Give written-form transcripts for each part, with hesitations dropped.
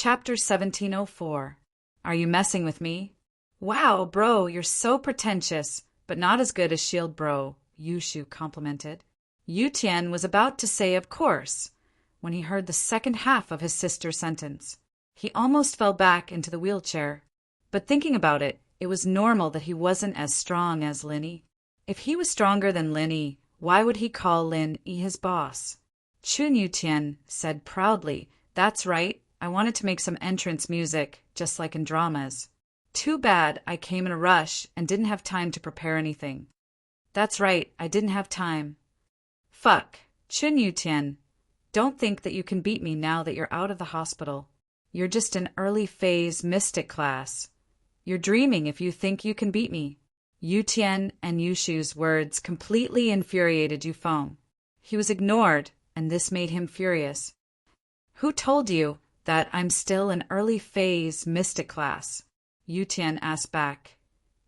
Chapter 1704. Are you messing with me? Wow, bro, you're so pretentious, but not as good as Shield Bro, Yushu complimented. Yu Tian was about to say of course, when he heard the second half of his sister's sentence. He almost fell back into the wheelchair. But thinking about it, it was normal that he wasn't as strong as Lin. If he was stronger than Lin, why would he call Lin his boss? Chun Yu Tian said proudly, "That's right, I wanted to make some entrance music, just like in dramas. Too bad I came in a rush and didn't have time to prepare anything." "That's right, I didn't have time." "Fuck, Chun Yu Tian. Don't think that you can beat me now that you're out of the hospital. You're just an early phase mystic class. You're dreaming if you think you can beat me." Yu Tian and Yushu's words completely infuriated Yufeng. He was ignored, and this made him furious. "Who told you that I'm still an early phase mystic class?" Yu Tian asked back.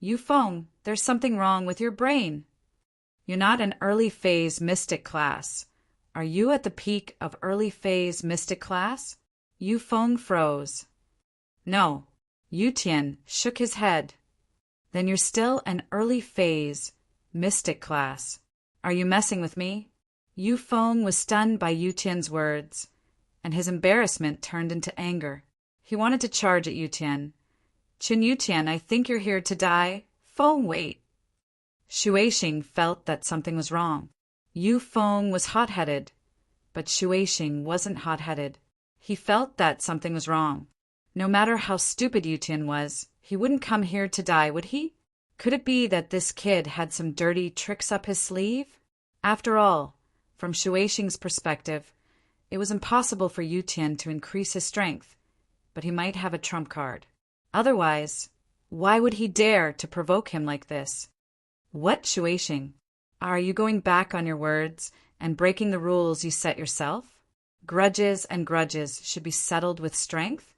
"Yufeng, there's something wrong with your brain. You're not an early phase mystic class. Are you at the peak of early phase mystic class?" Yufeng froze. "No." Yu Tian shook his head. "Then you're still an early phase mystic class. Are you messing with me?" Yufeng was stunned by Yu Tian's words, and his embarrassment turned into anger. He wanted to charge at Yu Tian. "Chun Yu Tian, I think you're here to die. Feng, wait." Shueishing felt that something was wrong. Yufeng was hot-headed, but Shueishing wasn't hot-headed. He felt that something was wrong. No matter how stupid Yu Tian was, he wouldn't come here to die, would he? Could it be that this kid had some dirty tricks up his sleeve? After all, from Shueishing's perspective, it was impossible for Yu Tian to increase his strength, but he might have a trump card. Otherwise, why would he dare to provoke him like this? "What, Shueishing? Are you going back on your words and breaking the rules you set yourself? Grudges and grudges should be settled with strength?"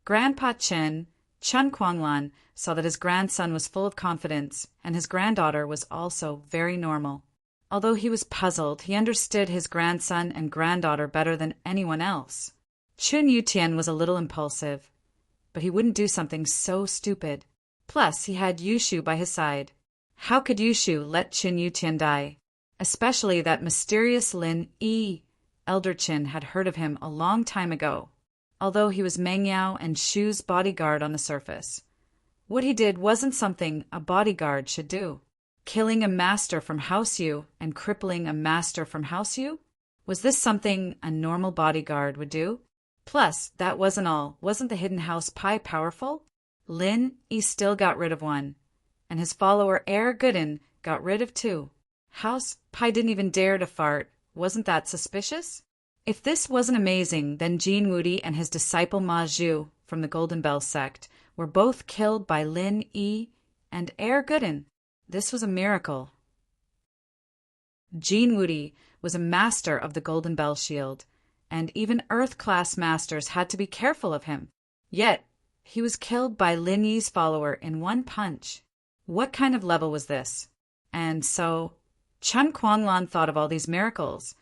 Grandpa Chun Kuanglan, saw that his grandson was full of confidence, and his granddaughter was also very normal. Although he was puzzled, he understood his grandson and granddaughter better than anyone else. Chun Yu Tian was a little impulsive, but he wouldn't do something so stupid. Plus, he had Yushu by his side. How could Yushu let Chun Yu Tian die? Especially that mysterious Lin Yi. Elder Chin had heard of him a long time ago, although he was Meng Yao and Shu's bodyguard on the surface. What he did wasn't something a bodyguard should do. Killing a master from House Yu and crippling a master from House Yu? Was this something a normal bodyguard would do? Plus, that wasn't all. Wasn't the hidden house Pai powerful? Lin Yi still got rid of one, and his follower Er Gooden got rid of two. House Pai didn't even dare to fart. Wasn't that suspicious? If this wasn't amazing, then Jin Wudi and his disciple Ma Zhu from the Golden Bell sect were both killed by Lin Yi and Er Gooden. This was a miracle. Jin Wudi was a master of the Golden Bell shield, and even Earth-class masters had to be careful of him. Yet, he was killed by Lin Yi's follower in one punch. What kind of level was this? And so, Chun Kuanglan thought of all these miracles,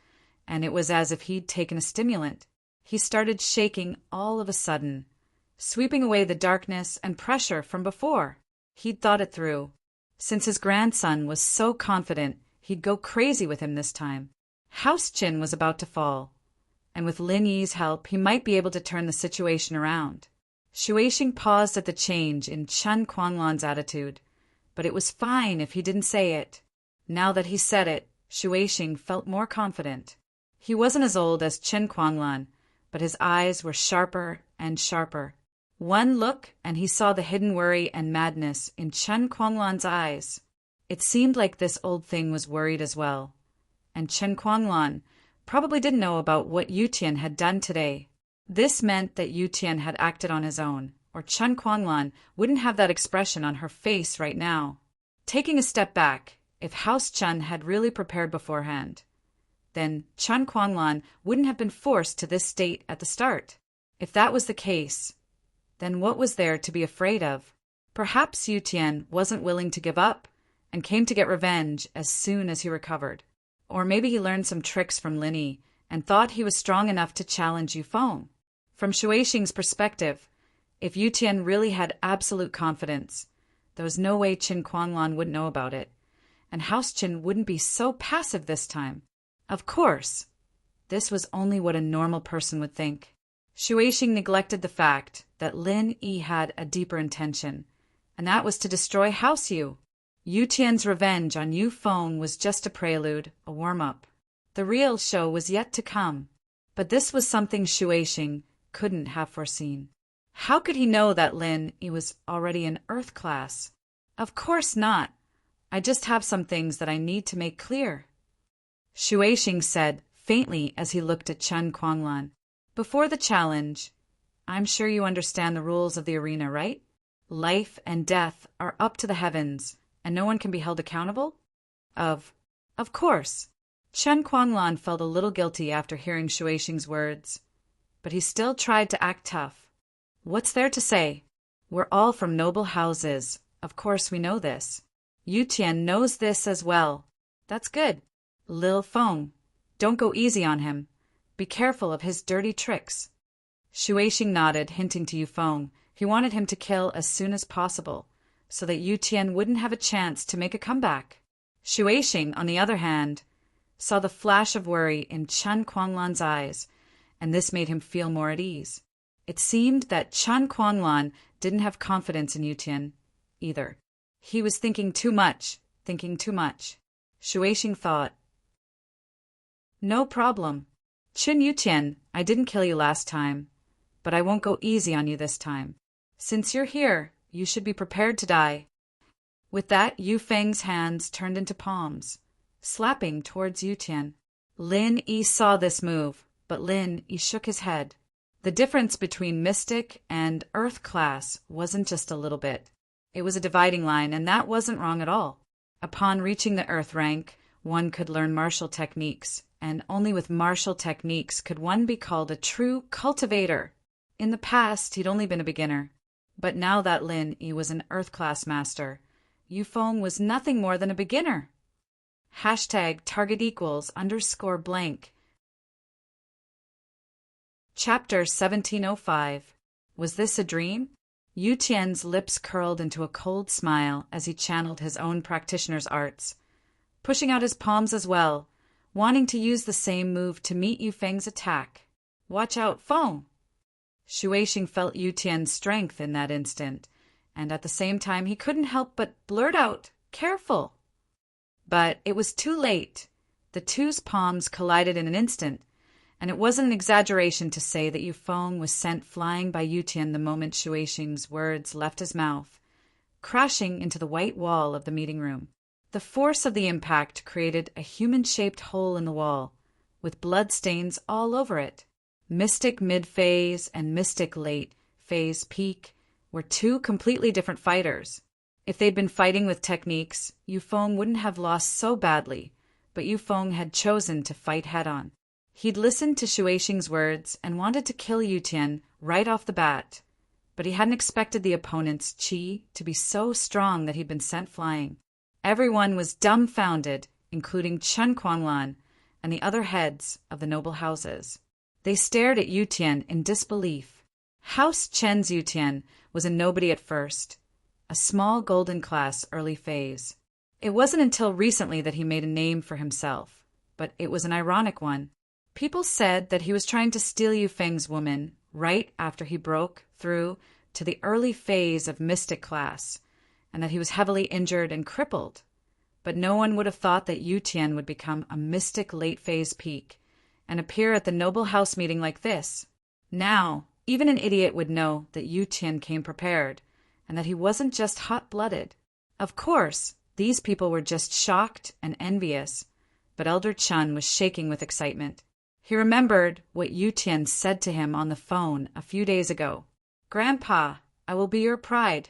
and it was as if he'd taken a stimulant. He started shaking all of a sudden, sweeping away the darkness and pressure from before. He'd thought it through. Since his grandson was so confident, he'd go crazy with him this time. House Chin was about to fall, and with Lin Yi's help, he might be able to turn the situation around. Shueishing paused at the change in Chun Kuanglan's attitude, but it was fine if he didn't say it. Now that he said it, Shueishing felt more confident. He wasn't as old as Chun Kuanglan, but his eyes were sharper and sharper. One look, and he saw the hidden worry and madness in Chun Kuanglan's eyes. It seemed like this old thing was worried as well, and Chun Kuanglan probably didn't know about what Yu Tian had done today. This meant that Yu Tian had acted on his own, or Chun Kuanglan wouldn't have that expression on her face right now. Taking a step back, if House Chun had really prepared beforehand, then Chun Kuanglan wouldn't have been forced to this state at the start. If that was the case, then what was there to be afraid of? Perhaps Yu Tian wasn't willing to give up and came to get revenge as soon as he recovered. Or maybe he learned some tricks from Lin Yi and thought he was strong enough to challenge Yufeng. From Shuixing's perspective, if Yu Tian really had absolute confidence, there was no way Qin Kuanglan would know about it, and House Qin wouldn't be so passive this time. Of course, this was only what a normal person would think. Shuixing neglected the fact that Lin Yi had a deeper intention, and that was to destroy House Yu. Yu Tian's revenge on Yu Feng was just a prelude, a warm-up. The real show was yet to come. But this was something Shuixing couldn't have foreseen. How could he know that Lin Yi was already in Earth class? Of course not. I just have some things that I need to make clear, Shuixing said faintly as he looked at Chen Kuanglan. Before the challenge, I'm sure you understand the rules of the arena, right? Life and death are up to the heavens, and no one can be held accountable? Of course. Chen Kuanglan felt a little guilty after hearing Shuixing's words, but he still tried to act tough. What's there to say? We're all from noble houses. Of course we know this. Yu Tian knows this as well. That's good. Lil Feng, don't go easy on him. Be careful of his dirty tricks. Shuixing nodded, hinting to Yu Feng he wanted him to kill as soon as possible, so that Yu Tian wouldn't have a chance to make a comeback. Shuixing, on the other hand, saw the flash of worry in Chen Kuanglan's eyes, and this made him feel more at ease. It seemed that Chen Kuanglan didn't have confidence in Yu Tian either. He was thinking too much. Shuixing thought, no problem. Qin Yu Tian, I didn't kill you last time, but I won't go easy on you this time. Since you're here, you should be prepared to die. With that, Yu Feng's hands turned into palms, slapping towards Yu Tian. Lin Yi saw this move, but Lin Yi shook his head. The difference between Mystic and Earth class wasn't just a little bit. It was a dividing line, and that wasn't wrong at all. Upon reaching the Earth rank, one could learn martial techniques, and only with martial techniques could one be called a true cultivator. In the past, he'd only been a beginner. But now that Lin Yi was an Earth class master, Yu Feng was nothing more than a beginner. #target=_blank. Chapter 1705. Was this a dream? Yu Tian's lips curled into a cold smile as he channeled his own practitioner's arts, pushing out his palms as well, wanting to use the same move to meet Yu Feng's attack. Watch out, Feng! Shuixing felt Yu Tian's strength in that instant, and at the same time he couldn't help but blurt out, careful! But it was too late. The two's palms collided in an instant, and it wasn't an exaggeration to say that Yu Feng was sent flying by Yu Tian the moment Shuixing's words left his mouth, crashing into the white wall of the meeting room. The force of the impact created a human-shaped hole in the wall, with blood stains all over it. Mystic mid-phase and Mystic late-phase peak were two completely different fighters. If they'd been fighting with techniques, Yu Feng wouldn't have lost so badly, but Yu Feng had chosen to fight head-on. He'd listened to Shuixing's words and wanted to kill Yu Tian right off the bat, but he hadn't expected the opponent's qi to be so strong that he'd been sent flying. Everyone was dumbfounded, including Chen Kuanglan and the other heads of the noble houses. They stared at Yu Tian in disbelief. House Chen's Yu Tian was a nobody at first, a small golden class early phase. It wasn't until recently that he made a name for himself, but it was an ironic one. People said that he was trying to steal Yu Feng's woman right after he broke through to the early phase of Mystic class, and that he was heavily injured and crippled. But no one would have thought that Yu Tian would become a Mystic late phase peak and appear at the noble house meeting like this. Now, even an idiot would know that Yu Tian came prepared, and that he wasn't just hot-blooded. Of course, these people were just shocked and envious, but Elder Chun was shaking with excitement. He remembered what Yu Tian said to him on the phone a few days ago. "Grandpa, I will be your pride."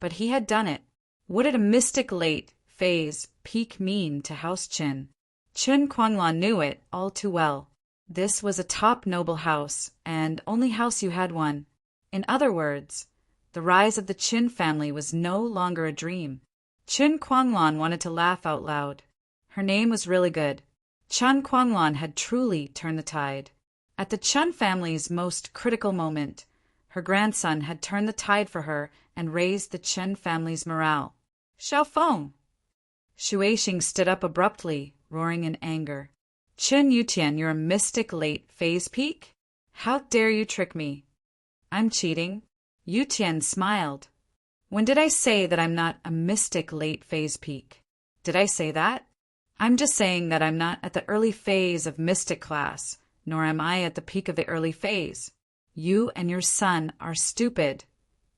But he had done it. What did a Mystic late phase peak mean to House Qin? Chen Kuanglan knew it all too well. This was a top noble house, and only House Yu had one. In other words, the rise of the Qin family was no longer a dream. Chen Kuanglan wanted to laugh out loud. Her name was really good. Chen Kuanglan had truly turned the tide. At the Chun family's most critical moment, her grandson had turned the tide for her and raised the Chen family's morale. Xiaofeng! Shuixing stood up abruptly, roaring in anger. Chen Yutian, you're a mystic late phase peak? How dare you trick me? I'm cheating. Yutian smiled. When did I say that I'm not a mystic late phase peak? Did I say that? I'm just saying that I'm not at the early phase of mystic class, nor am I at the peak of the early phase. You and your son are stupid,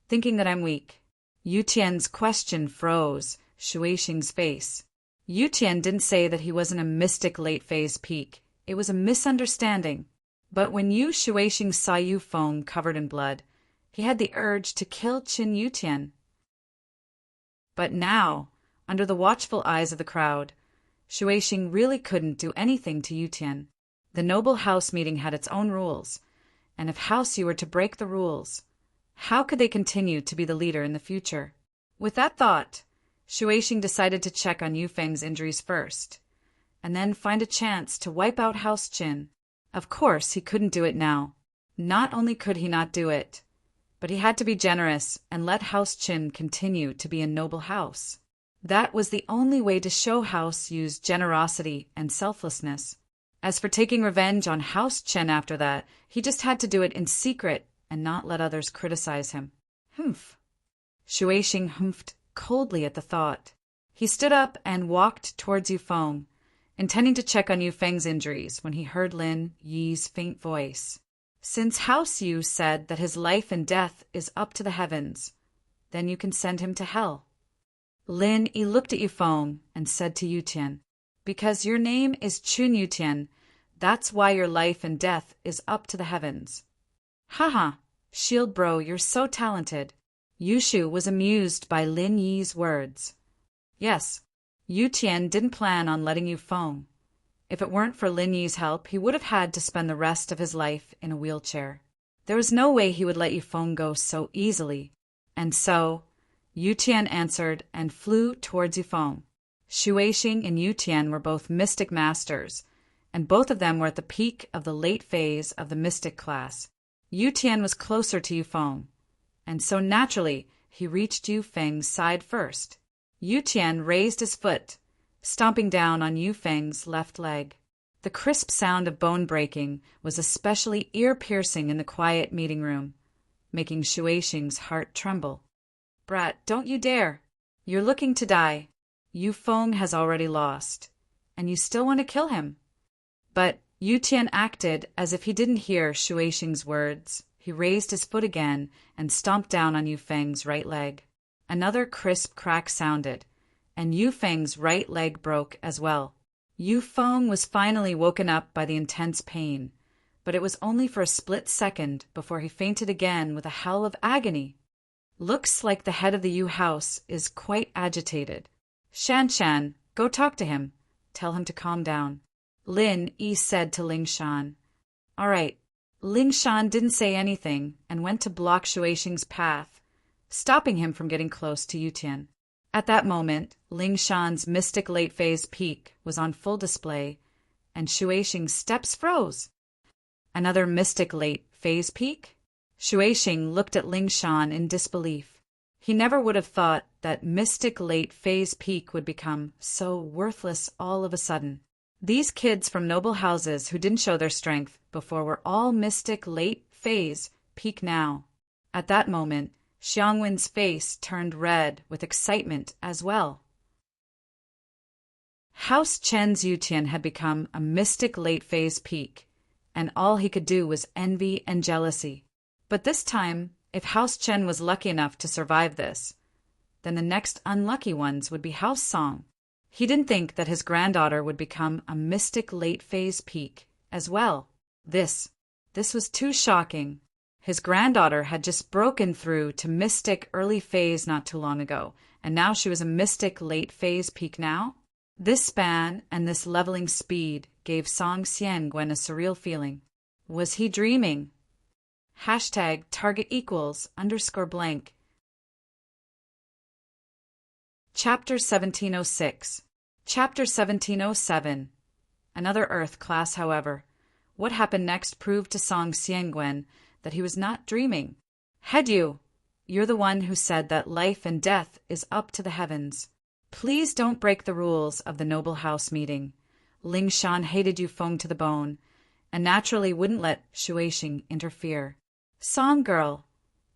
thinking that I'm weak. Yutian's question froze Shuixing's face. Yutian didn't say that he wasn't a mystic late phase peak. It was a misunderstanding. But when Shuixing saw Yufeng covered in blood, he had the urge to kill Qin Yutian. But now, under the watchful eyes of the crowd, Shuixing really couldn't do anything to Yutian. The noble house meeting had its own rules, and if House Yu were to break the rules, how could they continue to be the leader in the future? With that thought, Shuixing decided to check on Yufeng's injuries first, and then find a chance to wipe out House Qin. Of course, he couldn't do it now. Not only could he not do it, but he had to be generous and let House Qin continue to be a noble house. That was the only way to show House Yu's generosity and selflessness. As for taking revenge on House Chen after that, he just had to do it in secret and not let others criticize him. Humph. Shuixing humphed coldly at the thought. He stood up and walked towards Yufeng, intending to check on Yufeng's injuries when he heard Lin Yi's faint voice. Since House Yu said that his life and death is up to the heavens, then you can send him to hell. Lin Yi looked at Yufeng and said to Yutian, because your name is Chun Yutian, that's why your life and death is up to the heavens. Haha, Shield Bro, you're so talented. Yushu was amused by Lin Yi's words. Yes, Yutian didn't plan on letting Yufeng. If it weren't for Lin Yi's help, he would have had to spend the rest of his life in a wheelchair. There was no way he would let Yufeng go so easily. And so, Yutian answered and flew towards Yufeng. Shuixing and Yutian were both mystic masters, and both of them were at the peak of the late phase of the mystic class. Yutian was closer to Yufeng, and so naturally he reached Yufeng's side first. Yutian raised his foot, stomping down on Yufeng's left leg. The crisp sound of bone breaking was especially ear-piercing in the quiet meeting room, making Shuixing's heart tremble. Brat, don't you dare! You're looking to die. Yufeng has already lost, and you still want to kill him. But Yutian acted as if he didn't hear Shuixing's words. He raised his foot again and stomped down on Yufeng's right leg. Another crisp crack sounded, and Yufeng's right leg broke as well. Yufeng was finally woken up by the intense pain, but it was only for a split second before he fainted again with a howl of agony. Looks like the head of the Yu house is quite agitated. Shan, go talk to him. Tell him to calm down. Lin Yi said to Ling Shan. All right. Ling Shan didn't say anything and went to block Shuixing's path, stopping him from getting close to Yutian. At that moment, Ling Shan's mystic late phase peak was on full display, and Shuixing's steps froze. Another mystic late phase peak? Shuixing looked at Ling Shan in disbelief. He never would have thought that mystic late phase peak would become so worthless all of a sudden. These kids from noble houses who didn't show their strength before were all mystic late phase peak now. At that moment, Xiangwen's face turned red with excitement as well. House Chen's Yutian had become a mystic late phase peak, and all he could do was envy and jealousy. But this time, if House Chen was lucky enough to survive this, then the next unlucky ones would be House Song. He didn't think that his granddaughter would become a mystic late phase peak as well. This was too shocking. His granddaughter had just broken through to mystic early phase not too long ago, and now she was a mystic late phase peak now? This span and this leveling speed gave Song Xiangwen a surreal feeling. Was he dreaming? #target=_blank. Chapter 1706. Chapter 1707. Another Earth class, however, What happened next proved to Song Xiangwen that he was not dreaming. Hedu, you're the one who said that life and death is up to the heavens. Please don't break the rules of the noble house meeting. Ling Shan hated Yufeng to the bone, and naturally wouldn't let Shuixing interfere. Song girl,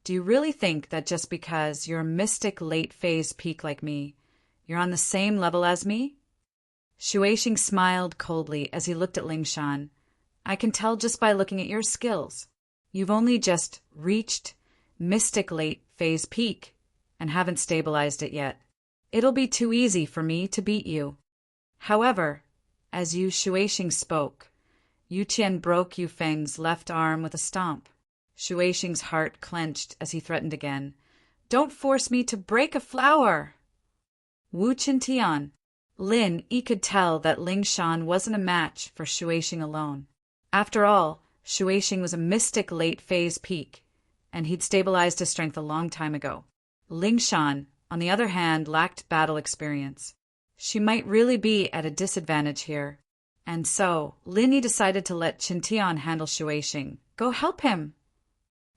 do you really think that just because you're a mystic late-phase peak like me, you're on the same level as me? Shuixing smiled coldly as he looked at Ling Shan. I can tell just by looking at your skills. You've only just reached mystic late-phase peak and haven't stabilized it yet. It'll be too easy for me to beat you. However, as Yu Shuixing spoke, Yu Tian broke Yu Feng's left arm with a stomp. Shuixing's heart clenched as he threatened again. Don't force me to break a flower! Wu Qintian. Lin Yi could tell that Ling Shan wasn't a match for Shuixing alone. After all, Shuixing was a mystic late-phase peak, and he'd stabilized his strength a long time ago. Ling Shan, on the other hand, lacked battle experience. She might really be at a disadvantage here. And so, Lin Yi decided to let Qintian handle Shuixing. Go help him!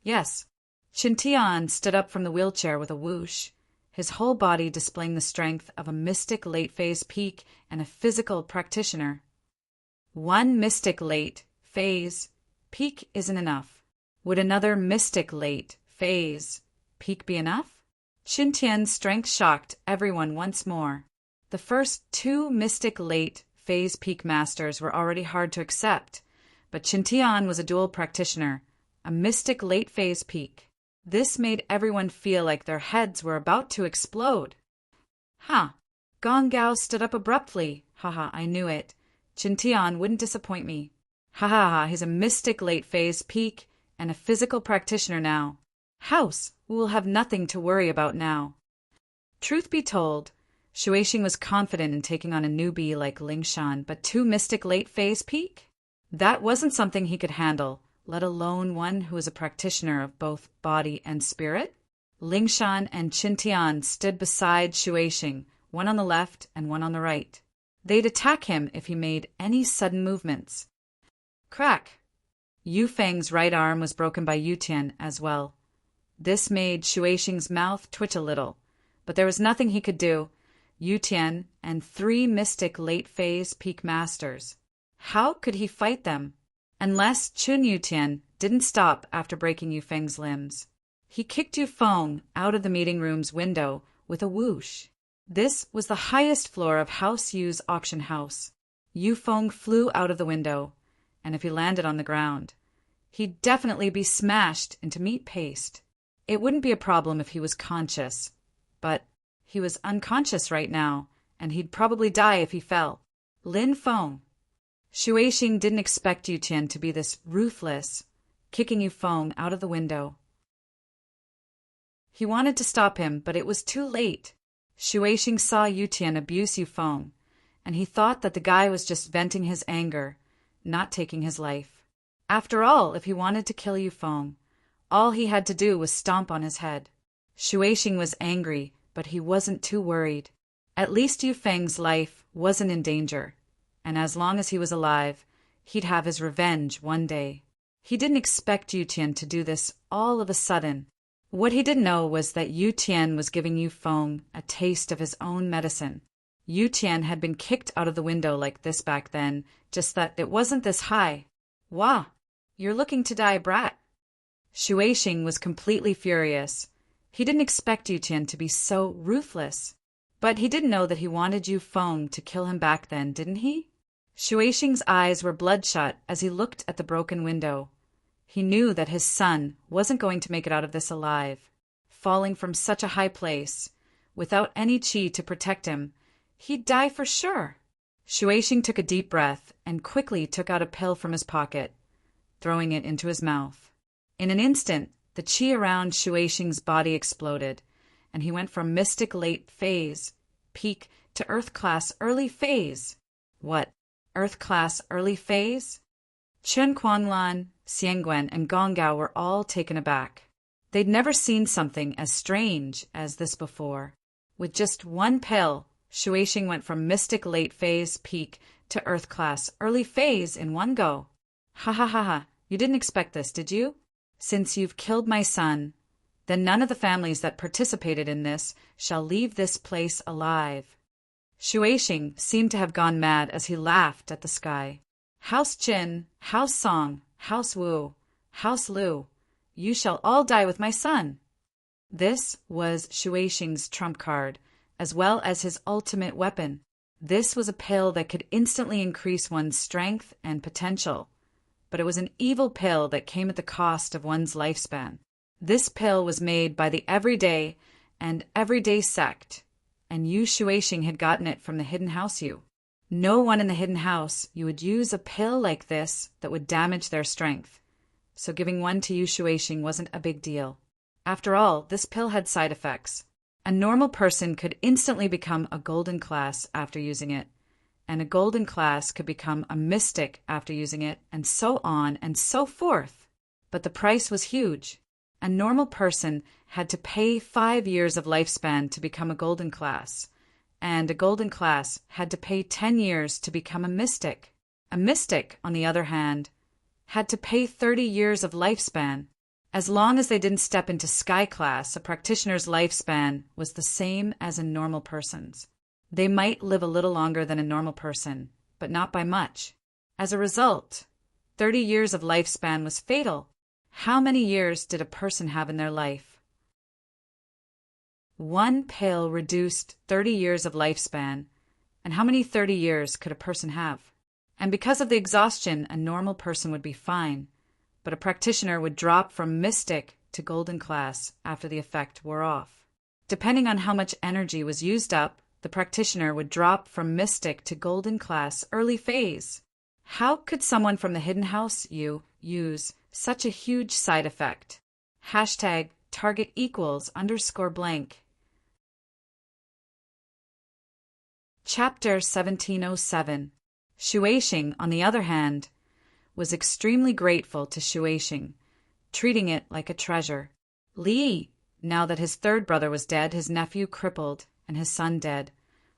Yes. Qintian stood up from the wheelchair with a whoosh, his whole body displaying the strength of a mystic late-phase peak and a physical practitioner. One mystic late-phase peak isn't enough. Would another mystic late-phase peak be enough? Qintian's strength shocked everyone once more. The first two mystic late-phase peak masters were already hard to accept, but Qintian was a dual practitioner, a mystic late-phase peak. This made everyone feel like their heads were about to explode. Gong Gao stood up abruptly. I knew it. Qintian wouldn't disappoint me. He's a mystic late-phase peak and a physical practitioner now. House, we will have nothing to worry about now. Truth be told, Shuixing was confident in taking on a newbie like Ling Shan, but two mystic late-phase peak? That wasn't something he could handle, let alone one who was a practitioner of both body and spirit. Ling Shan and Qintian stood beside Shuixing, one on the left and one on the right. They'd attack him if he made any sudden movements. Crack! Yu Feng's right arm was broken by Yu Tian as well. This made Shuixing's mouth twitch a little, but there was nothing he could do. Yu Tian and three mystic late-phase peak masters. How could he fight them? Unless Chun Yu Tian didn't stop after breaking Yu Feng's limbs. He kicked Yu Feng out of the meeting room's window with a whoosh. This was the highest floor of House Yu's auction house. Yu Feng flew out of the window, and if he landed on the ground, he'd definitely be smashed into meat paste. It wouldn't be a problem if he was conscious, but he was unconscious right now, and he'd probably die if he fell. Lin Feng. Shuixing didn't expect Yu Tian to be this ruthless, kicking Yu Feng out of the window. He wanted to stop him, but it was too late. Shuixing saw Yu Tian abuse Yu Feng, and he thought that the guy was just venting his anger, not taking his life. After all, if he wanted to kill Yu Feng, all he had to do was stomp on his head. Shuixing was angry, but he wasn't too worried. At least Yu Feng's life wasn't in danger, and as long as he was alive, he'd have his revenge one day. He didn't expect Yu Tian to do this all of a sudden. What he didn't know was that Yu Tian was giving Yu Feng a taste of his own medicine. Yu Tian had been kicked out of the window like this back then, just that it wasn't this high. Wah! You're looking to die, brat. Shuixing was completely furious. He didn't expect Yu Tian to be so ruthless. But he didn't know that he wanted Yu Feng to kill him back then, didn't he? Shuixing's eyes were bloodshot as he looked at the broken window. He knew that his son wasn't going to make it out of this alive. Falling from such a high place, without any qi to protect him, he'd die for sure. Shuixing took a deep breath and quickly took out a pill from his pocket, throwing it into his mouth. In an instant, the qi around Shuixing's body exploded, and he went from mystic late phase, peak, to earth class early phase. What? Earth class early phase? Chen Quanlan, Xiangwen, and Gong Gao were all taken aback. They'd never seen something as strange as this before. With just one pill, Shuixing went from mystic late phase peak to earth class early phase in one go. Ha ha ha ha, you didn't expect this, did you? Since you've killed my son, then none of the families that participated in this shall leave this place alive. Shuaishing seemed to have gone mad as he laughed at the sky. House Chin, House Song, House Wu, House Lu, you shall all die with my son. This was Shuaishing's trump card, as well as his ultimate weapon. This was a pill that could instantly increase one's strength and potential, but it was an evil pill that came at the cost of one's lifespan. This pill was made by the everyday and everyday sect, and Yu Shuaishing had gotten it from the hidden house Yu. No one in the hidden house Yu would use a pill like this that would damage their strength, so giving one to Yu Shuaishing wasn't a big deal. After all, this pill had side effects. A normal person could instantly become a golden class after using it, and a golden class could become a mystic after using it, and so on and so forth. But the price was huge. A normal person had to pay 5 years of lifespan to become a golden class, and a golden class had to pay 10 years to become a mystic. A mystic, on the other hand, had to pay 30 years of lifespan. As long as they didn't step into sky class, a practitioner's lifespan was the same as a normal person's. They might live a little longer than a normal person, but not by much. As a result, 30 years of lifespan was fatal. How many years did a person have in their life? One pill reduced 30 years of lifespan, and how many 30 years could a person have? And because of the exhaustion, a normal person would be fine, but a practitioner would drop from mystic to golden class after the effect wore off. Depending on how much energy was used up, the practitioner would drop from mystic to golden class early phase. How could someone from the hidden house use such a huge side effect? Hashtag target equals _blank. Chapter 1707. Shuaishing, on the other hand, was extremely grateful to Shuaishing, treating it like a treasure. Li, now that his third brother was dead, his nephew crippled, and his son dead,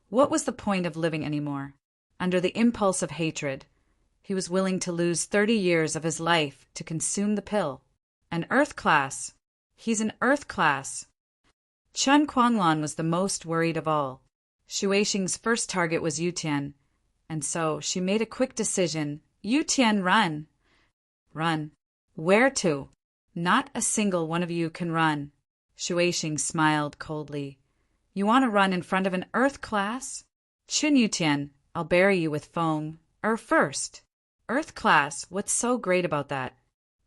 what was the point of living anymore? Under the impulse of hatred, he was willing to lose 30 years of his life to consume the pill. An earth class. He's an earth class. Chun Quanglan was the most worried of all. Shuaishing's first target was Yutian, and so she made a quick decision. Yutian, run! Run. Where to? Not a single one of you can run. Shuaishing smiled coldly. You want to run in front of an earth class? Chun Yutian, I'll bury you with foam. First. Earth class, what's so great about that?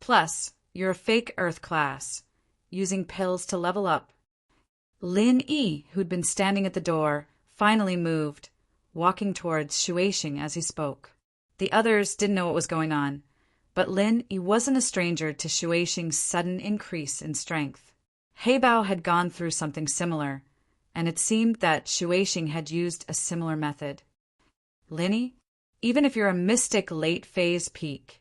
Plus, you're a fake earth class, using pills to level up. Lin Yi, who'd been standing at the door, finally moved, walking towards Shuaishing as he spoke. The others didn't know what was going on, but Lin Yi wasn't a stranger to Shuaishing's sudden increase in strength. Heibao had gone through something similar, and it seemed that Shuaishing had used a similar method. Lin Yi, even if you're a mystic late-phase peak,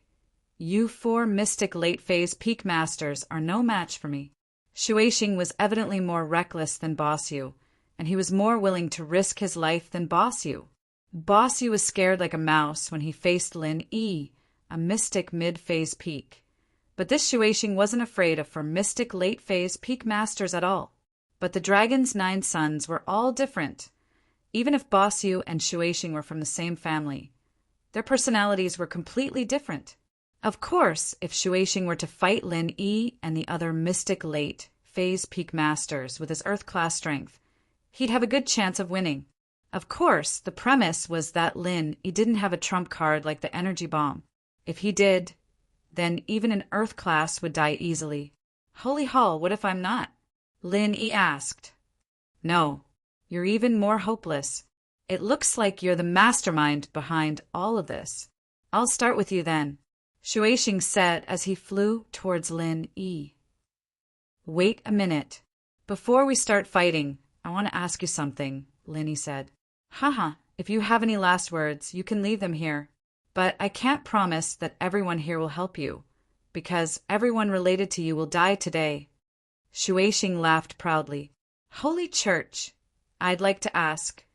you 4 mystic late-phase peak masters are no match for me. Shuaishing was evidently more reckless than Boss Yu, and he was more willing to risk his life than Boss Yu. Boss Yu was scared like a mouse when he faced Lin Yi, a mystic mid-phase peak. But this Shuaishing wasn't afraid of 4 mystic late-phase peak masters at all. But the dragon's 9 sons were all different. Even if Boss Yu and Shuaishing were from the same family, their personalities were completely different. Of course, if Shuaishing were to fight Lin Yi and the other mystic late-phase peak masters with his earth-class strength, he'd have a good chance of winning. Of course, the premise was that Lin Yi didn't have a trump card like the energy bomb. If he did, then even an earth class would die easily. Holy Hall, what if I'm not? Lin Yi asked. No, you're even more hopeless. It looks like you're the mastermind behind all of this. I'll start with you then, Shuaishing said as he flew towards Lin Yi. Wait a minute. Before we start fighting, I want to ask you something, Lin Yi said. Haha, if you have any last words, you can leave them here. But I can't promise that everyone here will help you, because everyone related to you will die today. Shuaishing laughed proudly. Holy Church! I'd like to ask,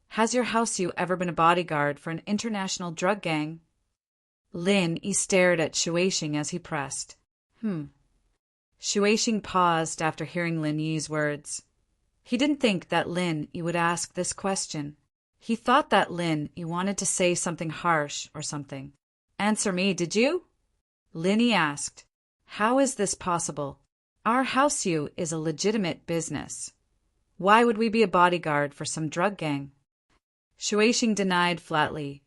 has your house you ever been a bodyguard for an international drug gang? Lin Yi stared at Shueixing as he pressed. Shueixing paused after hearing Lin Yi's words. He didn't think that Lin Yi would ask this question. He thought that Lin Yi wanted to say something harsh or something. Answer me, did you? Lin Yi asked. How is this possible? Our house-you is a legitimate business. Why would we be a bodyguard for some drug gang? Shueixing denied flatly,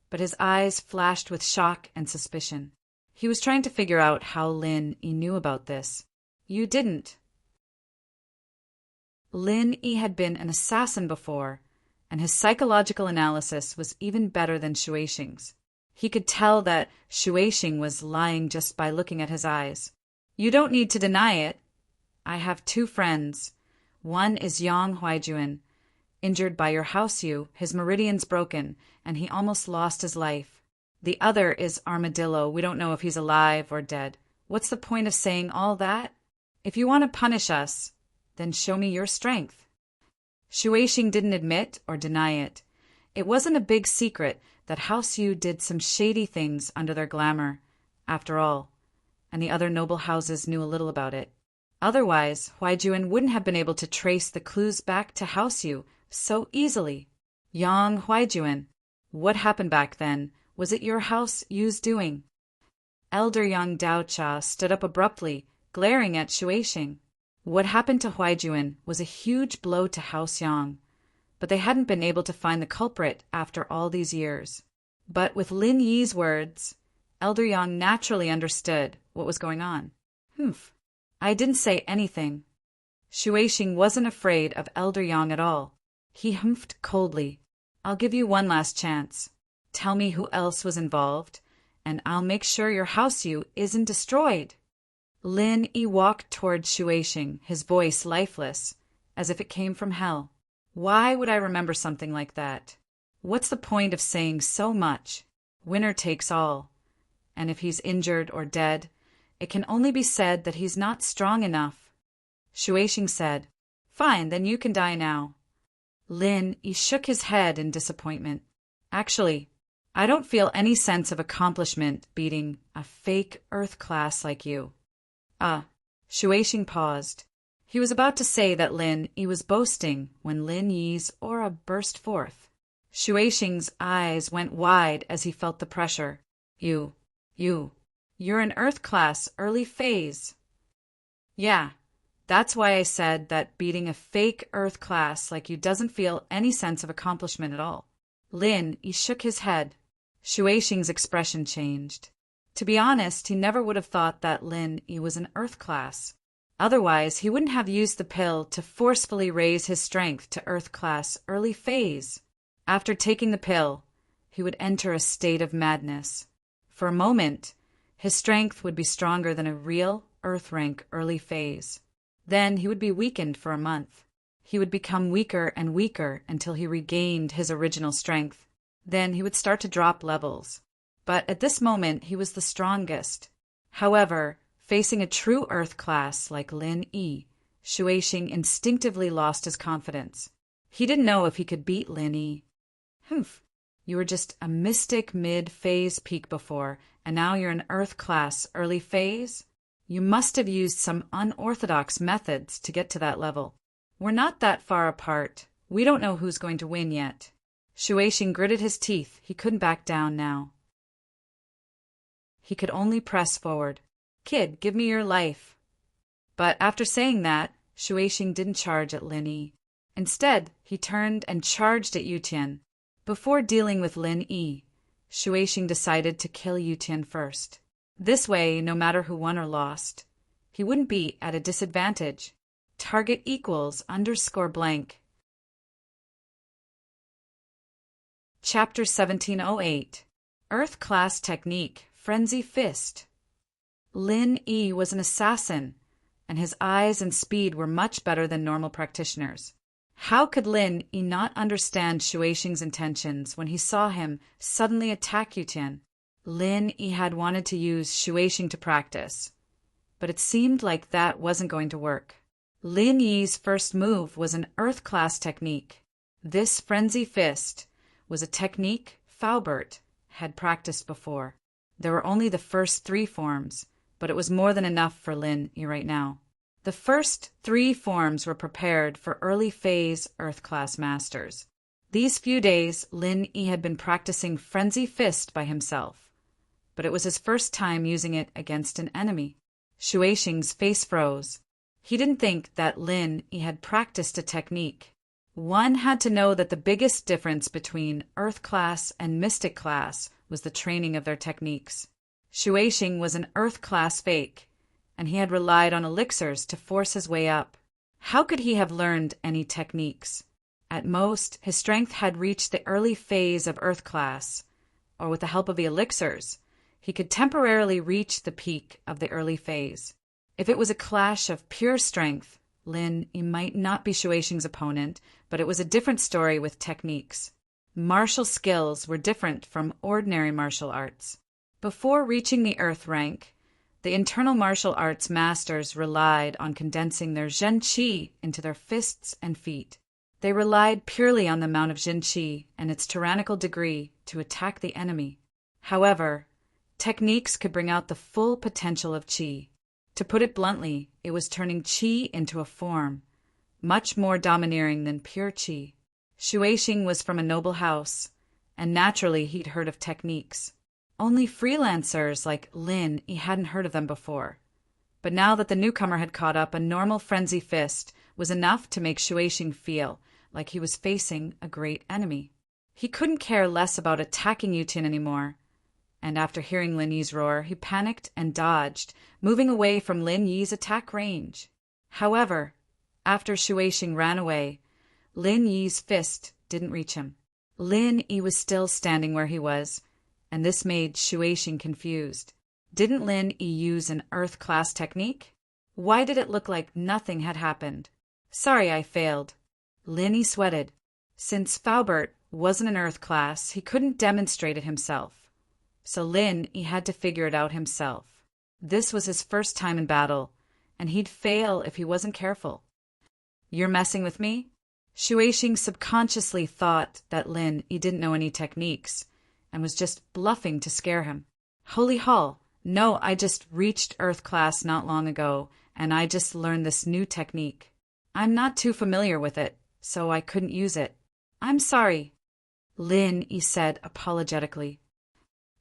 but his eyes flashed with shock and suspicion. He was trying to figure out how Lin Yi knew about this. You didn't. Lin Yi had been an assassin before, and his psychological analysis was even better than Shueixing's. He could tell that Shueixing was lying just by looking at his eyes. You don't need to deny it. I have 2 friends. One is Yang Huaijuan, injured by your house-you, his meridian's broken, and he almost lost his life. The other is Armadillo. We don't know if he's alive or dead. What's the point of saying all that? If you want to punish us, then show me your strength. Shueixing didn't admit or deny it. It wasn't a big secret that house-you did some shady things under their glamour, after all, and the other noble houses knew a little about it. Otherwise, Huaijuan wouldn't have been able to trace the clues back to house-you so easily. Yang Huaijuan, what happened back then? Was it your house-you's doing? Elder Yang Daocha stood up abruptly, glaring at Shueixing. What happened to Huaijuan was a huge blow to House Yang, but they hadn't been able to find the culprit after all these years. But with Lin Yi's words, Elder Yang naturally understood what was going on. I didn't say anything. Shueixing wasn't afraid of Elder Yang at all. He humphed coldly. I'll give you one last chance. Tell me who else was involved, and I'll make sure your house-you isn't destroyed. Lin Yi walked toward Shueixing, his voice lifeless, as if it came from hell. Why would I remember something like that? What's the point of saying so much? Winner takes all. And if he's injured or dead, it can only be said that he's not strong enough. Shueixing said, Fine, then you can die now. Lin Yi shook his head in disappointment. Actually, I don't feel any sense of accomplishment beating a fake Earth class like you. Shueixing paused. He was about to say that Lin Yi was boasting when Lin Yi's aura burst forth. Shueixing's eyes went wide as he felt the pressure. You're an Earth class early phase. Yeah, that's why I said that beating a fake Earth class like you doesn't feel any sense of accomplishment at all. Lin Yi shook his head. Shueixing's expression changed. To be honest, he never would have thought that Lin Yi was an Earth class. Otherwise, he wouldn't have used the pill to forcefully raise his strength to Earth class early phase. After taking the pill, he would enter a state of madness. For a moment, his strength would be stronger than a real Earth rank early phase. Then he would be weakened for a month. He would become weaker and weaker until he regained his original strength. Then he would start to drop levels. But at this moment, he was the strongest. However, facing a true Earth class like Lin Yi, Shueixing instinctively lost his confidence. He didn't know if he could beat Lin Yi. You were just a mystic mid-phase peak before, and now you're an Earth class early phase? You must have used some unorthodox methods to get to that level. We're not that far apart. We don't know who's going to win yet. Shueixing gritted his teeth. He couldn't back down now. He could only press forward. Kid, give me your life. But after saying that, Shueixing didn't charge at Lin Yi. Instead, he turned and charged at Yutian. Before dealing with Lin Yi, Shueixing decided to kill Yutian first. This way, no matter who won or lost, he wouldn't be at a disadvantage. Target equals _blank. Chapter 1708. Earth Class Technique, Frenzy Fist. Lin Yi was an assassin, and his eyes and speed were much better than normal practitioners. How could Lin Yi not understand Shueixing's intentions when he saw him suddenly attack Yutian? Lin Yi had wanted to use Shueixing to practice, but it seemed like that wasn't going to work. Lin Yi's first move was an Earth class technique. This Frenzy Fist was a technique Faubert had practiced before. There were only the first 3 forms, but it was more than enough for Lin Yi right now. The first 3 forms were prepared for early phase Earth-class masters. These few days, Lin Yi had been practicing Frenzy Fist by himself, but it was his first time using it against an enemy. Shuixing's face froze. He didn't think that Lin Yi had practiced a technique. One had to know that the biggest difference between Earth class and Mystic class was the training of their techniques. Shuixing was an Earth class fake, and he had relied on elixirs to force his way up. How could he have learned any techniques? At most, his strength had reached the early phase of Earth class, or with the help of the elixirs, he could temporarily reach the peak of the early phase. If it was a clash of pure strength, Lin Yi might not be Shuixing's opponent, but it was a different story with techniques. Martial skills were different from ordinary martial arts. Before reaching the Earth rank, the internal martial arts masters relied on condensing their Zhen Qi into their fists and feet. They relied purely on the amount of Zhen Qi and its tyrannical degree to attack the enemy. However, techniques could bring out the full potential of Qi. To put it bluntly, it was turning Qi into a form, much more domineering than pure Qi. Shuixing was from a noble house, and naturally he'd heard of techniques. Only freelancers like Lin Yi hadn't heard of them before. But now that the newcomer had caught up, a normal Frenzy Fist was enough to make Shuixing feel like he was facing a great enemy. He couldn't care less about attacking Yutian anymore, and after hearing Lin Yi's roar, he panicked and dodged, moving away from Lin Yi's attack range. However, after Shuixing ran away, Lin Yi's fist didn't reach him. Lin Yi was still standing where he was, and this made Shuixing confused. Didn't Lin Yi use an Earth-class technique? Why did it look like nothing had happened? Sorry, I failed. Lin Yi sweated. Since Faubert wasn't an Earth class, he couldn't demonstrate it himself. So Lin Yi had to figure it out himself. This was his first time in battle, and he'd fail if he wasn't careful. You're messing with me? Shuixing subconsciously thought that Lin Yi didn't know any techniques, and was just bluffing to scare him. Holy hell, no, I just reached Earth class not long ago, and I just learned this new technique. I'm not too familiar with it, so I couldn't use it. I'm sorry, Lin Yi said apologetically.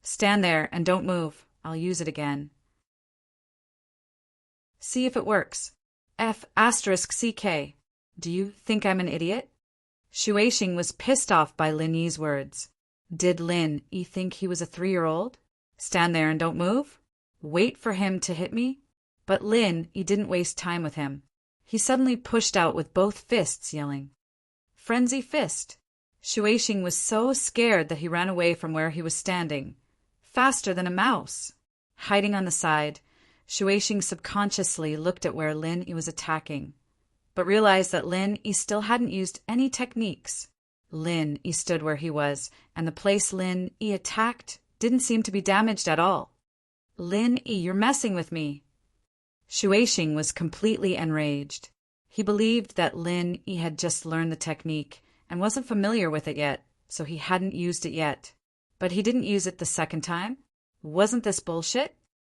Stand there and don't move. I'll use it again. See if it works. F***CK. Do you think I'm an idiot? Shuixing was pissed off by Lin Yi's words. Did Lin Yi think he was a 3-year-old? Stand there and don't move? Wait for him to hit me? But Lin Yi didn't waste time with him. He suddenly pushed out with both fists, yelling, Frenzy Fist! Shuixing was so scared that he ran away from where he was standing, faster than a mouse. Hiding on the side, Shuixing subconsciously looked at where Lin Yi was attacking, but realized that Lin Yi still hadn't used any techniques. Lin Yi stood where he was, and the place Lin Yi attacked didn't seem to be damaged at all. Lin Yi, you're messing with me. Shuixing was completely enraged. He believed that Lin Yi had just learned the technique and wasn't familiar with it yet, so he hadn't used it yet. But he didn't use it the second time? Wasn't this bullshit?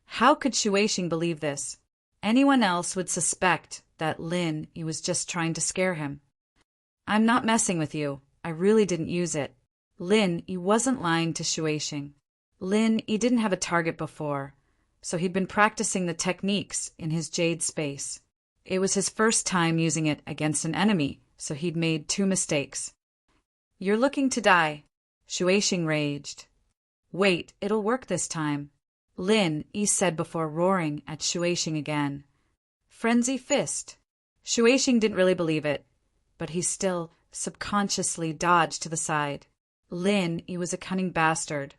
How could Shuixing believe this? Anyone else would suspect that Lin Yi was just trying to scare him. I'm not messing with you. I really didn't use it. Lin Yi wasn't lying to Shuixing. Lin Yi didn't have a target before, so he'd been practicing the techniques in his jade space. It was his first time using it against an enemy, so he'd made 2 mistakes. You're looking to die, Shuixing raged. Wait, it'll work this time, Lin Yi said before roaring at Shuixing again. Frenzy Fist. Shuixing didn't really believe it, but he still subconsciously dodged to the side. Lin Yi was a cunning bastard.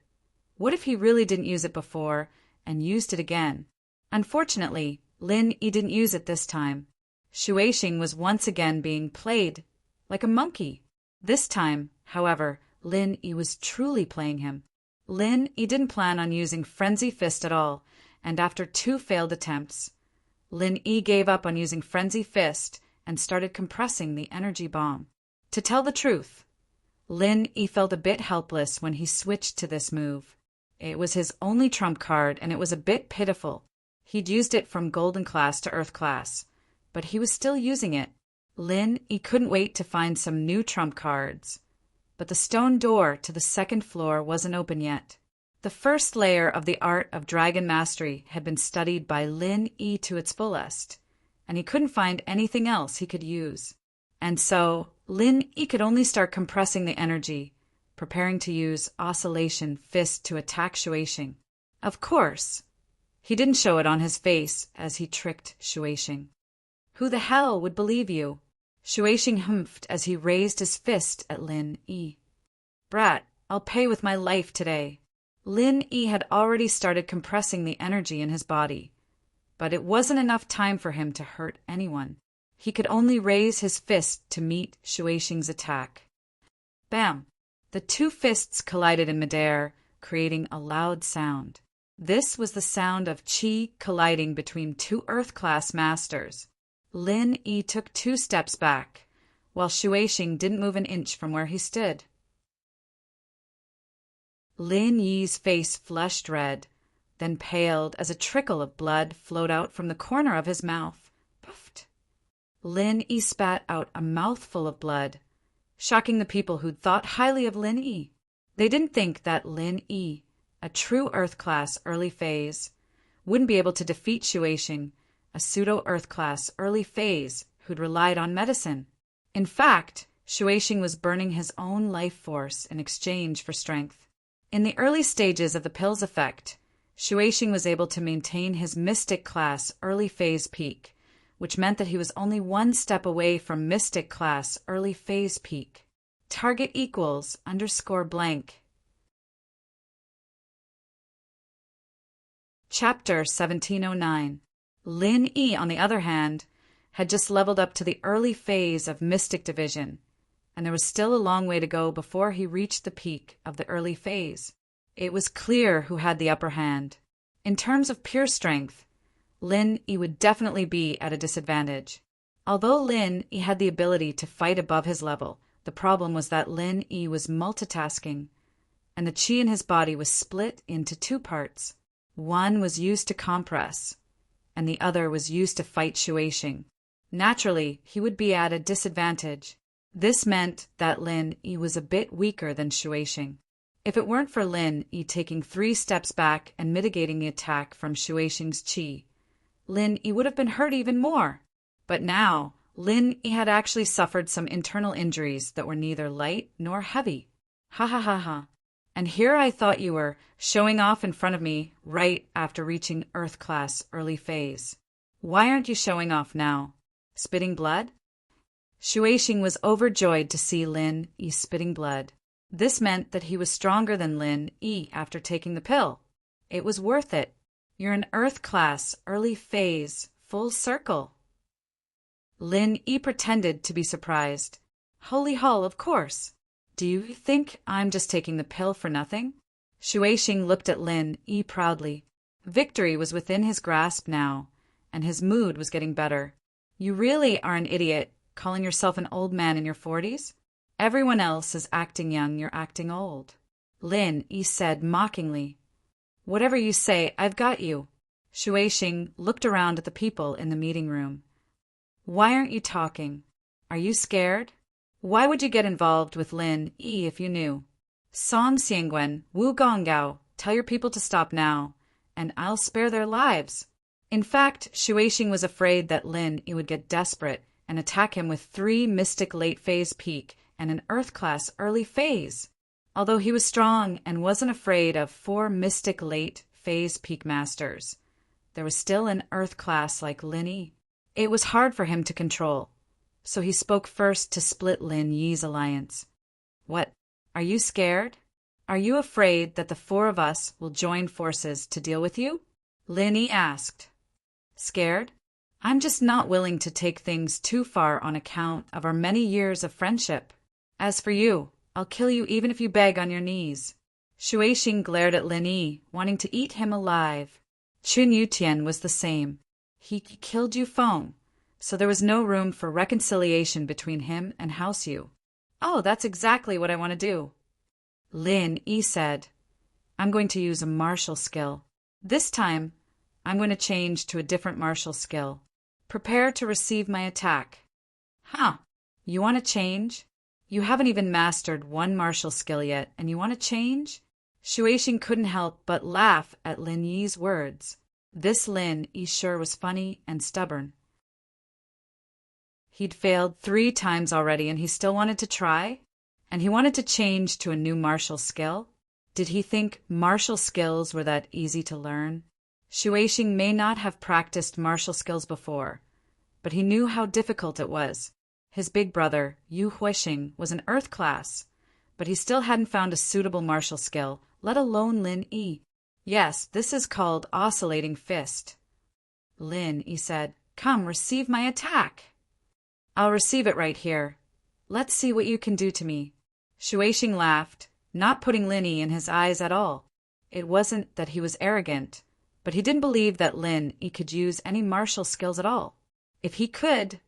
What if he really didn't use it before and used it again? Unfortunately, Lin Yi didn't use it this time. Shuixing was once again being played like a monkey. This time, however, Lin Yi was truly playing him. Lin Yi didn't plan on using Frenzy Fist at all, and after 2 failed attempts, Lin Yi gave up on using Frenzy Fist and started compressing the energy bomb. To tell the truth, Lin Yi felt a bit helpless when he switched to this move. It was his only trump card, and it was a bit pitiful. He'd used it from Golden Class to Earth Class, but he was still using it. Lin Yi couldn't wait to find some new trump cards. But the stone door to the second floor wasn't open yet. The first layer of the art of dragon mastery had been studied by Lin Yi to its fullest, and he couldn't find anything else he could use. And so, Lin Yi could only start compressing the energy, preparing to use Oscillation Fist to attack Shueising. Of course, he didn't show it on his face as he tricked Shueising. Who the hell would believe you? Shueising humphed as he raised his fist at Lin Yi. Brat, I'll pay with my life today. Lin Yi had already started compressing the energy in his body, but it wasn't enough time for him to hurt anyone. He could only raise his fist to meet Shueising's attack. Bam! The two fists collided in midair, creating a loud sound. This was the sound of qi colliding between two Earth-class masters. Lin Yi took 2 steps back, while Shueising didn't move an inch from where he stood. Lin Yi's face flushed red, then paled as a trickle of blood flowed out from the corner of his mouth. Puffed. Lin Yi spat out a mouthful of blood, shocking the people who'd thought highly of Lin Yi. They didn't think that Lin Yi, a true Earth-class early phase, wouldn't be able to defeat Shueising, a pseudo-Earth-class early phase who'd relied on medicine. In fact, Shueising was burning his own life force in exchange for strength. In the early stages of the pill's effect, Shueising was able to maintain his Mystic Class early phase peak, which meant that he was only 1 step away from Mystic Class early phase peak. Target equals _blank. Chapter 1709. Lin Yi, on the other hand, had just leveled up to the early phase of Mystic Division, and there was still a long way to go before he reached the peak of the early phase. It was clear who had the upper hand. In terms of pure strength, Lin Yi would definitely be at a disadvantage. Although Lin Yi had the ability to fight above his level, the problem was that Lin Yi was multitasking, and the qi in his body was split into 2 parts. One was used to compress, and the other was used to fight Shueising. Naturally, he would be at a disadvantage. This meant that Lin Yi was a bit weaker than Shueising. If it weren't for Lin Yi taking 3 steps back and mitigating the attack from Shueising's qi, Lin Yi would have been hurt even more. But now, Lin Yi had actually suffered some internal injuries that were neither light nor heavy. Ha ha ha ha. And here I thought you were showing off in front of me right after reaching Earth Class early phase. Why aren't you showing off now? Spitting blood? Shueising was overjoyed to see Lin Yi spitting blood. This meant that he was stronger than Lin Yi after taking the pill. It was worth it. You're an Earth Class early phase, full circle. Lin Yi pretended to be surprised. Holy hull, of course. Do you think I'm just taking the pill for nothing? Shueising looked at Lin Yi proudly. Victory was within his grasp now, and his mood was getting better. You really are an idiot, calling yourself an old man in your 40s? Everyone else is acting young, you're acting old. Lin Yi said mockingly. Whatever you say, I've got you. Shueising looked around at the people in the meeting room. Why aren't you talking? Are you scared? Why would you get involved with Lin Yi if you knew? Song Xiangwen, Wu Gonggao, tell your people to stop now, and I'll spare their lives. In fact, Shueising was afraid that Lin Yi would get desperate and attack him with 3 Mystic late phase peak and an Earth Class early phase. Although he was strong and wasn't afraid of 4 Mystic late phase peak masters, there was still an Earth Class like Lin Yi. It was hard for him to control, so he spoke first to split Lin Yi's alliance. What? Are you scared? Are you afraid that the 4 of us will join forces to deal with you? Lin Yi asked. Scared? I'm just not willing to take things too far on account of our many years of friendship. As for you, I'll kill you even if you beg on your knees. Shueising glared at Lin Yi, wanting to eat him alive. Chun Yutian was the same. He killed Yu Feng, so there was no room for reconciliation between him and House Yu. Oh, that's exactly what I want to do. Lin Yi said. I'm going to use a martial skill. This time, I'm going to change to a different martial skill. Prepare to receive my attack. Huh. You want to change? You haven't even mastered one martial skill yet, and you want to change? Shueishin couldn't help but laugh at Lin Yi's words. This Lin Yi sure was funny and stubborn. He'd failed 3 times already, and he still wanted to try? And he wanted to change to a new martial skill? Did he think martial skills were that easy to learn? Shueishin may not have practiced martial skills before, but he knew how difficult it was. His big brother, Yu Huixing, was an earth class, but he still hadn't found a suitable martial skill, let alone Lin Yi. Yes, this is called oscillating fist. Lin Yi said, "Come, receive my attack." "I'll receive it right here. Let's see what you can do to me." Shueishin laughed, not putting Lin Yi in his eyes at all. It wasn't that he was arrogant, but he didn't believe that Lin Yi could use any martial skills at all. If he could,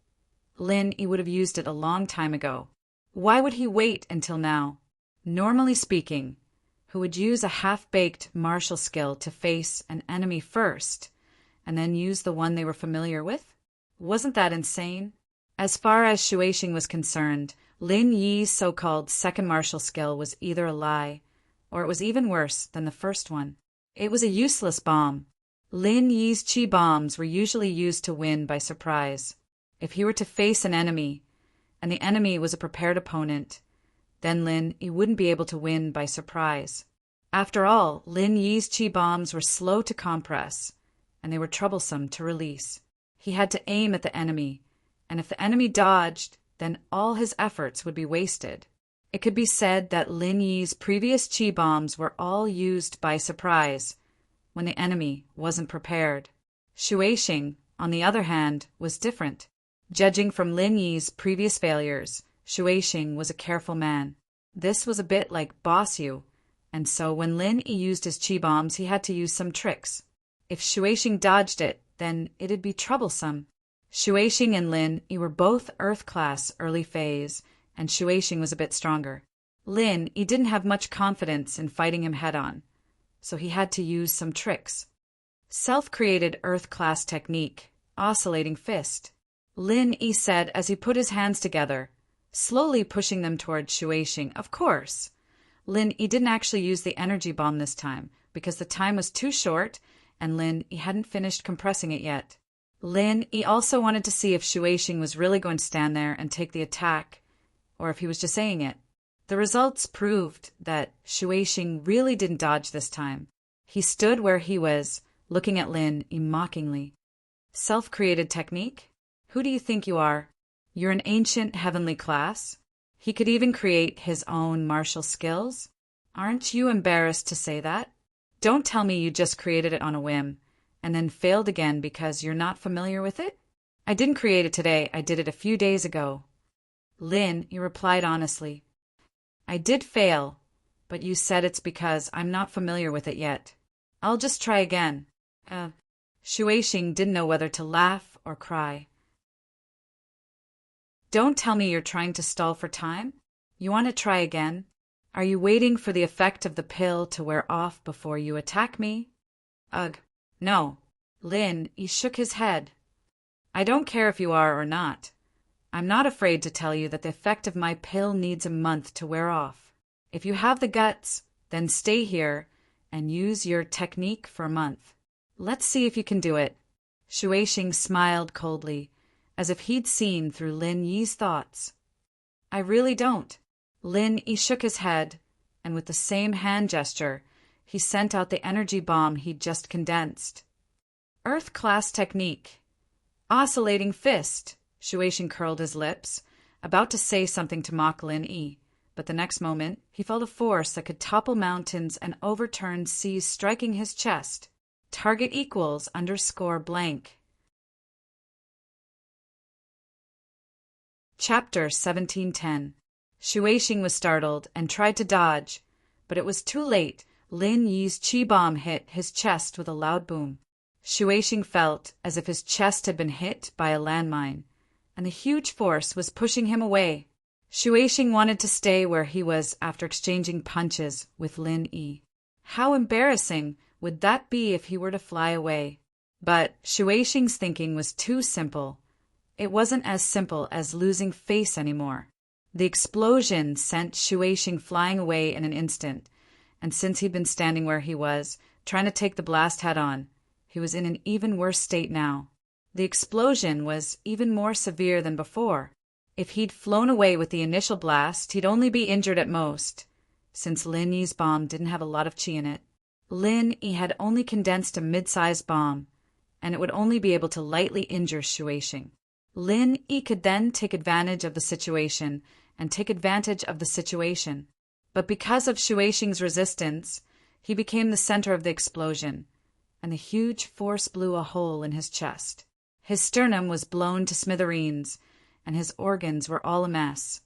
Lin Yi would have used it a long time ago. Why would he wait until now? Normally speaking, who would use a half-baked martial skill to face an enemy first, and then use the one they were familiar with? Wasn't that insane? As far as Shueishin was concerned, Lin Yi's so-called second martial skill was either a lie, or it was even worse than the first one. It was a useless bomb. Lin Yi's chi bombs were usually used to win by surprise. If he were to face an enemy, and the enemy was a prepared opponent, then Lin Yi wouldn't be able to win by surprise. After all, Lin Yi's chi bombs were slow to compress, and they were troublesome to release. He had to aim at the enemy, and if the enemy dodged, then all his efforts would be wasted. It could be said that Lin Yi's previous chi bombs were all used by surprise, when the enemy wasn't prepared. Shueishin, on the other hand, was different. Judging from Lin Yi's previous failures, Shueishin was a careful man. This was a bit like Boss Yu, and so when Lin Yi used his chi bombs, he had to use some tricks. If Shueishin dodged it, then it'd be troublesome. Shueishin and Lin Yi were both Earth class early phase, and Shueishin was a bit stronger. Lin Yi didn't have much confidence in fighting him head-on, so he had to use some tricks. Self-created Earth class technique, oscillating fist. Lin Yi said as he put his hands together, slowly pushing them toward Shueishin. Of course, Lin Yi didn't actually use the energy bomb this time, because the time was too short, and Lin Yi hadn't finished compressing it yet. Lin Yi also wanted to see if Shueishin was really going to stand there and take the attack, or if he was just saying it. The results proved that Shueishin really didn't dodge this time. He stood where he was, looking at Lin Yi mockingly. Self-created technique? Who do you think you are? You're an ancient heavenly class? He could even create his own martial skills? Aren't you embarrassed to say that? Don't tell me you just created it on a whim, and then failed again because you're not familiar with it? I didn't create it today, I did it a few days ago. Lin Yi replied honestly. I did fail, but you said it's because I'm not familiar with it yet. I'll just try again. Shueishin didn't know whether to laugh or cry. Don't tell me you're trying to stall for time? You want to try again? Are you waiting for the effect of the pill to wear off before you attack me? Ugh, no. Lin Yi shook his head. I don't care if you are or not. I'm not afraid to tell you that the effect of my pill needs a month to wear off. If you have the guts, then stay here and use your technique for a month. Let's see if you can do it. Shueishin smiled coldly, as if he'd seen through Lin Yi's thoughts. I really don't. Lin Yi shook his head, and with the same hand gesture, he sent out the energy bomb he'd just condensed. Earth class technique. Oscillating fist. Shueishin curled his lips, about to say something to mock Lin Yi, but the next moment he felt a force that could topple mountains and overturn seas striking his chest. Target equals _blank. Chapter 1710. Shueishin was startled and tried to dodge, but it was too late. Lin Yi's chi bomb hit his chest with a loud boom. Shueishin felt as if his chest had been hit by a landmine, and the huge force was pushing him away. Shueishin wanted to stay where he was after exchanging punches with Lin Yi. How embarrassing would that be if he were to fly away? But Shueishing's thinking was too simple. It wasn't as simple as losing face anymore. The explosion sent Shueishing flying away in an instant, and since he'd been standing where he was, trying to take the blast head-on, he was in an even worse state now. The explosion was even more severe than before. If he'd flown away with the initial blast, he'd only be injured at most, since Lin Yi's bomb didn't have a lot of chi in it. Lin Yi had only condensed a mid-sized bomb, and it would only be able to lightly injure Shueishing. Lin Yi could then take advantage of the situation and take advantage of the situation. But because of Shueishing's resistance, he became the center of the explosion, and the huge force blew a hole in his chest. His sternum was blown to smithereens, and his organs were all a mess,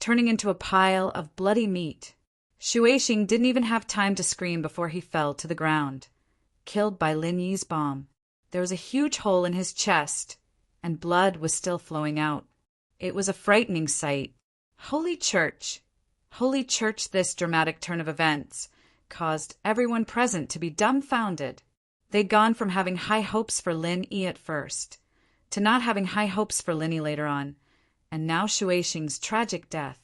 turning into a pile of bloody meat. Shueishing didn't even have time to scream before he fell to the ground, killed by Lin Yi's bomb. There was a huge hole in his chest, and blood was still flowing out. It was a frightening sight. Holy Church! Holy Church, this dramatic turn of events caused everyone present to be dumbfounded. They'd gone from having high hopes for Lin Yi at first, to not having high hopes for Lin Yi later on, and now Shueishing's tragic death.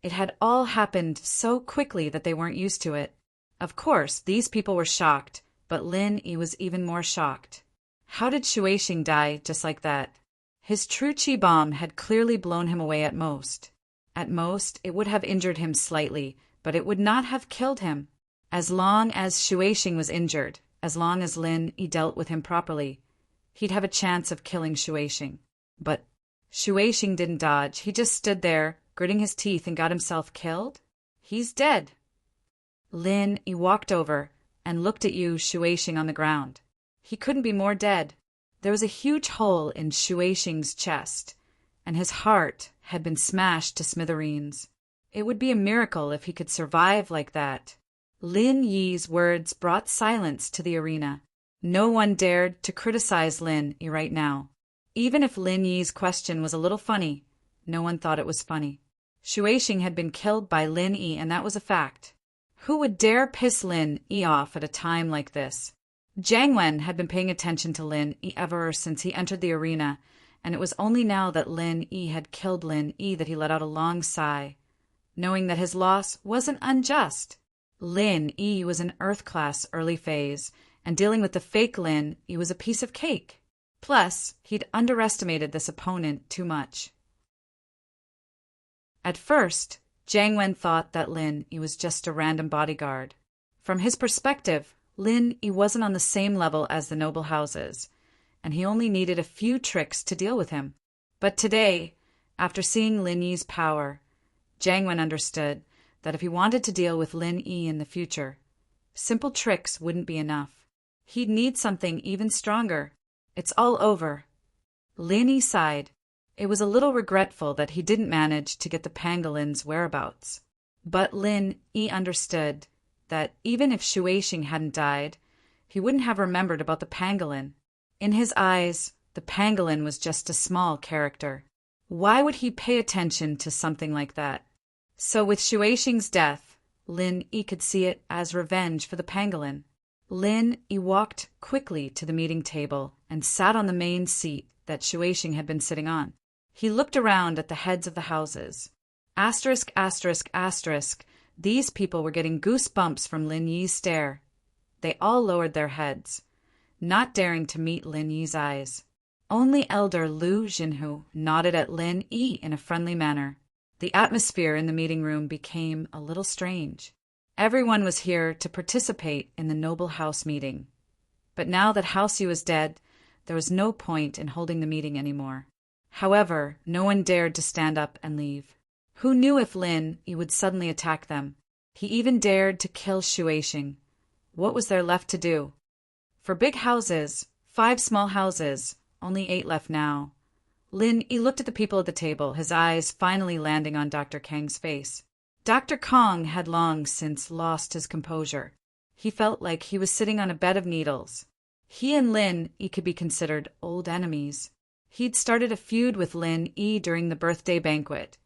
It had all happened so quickly that they weren't used to it. Of course, these people were shocked, but Lin Yi was even more shocked. How did Shueishing die just like that? His true chi bomb had clearly blown him away at most. At most, it would have injured him slightly, but it would not have killed him. As long as Shueishing was injured, as long as Lin Yi dealt with him properly, he'd have a chance of killing Shueishing. But Shueishing didn't dodge. He just stood there, gritting his teeth, and got himself killed. He's dead. Lin Yi walked over and looked at Shueishing on the ground. He couldn't be more dead. There was a huge hole in Shueishing's chest, and his heart had been smashed to smithereens. It would be a miracle if he could survive like that. Lin Yi's words brought silence to the arena. No one dared to criticize Lin Yi right now. Even if Lin Yi's question was a little funny, no one thought it was funny. Shueishing had been killed by Lin Yi, and that was a fact. Who would dare piss Lin Yi off at a time like this? Jiang Wen had been paying attention to Lin Yi ever since he entered the arena, and it was only now that Lin Yi had killed Lin Yi that he let out a long sigh, knowing that his loss wasn't unjust. Lin Yi was an Earth-class early phase, and dealing with the fake Lin Yi was a piece of cake. Plus, he'd underestimated this opponent too much. At first, Jiang Wen thought that Lin Yi was just a random bodyguard. From his perspective, Lin Yi wasn't on the same level as the noble houses, and he only needed a few tricks to deal with him. But today, after seeing Lin Yi's power, Jiang Wen understood that if he wanted to deal with Lin Yi in the future, simple tricks wouldn't be enough. He'd need something even stronger. It's all over. Lin Yi sighed. It was a little regretful that he didn't manage to get the pangolin's whereabouts. But Lin Yi understood that even if Shueishing hadn't died, he wouldn't have remembered about the pangolin. In his eyes, the pangolin was just a small character. Why would he pay attention to something like that? So with Shueishing's death, Lin Yi could see it as revenge for the pangolin. Lin Yi walked quickly to the meeting table and sat on the main seat that Shueishing had been sitting on. He looked around at the heads of the houses. Asterisk, asterisk, asterisk. These people were getting goosebumps from Lin Yi's stare. They all lowered their heads, not daring to meet Lin Yi's eyes. Only Elder Lu Jinhu nodded at Lin Yi in a friendly manner. The atmosphere in the meeting room became a little strange. Everyone was here to participate in the noble house meeting. But now that House Yu was dead, there was no point in holding the meeting anymore. However, no one dared to stand up and leave. Who knew if Lin Yi would suddenly attack them? He even dared to kill Shueishing. What was there left to do? For big houses, 5 small houses, only 8 left now. Lin Yi looked at the people at the table, his eyes finally landing on Dr. Kang's face. Dr. Kang had long since lost his composure. He felt like he was sitting on a bed of needles. He and Lin Yi could be considered old enemies. He'd started a feud with Lin Yi during the birthday banquet,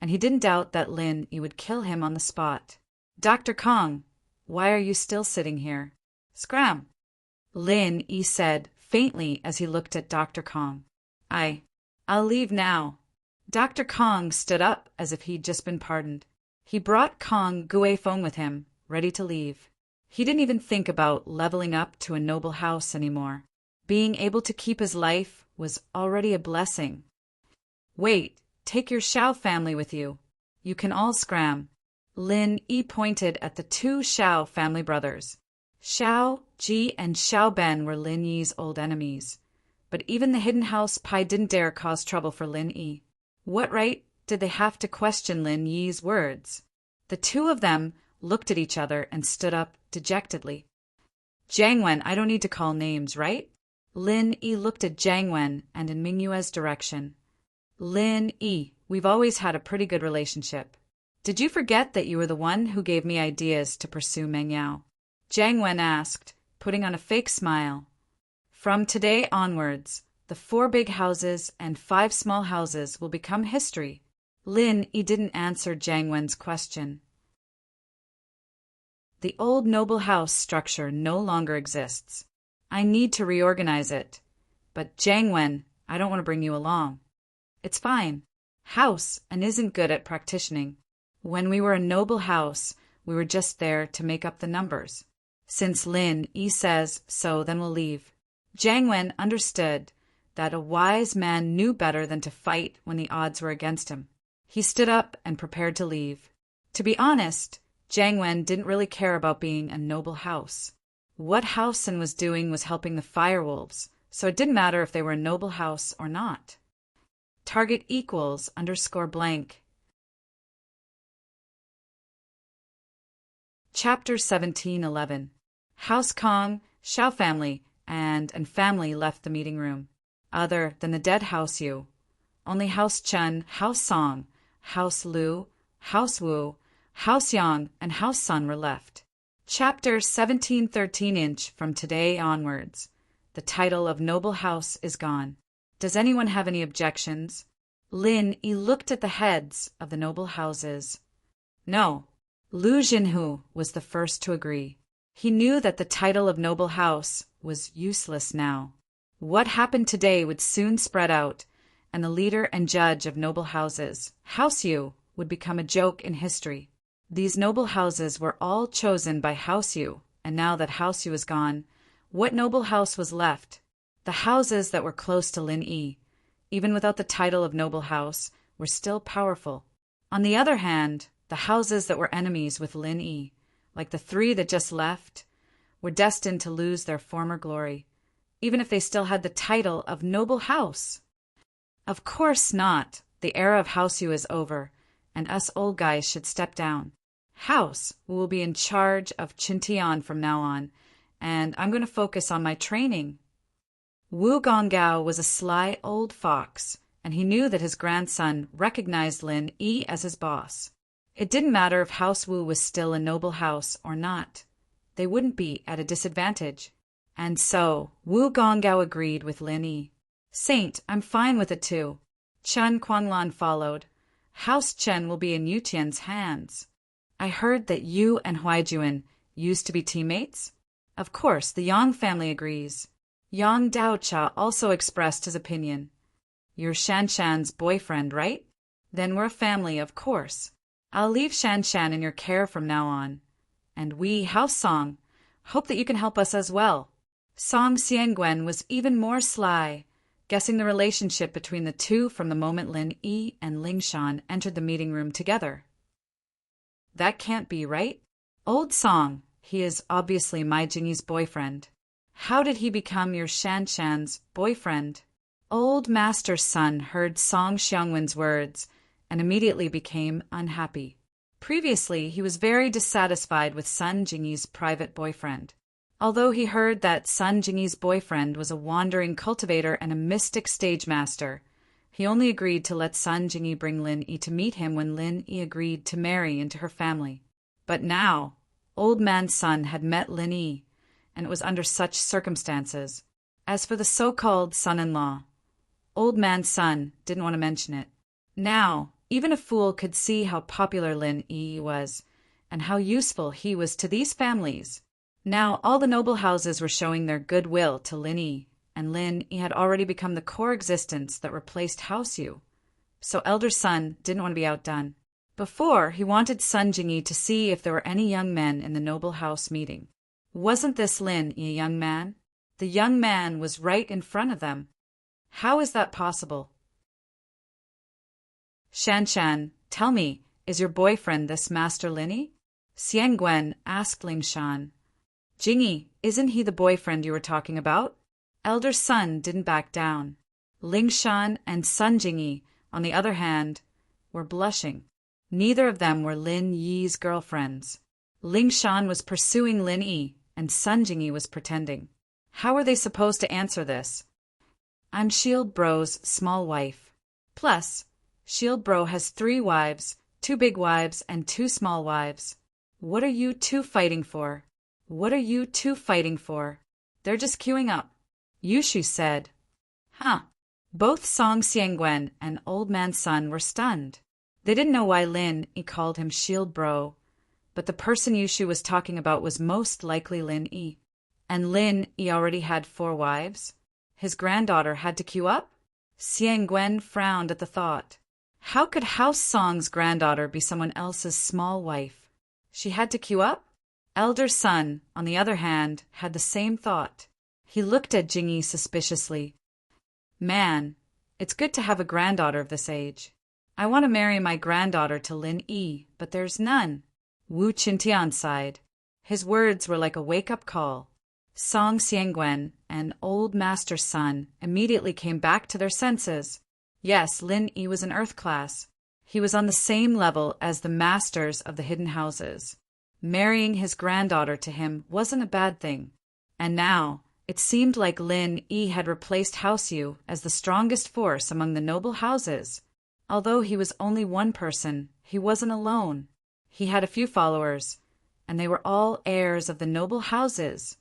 and he didn't doubt that Lin Yi would kill him on the spot. Dr. Kang, Why are you still sitting here? Scram! Lin Yi said faintly as he looked at Dr. Kong. I'll leave now. Dr. Kong stood up as if he'd just been pardoned. He brought Kong Gui Feng with him, ready to leave. He didn't even think about leveling up to a noble house anymore. Being able to keep his life was already a blessing. Wait, take your Xiao family with you. You can all scram. Lin Yi pointed at the two Xiao family brothers. Xiao Ji and Xiao Ben were Lin Yi's old enemies. But even the hidden house Pai didn't dare cause trouble for Lin Yi. What right did they have to question Lin Yi's words? The two of them looked at each other and stood up dejectedly. Jiang Wen, I don't need to call names, right? Lin Yi looked at Jiang Wen and in Mingyue's direction. Lin Yi, we've always had a pretty good relationship. Did you forget that you were the one who gave me ideas to pursue Meng Yao? Jiang Wen asked, putting on a fake smile. From today onwards, the 4 big houses and 5 small houses will become history. Lin Yi didn't answer Jiang Wen's question. The old noble house structure no longer exists. I need to reorganize it. But Jiang Wen, I don't want to bring you along. It's fine. House and isn't good at practicing. When we were a noble house, we were just there to make up the numbers. Since Lin Yi says so, then we'll leave. Jiang Wen understood that a wise man knew better than to fight when the odds were against him. He stood up and prepared to leave. To be honest, Jiang Wen didn't really care about being a noble house. What Hao Sun was doing was helping the firewolves, so it didn't matter if they were a noble house or not. Target equals _blank. Chapter 1711. House Kong, Xiao family, and family left the meeting room. Other than the dead House Yu, only House Chen, House Song, House Lu, House Wu, House Yang, and House Sun were left. Chapter 1713. From today onwards, the title of noble house is gone. Does anyone have any objections? Lin Yi looked at the heads of the noble houses. No. Lu Jinhu was the first to agree. He knew that the title of noble house was useless now. What happened today would soon spread out, and the leader and judge of noble houses, House Yu, would become a joke in history. These noble houses were all chosen by House Yu, and now that House Yu is gone, what noble house was left? The houses that were close to Lin Yi, even without the title of noble house, were still powerful. On the other hand, the houses that were enemies with Lin Yi, like the 3 that just left, were destined to lose their former glory, even if they still had the title of noble house. Of course not. The era of House Yu is over, and us old guys should step down. House will be in charge of Qintian from now on, and I'm going to focus on my training. Wu Gonggao was a sly old fox, and he knew that his grandson recognized Lin Yi as his boss. It didn't matter if House Wu was still a noble house or not. They wouldn't be at a disadvantage. And so, Wu Gonggao agreed with Lin Yi. Saint, I'm fine with it too. Chen Quanglan followed. House Chen will be in Yu Tian's hands. I heard that you and Huaijuan used to be teammates? Of course, the Yang family agrees. Yang Daocha also expressed his opinion. You're Shanshan's boyfriend, right? Then we're a family, of course. I'll leave Shanshan in your care from now on. And we, House Song, hope that you can help us as well. Song Xiangwen was even more sly, guessing the relationship between the two from the moment Lin Yi and Ling Shan entered the meeting room together. That can't be right. Old Song, he is obviously my Jingyi's boyfriend. How did he become your Shanshan's boyfriend? Old Master's son heard Song Xiangwen's words and immediately became unhappy. Previously, he was very dissatisfied with Sun Jingyi's private boyfriend. Although he heard that Sun Jingyi's boyfriend was a wandering cultivator and a mystic stage master, he only agreed to let Sun Jingyi bring Lin Yi to meet him when Lin Yi agreed to marry into her family. But now, Old Man's son had met Lin Yi, and it was under such circumstances. As for the so-called son-in-law, Old Man's son didn't want to mention it. Now, even a fool could see how popular Lin Yi was, and how useful he was to these families. Now all the noble houses were showing their goodwill to Lin Yi, and Lin Yi had already become the core existence that replaced House Yu. So elder Sun didn't want to be outdone. Before, he wanted Sun Jingyi to see if there were any young men in the noble house meeting. Wasn't this Lin Yi a young man? The young man was right in front of them. How is that possible? Shan, tell me, is your boyfriend this Master Lin Yi? Xiang Guen asked Ling Shan. Jingyi, isn't he the boyfriend you were talking about? Elder Sun didn't back down. Ling Shan and Sun Jingyi, on the other hand, were blushing. Neither of them were Lin Yi's girlfriends. Ling Shan was pursuing Lin Yi, and Sun Jingyi was pretending. How were they supposed to answer this? I'm Shield Bro's small wife. Plus, Shield Bro has 3 wives, 2 big wives and 2 small wives. What are you 2 fighting for? What are you 2 fighting for? They're just queuing up. Yushu said. Huh. Both Song Xiangguan and Old Man Sun were stunned. They didn't know why Lin Yi called him Shield Bro, but the person Yushu was talking about was most likely Lin Yi. And Lin Yi already had 4 wives? His granddaughter had to queue up? Xiangguan frowned at the thought. How could House Song's granddaughter be someone else's small wife? She had to queue up? Elder Sun, on the other hand, had the same thought. He looked at Jingyi suspiciously. Man, it's good to have a granddaughter of this age. I want to marry my granddaughter to Lin Yi, but there's none. Wu Qintian sighed. His words were like a wake-up call. Song Xiangguan and Old Master Sun immediately came back to their senses. Yes, Lin Yi was an earth class. He was on the same level as the masters of the hidden houses. Marrying his granddaughter to him wasn't a bad thing. And now, it seemed like Lin Yi had replaced House Yu as the strongest force among the noble houses. Although he was only one person, he wasn't alone. He had a few followers, and they were all heirs of the noble houses.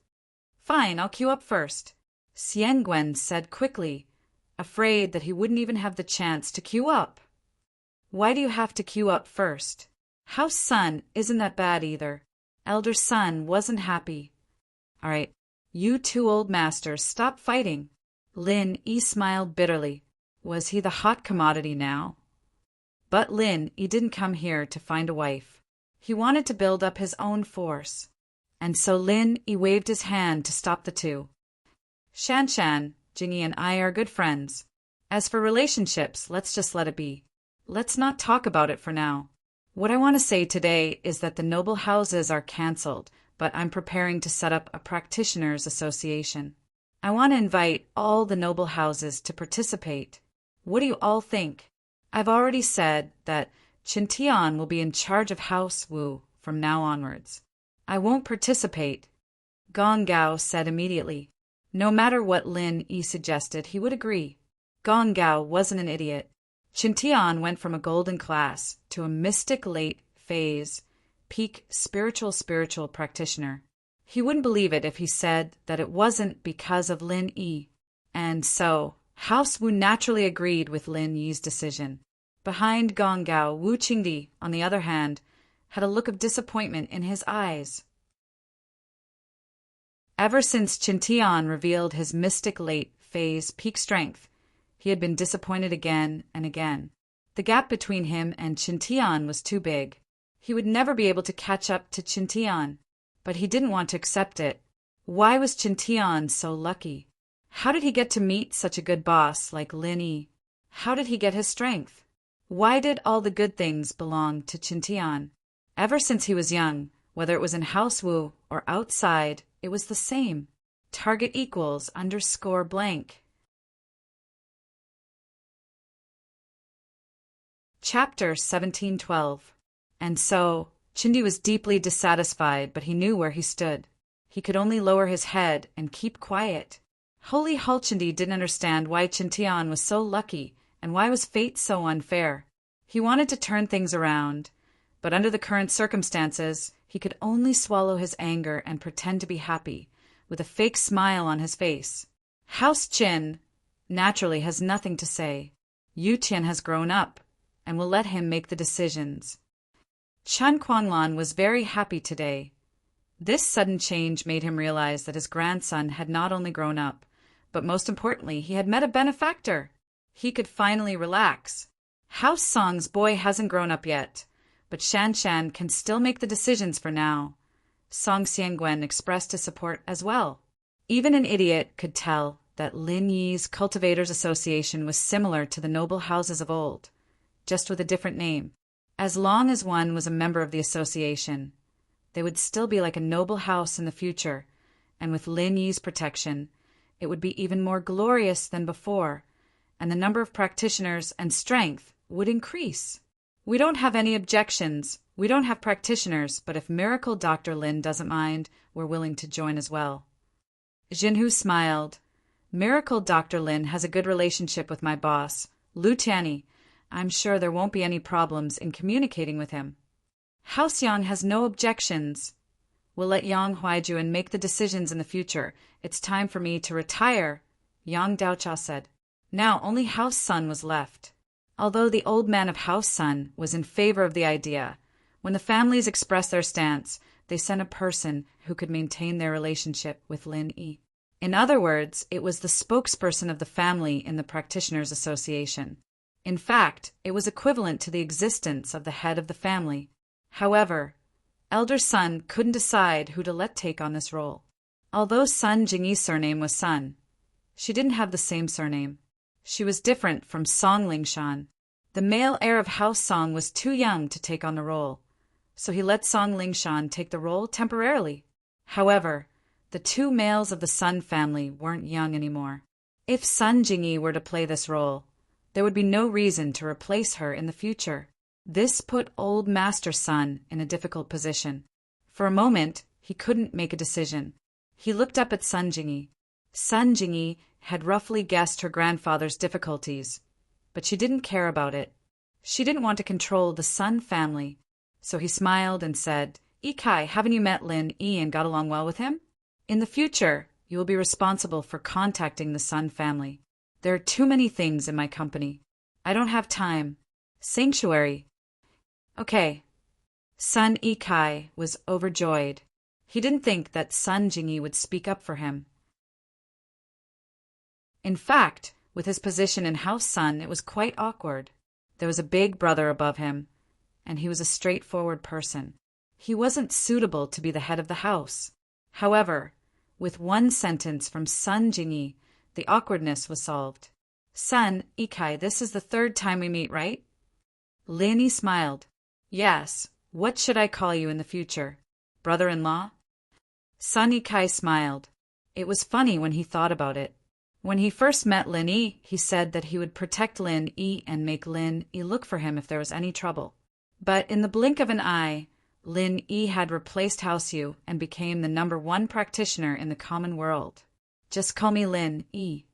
Fine, I'll queue up first, Xiangguan said quickly, afraid that he wouldn't even have the chance to queue up. Why do you have to queue up first? House Sun isn't that bad either. Elder Sun wasn't happy. All right, you 2 old masters, stop fighting. Lin Yi smiled bitterly. Was he the hot commodity now? But Lin Yi didn't come here to find a wife. He wanted to build up his own force. And so Lin Yi waved his hand to stop the 2. Shan, Jingyi and I are good friends. As for relationships, let's just let it be. Let's not talk about it for now. What I want to say today is that the noble houses are cancelled, but I'm preparing to set up a practitioners' association. I want to invite all the noble houses to participate. What do you all think? I've already said that Qintian will be in charge of House Wu from now onwards. I won't participate, Gong Gao said immediately. No matter what Lin Yi suggested, he would agree. Gong Gao wasn't an idiot. Qintian went from a golden class to a mystic late phase, peak spiritual practitioner. He wouldn't believe it if he said that it wasn't because of Lin Yi. And so, House Wu naturally agreed with Lin Yi's decision. Behind Gong Gao, Wu Qingdi, on the other hand, had a look of disappointment in his eyes. Ever since Qintian revealed his mystic late phase peak strength, he had been disappointed again and again. The gap between him and Qintian was too big. He would never be able to catch up to Qintian, but he didn't want to accept it. Why was Qintian so lucky? How did he get to meet such a good boss like Lin Yi? How did he get his strength? Why did all the good things belong to Qintian? Ever since he was young, whether it was in House Wu or outside, it was the same. Target equals _ blank. Chapter 1712. And so, Qingdi was deeply dissatisfied, but he knew where he stood. He could only lower his head and keep quiet. Holy Qingdi didn't understand why Qintian was so lucky and why was fate so unfair. He wanted to turn things around, but under the current circumstances, he could only swallow his anger and pretend to be happy, with a fake smile on his face. House Qin naturally has nothing to say. Yu Tian has grown up, and will let him make the decisions. Chen Quanlan was very happy today. This sudden change made him realize that his grandson had not only grown up, but most importantly, he had met a benefactor. He could finally relax. House Song's boy hasn't grown up yet, but Shan Shan can still make the decisions for now. Song Xiangwen expressed his support as well. Even an idiot could tell that Lin Yi's Cultivators Association was similar to the noble houses of old, just with a different name. As long as one was a member of the association, they would still be like a noble house in the future, and with Lin Yi's protection, it would be even more glorious than before, and the number of practitioners and strength would increase. We don't have any objections. We don't have practitioners, but if Miracle Dr. Lin doesn't mind, we're willing to join as well. Jinhu smiled. Miracle Dr. Lin has a good relationship with my boss, Lu Tianyi. I'm sure there won't be any problems in communicating with him. House Yang has no objections. We'll let Yang Huaijuan make the decisions in the future. It's time for me to retire, Yang Daocha said. Now only House Sun was left. Although the old man of House Sun was in favor of the idea, when the families expressed their stance, they sent a person who could maintain their relationship with Lin Yi. In other words, it was the spokesperson of the family in the Practitioners Association. In fact, it was equivalent to the existence of the head of the family. However, elder Sun couldn't decide who to let take on this role. Although Sun Jingyi's surname was Sun, she didn't have the same surname. She was different from Song Lingshan. The male heir of House Song was too young to take on the role, so he let Song Lingshan take the role temporarily. However, the two males of the Sun family weren't young anymore. If Sun Jingyi were to play this role, there would be no reason to replace her in the future. This put old Master Sun in a difficult position. For a moment, he couldn't make a decision. He looked up at Sun Jingyi. Sun Jingyi had roughly guessed her grandfather's difficulties, but she didn't care about it. She didn't want to control the Sun family, so he smiled and said, "Ikai, haven't you met Lin Yi and got along well with him? In the future, you will be responsible for contacting the Sun family. There are too many things in my company. I don't have time. Sanctuary." Okay. Sun Ikai was overjoyed. He didn't think that Sun Jingyi would speak up for him. In fact, with his position in House Sun, it was quite awkward. There was a big brother above him, and he was a straightforward person. He wasn't suitable to be the head of the house. However, with one sentence from Sun Jingyi, the awkwardness was solved. "Sun Ikai, this is the third time we meet, right?" Lin Yi smiled. "Yes. What should I call you in the future? Brother-in-law?" Sun Ikai smiled. It was funny when he thought about it. When he first met Lin Yi, he said that he would protect Lin Yi and make Lin Yi look for him if there was any trouble. But in the blink of an eye, Lin Yi had replaced House Yu and became the #1 practitioner in the common world. "Just call me Lin Yi."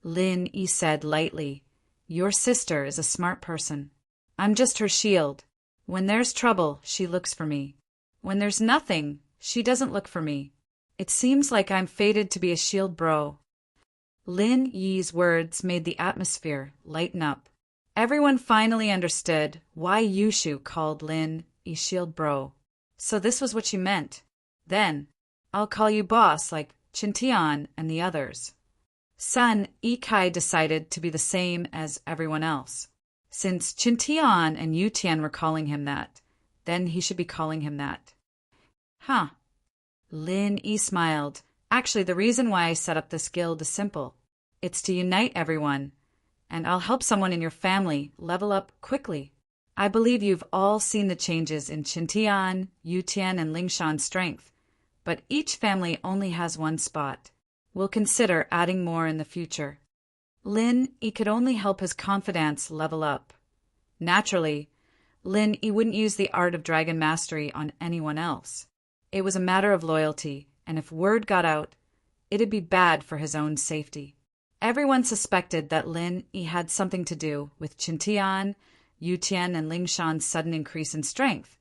Lin Yi said lightly, "Your sister is a smart person. I'm just her shield. When there's trouble, she looks for me. When there's nothing, she doesn't look for me. It seems like I'm fated to be a shield bro." Lin Yi's words made the atmosphere lighten up. Everyone finally understood why Yushu called Lin Yi shield bro. So this was what she meant. "Then, I'll call you boss like Qintian and the others." Sun Ikai decided to be the same as everyone else. Since Qintian and Yutian were calling him that, then he should be calling him that. Huh. Lin Yi smiled. "Actually, the reason why I set up this guild is simple. It's to unite everyone, and I'll help someone in your family level up quickly. I believe you've all seen the changes in Qintian, Yutian, and Lingshan's strength, but each family only has one spot. We'll consider adding more in the future." Lin Yi could only help his confidants level up. Naturally, Lin Yi wouldn't use the art of dragon mastery on anyone else. It was a matter of loyalty, and if word got out, it'd be bad for his own safety. Everyone suspected that Lin Yi had something to do with Qintian, Yutian, and Lingshan's sudden increase in strength,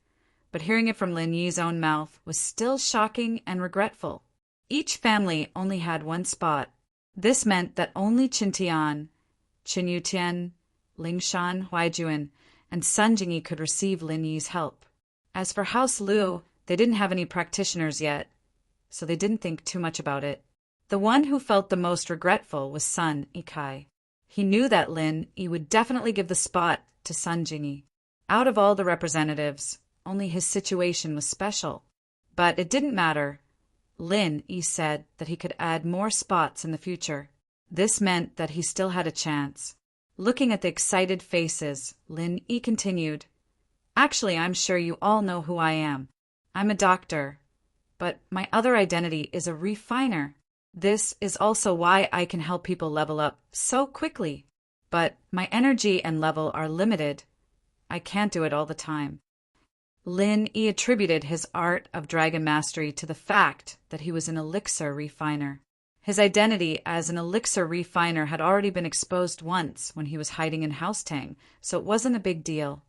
but hearing it from Lin Yi's own mouth was still shocking and regretful. Each family only had one spot. This meant that only Qintian, Qin Yutian, Lingshan, Huaijuan, and Sun Jingyi could receive Lin Yi's help. As for House Lu, they didn't have any practitioners yet, so they didn't think too much about it. The one who felt the most regretful was Sun Yikai. He knew that Lin Yi would definitely give the spot to Sun Jingyi. Out of all the representatives, only his situation was special. But it didn't matter. Lin Yi said that he could add more spots in the future. This meant that he still had a chance. Looking at the excited faces, Lin Yi continued, "Actually, I'm sure you all know who I am. I'm a doctor, but my other identity is a refiner. This is also why I can help people level up so quickly. But my energy and level are limited. I can't do it all the time." Lin Yi attributed his art of dragon mastery to the fact that he was an elixir refiner. His identity as an elixir refiner had already been exposed once when he was hiding in House Tang, so it wasn't a big deal.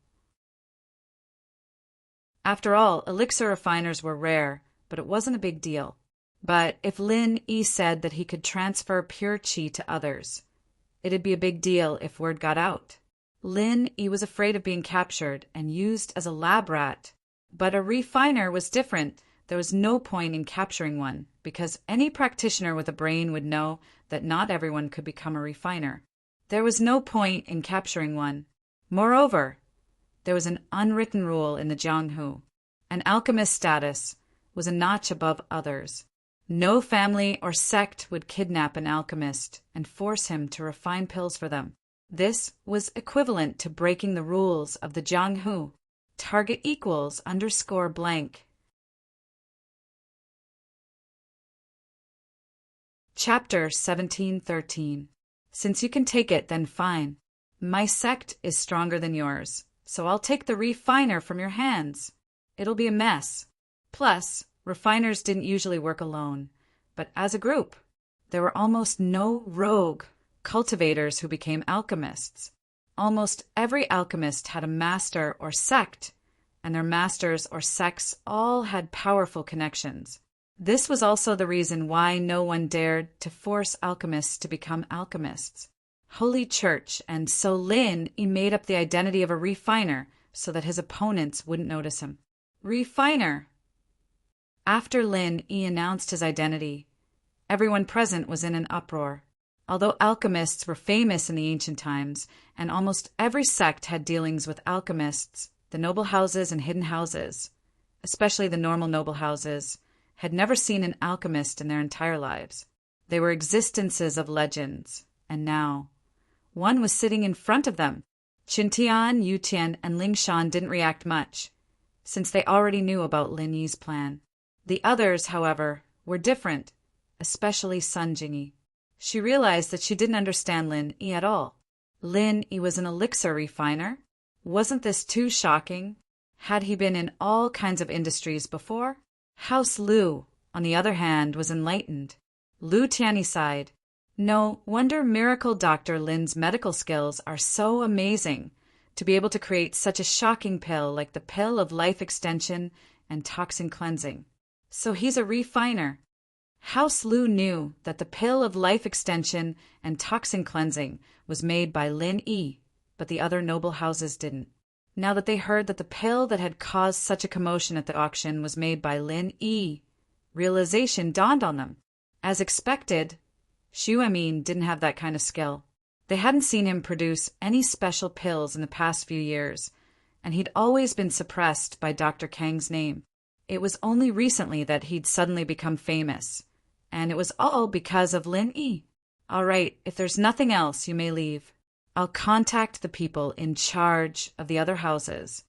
After all, elixir refiners were rare, but it wasn't a big deal. But if Lin Yi said that he could transfer pure qi to others, it'd be a big deal if word got out. Lin Yi was afraid of being captured and used as a lab rat. But a refiner was different. There was no point in capturing one, because any practitioner with a brain would know that not everyone could become a refiner. There was no point in capturing one. Moreover, there was an unwritten rule in the Jianghu. An alchemist status was a notch above others. No family or sect would kidnap an alchemist and force him to refine pills for them. This was equivalent to breaking the rules of the Jianghu. Target equals _blank. Chapter 1713. Since you can take it, then fine. My sect is stronger than yours, so I'll take the refiner from your hands. It'll be a mess. Plus, refiners didn't usually work alone, but as a group. There were almost no rogue cultivators who became alchemists. Almost every alchemist had a master or sect, and their masters or sects all had powerful connections. This was also the reason why no one dared to force alchemists to become alchemists. Holy Church, and so Lin Yi made up the identity of a refiner so that his opponents wouldn't notice him. Refiner! After Lin Yi announced his identity, everyone present was in an uproar. Although alchemists were famous in the ancient times, and almost every sect had dealings with alchemists, the noble houses and hidden houses, especially the normal noble houses, had never seen an alchemist in their entire lives. They were existences of legends, and now one was sitting in front of them. Qintian, Yutian, and Lingshan didn't react much, since they already knew about Lin Yi's plan. The others, however, were different, especially Sun Jingyi. She realized that she didn't understand Lin Yi at all. Lin Yi was an elixir refiner? Wasn't this too shocking? Had he been in all kinds of industries before? House Lu, on the other hand, was enlightened. Lu Tianyi sighed. No wonder Miracle Dr. Lin's medical skills are so amazing, to be able to create such a shocking pill like the pill of life extension and toxin cleansing. So he's a refiner. House Lu knew that the pill of life extension and toxin cleansing was made by Lin Yi, but the other noble houses didn't. Now that they heard that the pill that had caused such a commotion at the auction was made by Lin Yi, realization dawned on them. As expected, Xu Emin didn't have that kind of skill. They hadn't seen him produce any special pills in the past few years, and he'd always been suppressed by Dr. Kang's name. It was only recently that he'd suddenly become famous, and it was all because of Lin Yi. All right, if there's nothing else, you may leave. I'll contact the people in charge of the other houses.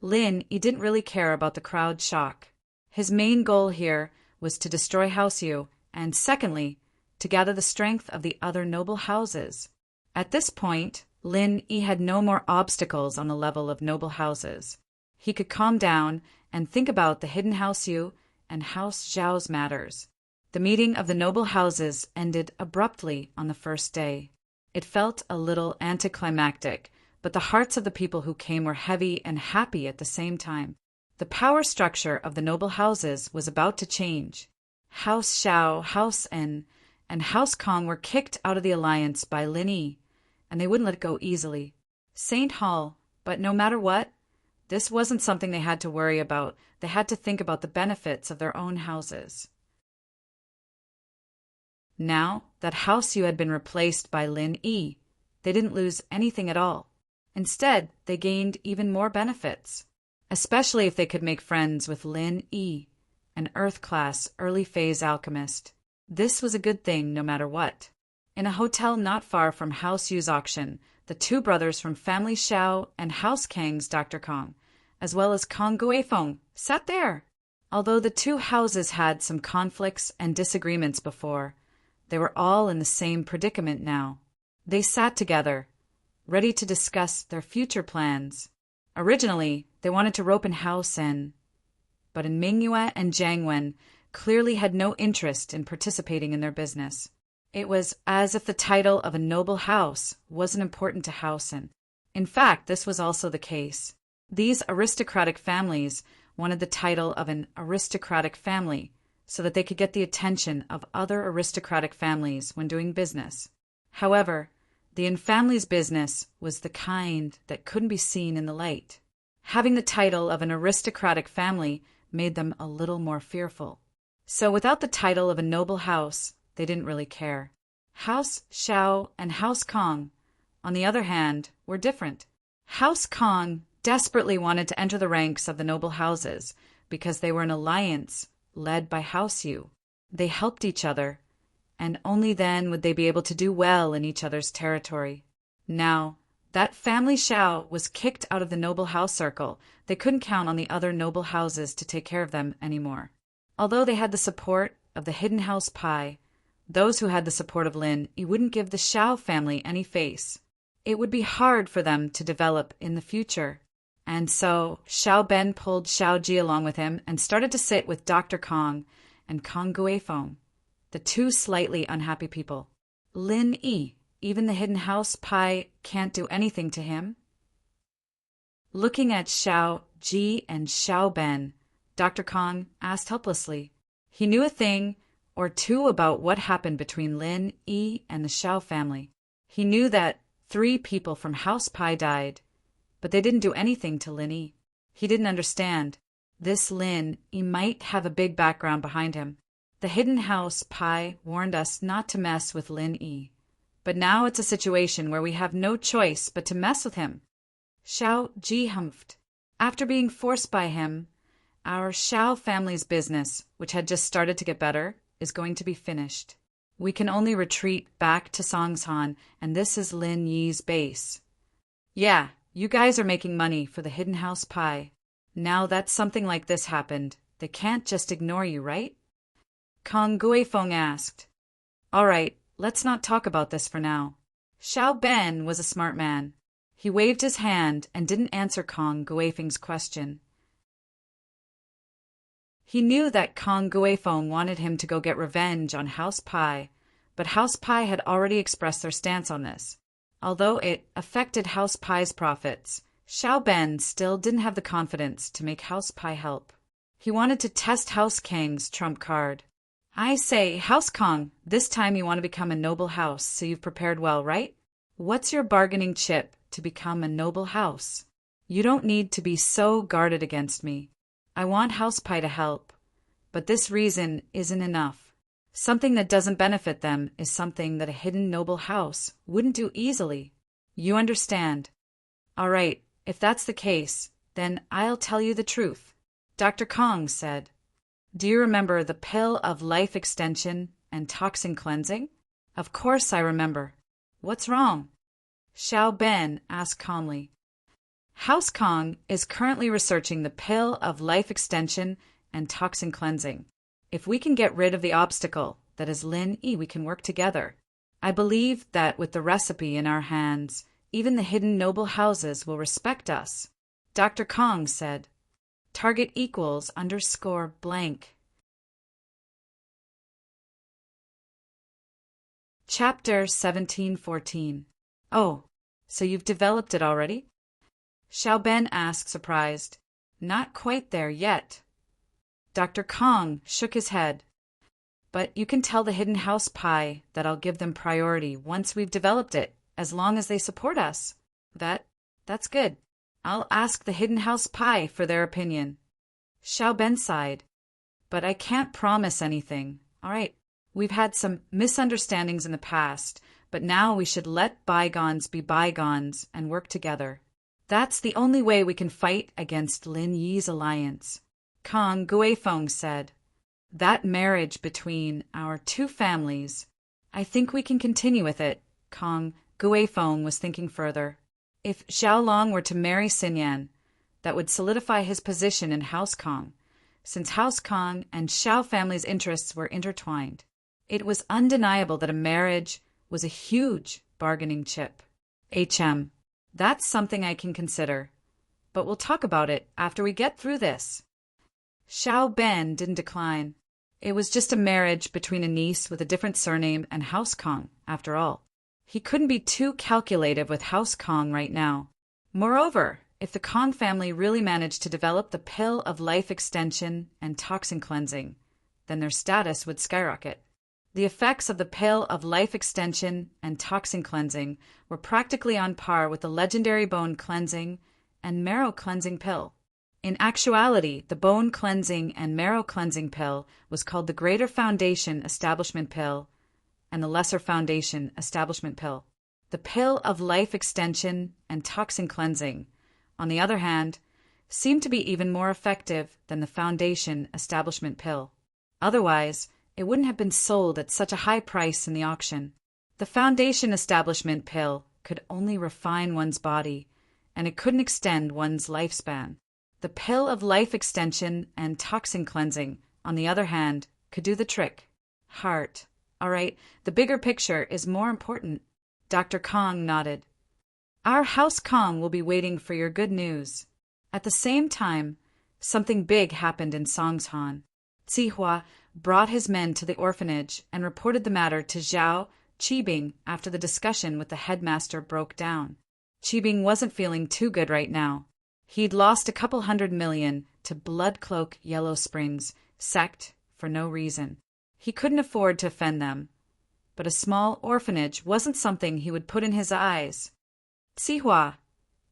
Lin Yi didn't really care about the crowd shock. His main goal here was to destroy House Yu, and secondly, to gather the strength of the other noble houses. At this point, Lin Yi had no more obstacles on the level of noble houses. He could calm down and think about the hidden House Yu and House Zhao's matters. The meeting of the noble houses ended abruptly on the first day. It felt a little anticlimactic, but the hearts of the people who came were heavy and happy at the same time. The power structure of the noble houses was about to change. House Xiao, House En, and House Kong were kicked out of the alliance by Lin Yi, and they wouldn't let it go easily. Saint Hall, but no matter what, This wasn't something they had to worry about. They had to think about the benefits of their own houses. Now that House U had been replaced by Lin E, they didn't lose anything at all. Instead, they gained even more benefits, especially if they could make friends with Lin E, an Earth-class early-phase alchemist. This was a good thing no matter what. In a hotel not far from House U's auction, the two brothers from Family Xiao and House Kang's Dr. Kong, as well as Kong Guifeng, sat there. Although the two houses had some conflicts and disagreements before, they were all in the same predicament now. They sat together, ready to discuss their future plans. Originally, they wanted to rope in House N, but Mingyue and Jiang Wen clearly had no interest in participating in their business. It was as if the title of a noble house wasn't important to House N. In fact, this was also the case. These aristocratic families wanted the title of an aristocratic family so that they could get the attention of other aristocratic families when doing business. However, the Yin family's business was the kind that couldn't be seen in the light. Having the title of an aristocratic family made them a little more fearful. So without the title of a noble house, they didn't really care. House Xiao and House Kong, on the other hand, were different. House Kong desperately wanted to enter the ranks of the noble houses because they were an alliance led by House U. They helped each other, and only then would they be able to do well in each other's territory. Now, that Family Xiao was kicked out of the noble house circle. They couldn't count on the other noble houses to take care of them anymore. Although they had the support of the Hidden House Pai, those who had the support of Lin, he wouldn't give the Xiao family any face. It would be hard for them to develop in the future. And so Xiao Ben pulled Xiao Ji along with him and started to sit with Dr. Kong and Kong Guifeng, the two slightly unhappy people. Lin Yi, even the Hidden House Pai can't do anything to him. Looking at Xiao Ji and Xiao Ben, Dr. Kong asked helplessly. He knew a thing or two about what happened between Lin Yi and the Xiao family. He knew that 3 people from House Pai died, but they didn't do anything to Lin Yi. He didn't understand. This Lin Yi might have a big background behind him. The Hidden House Pai warned us not to mess with Lin Yi, but now it's a situation where we have no choice but to mess with him. Xiao Ji humphed. After being forced by him, our Xiao family's business, which had just started to get better, is going to be finished. We can only retreat back to Songshan, and this is Lin Yi's base. Yeah, you guys are making money for the Hidden House Pai. Now that something like this happened, they can't just ignore you, right? Kong Guifeng asked. All right, let's not talk about this for now. Xiao Ben was a smart man. He waved his hand and didn't answer Kong Guifeng's question. He knew that Kong Guifeng wanted him to go get revenge on House Pai, but House Pai had already expressed their stance on this. Although it affected House Pai's profits, Xiao Ben still didn't have the confidence to make House Pai help. He wanted to test House Kang's trump card. I say, House Kong, this time you want to become a noble house, so you've prepared well, right? What's your bargaining chip to become a noble house? You don't need to be so guarded against me. I want House Pai to help, but this reason isn't enough. Something that doesn't benefit them is something that a hidden noble house wouldn't do easily. You understand? All right, if that's the case, then I'll tell you the truth. Dr. Kong said, do you remember the pill of life extension and toxin cleansing? Of course I remember. What's wrong? Xiao Ben asked calmly. House Kong is currently researching the pill of life extension and toxin cleansing. If we can get rid of the obstacle that is Lin Yi, we can work together. I believe that with the recipe in our hands, even the hidden noble houses will respect us. Dr. Kong said, target equals _ blank. Chapter 1714. Oh, so you've developed it already? Xiao Ben asked, surprised. Not quite there yet. Dr. Kong shook his head. But you can tell the Hidden House Pai that I'll give them priority once we've developed it, as long as they support us. That's good. I'll ask the Hidden House Pie for their opinion. Xiao Ben sighed. But I can't promise anything. All right, we've had some misunderstandings in the past, but now we should let bygones be bygones and work together. That's the only way we can fight against Lin Yi's alliance. Kong Guifeng said. That marriage between our two families, I think we can continue with it. Kong Guifeng was thinking further. If Xiao Long were to marry Xinyan, that would solidify his position in House Kong, since House Kong and Xiao family's interests were intertwined. It was undeniable that a marriage was a huge bargaining chip. That's something I can consider, but we'll talk about it after we get through this. Xiao Ben didn't decline. It was just a marriage between a niece with a different surname and House Kong, after all. He couldn't be too calculative with House Kong right now. Moreover, if the Kong family really managed to develop the pill of life extension and toxin cleansing, then their status would skyrocket. The effects of the pill of life extension and toxin cleansing were practically on par with the legendary bone cleansing and marrow cleansing pill. In actuality, the bone cleansing and marrow cleansing pill was called the Greater Foundation Establishment Pill and the Lesser Foundation Establishment Pill. The pill of life extension and toxin cleansing, on the other hand, seemed to be even more effective than the Foundation Establishment Pill. Otherwise, it wouldn't have been sold at such a high price in the auction. The Foundation Establishment Pill could only refine one's body, and it couldn't extend one's lifespan. The pill of life extension and toxin cleansing, on the other hand, could do the trick. Heart. All right, the bigger picture is more important. Dr. Kong nodded. Our House Kong will be waiting for your good news. At the same time, something big happened in Songshan. Zihua brought his men to the orphanage and reported the matter to Zhao Qibing after the discussion with the headmaster broke down. Qibing wasn't feeling too good right now. He'd lost a couple $100 million to Bloodcloak Yellow Springs sect for no reason. He couldn't afford to offend them, but a small orphanage wasn't something he would put in his eyes. Zihua,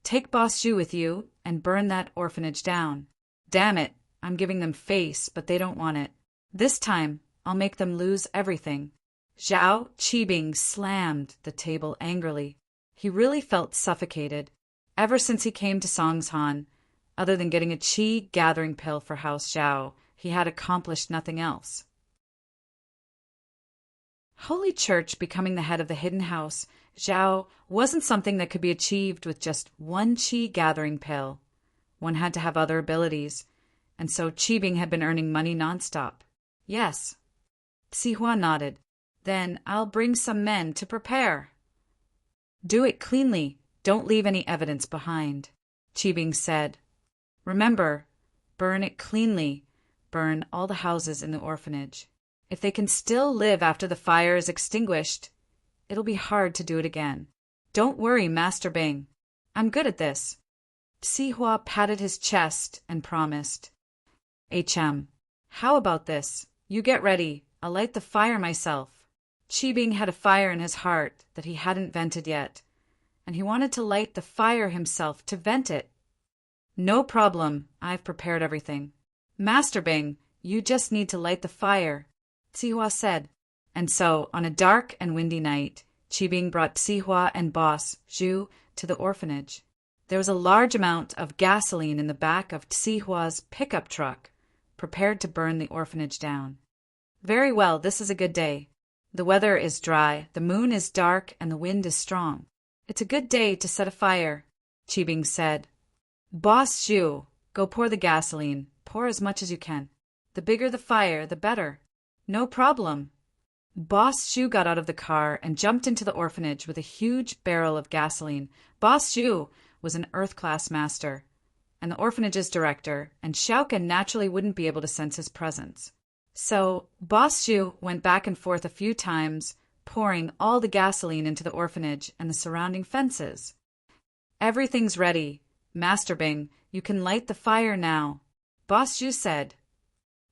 take Boss Zhu with you and burn that orphanage down. Damn it, I'm giving them face, but they don't want it. This time, I'll make them lose everything. Zhao Qibing slammed the table angrily. He really felt suffocated. Ever since he came to Songshan, other than getting a qi gathering pill for House Zhao, he had accomplished nothing else. Holy Church becoming the head of the hidden house, Zhao, wasn't something that could be achieved with just one qi gathering pill. One had to have other abilities, and so Qibing had been earning money nonstop. Yes. Zihua nodded. Then I'll bring some men to prepare. Do it cleanly. Don't leave any evidence behind, Qibing said. Remember, burn it cleanly. Burn all the houses in the orphanage. If they can still live after the fire is extinguished, it'll be hard to do it again. Don't worry, Master Bing. I'm good at this. Zihua patted his chest and promised. How about this? You get ready. I'll light the fire myself. Qibing had a fire in his heart that he hadn't vented yet, and he wanted to light the fire himself to vent it. No problem. I've prepared everything. Master Bing, you just need to light the fire, Zihua said. And so, on a dark and windy night, Qibing brought Zihua and Boss Zhu to the orphanage. There was a large amount of gasoline in the back of Zihua's pickup truck, prepared to burn the orphanage down. Very well, this is a good day. The weather is dry, the moon is dark, and the wind is strong. It's a good day to set a fire, Qibing said. Boss Zhu, go pour the gasoline. Pour as much as you can. The bigger the fire, the better. No problem. Boss Zhu got out of the car and jumped into the orphanage with a huge barrel of gasoline. Boss Zhu was an Earth-class master, and the orphanage's director, and Xiaoken naturally wouldn't be able to sense his presence. So, Boss Zhu went back and forth a few times, pouring all the gasoline into the orphanage and the surrounding fences. Everything's ready. Master Bing, you can light the fire now, Boss Zhu said.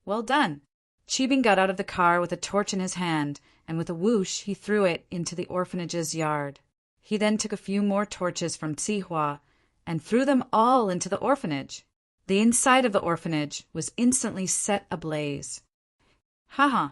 Well done. Qibing got out of the car with a torch in his hand, and with a whoosh he threw it into the orphanage's yard. He then took a few more torches from Zihua and threw them all into the orphanage. The inside of the orphanage was instantly set ablaze. Haha,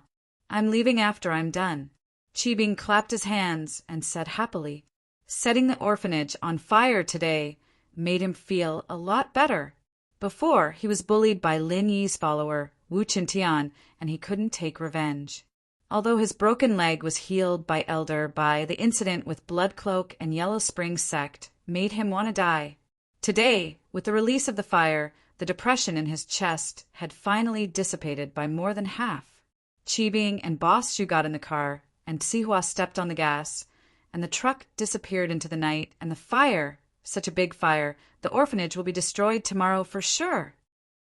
I'm leaving after I'm done. Qibing clapped his hands and said happily. Setting the orphanage on fire today made him feel a lot better. Before, he was bullied by Lin Yi's follower, Wu Qintian, and he couldn't take revenge. Although his broken leg was healed by the incident with Blood Cloak and Yellow Spring sect made him want to die. Today, with the release of the fire, the depression in his chest had finally dissipated by more than half. Qibing and Boss Zhu got in the car, and Sihua stepped on the gas, and the truck disappeared into the night, and the fire, such a big fire, the orphanage will be destroyed tomorrow for sure.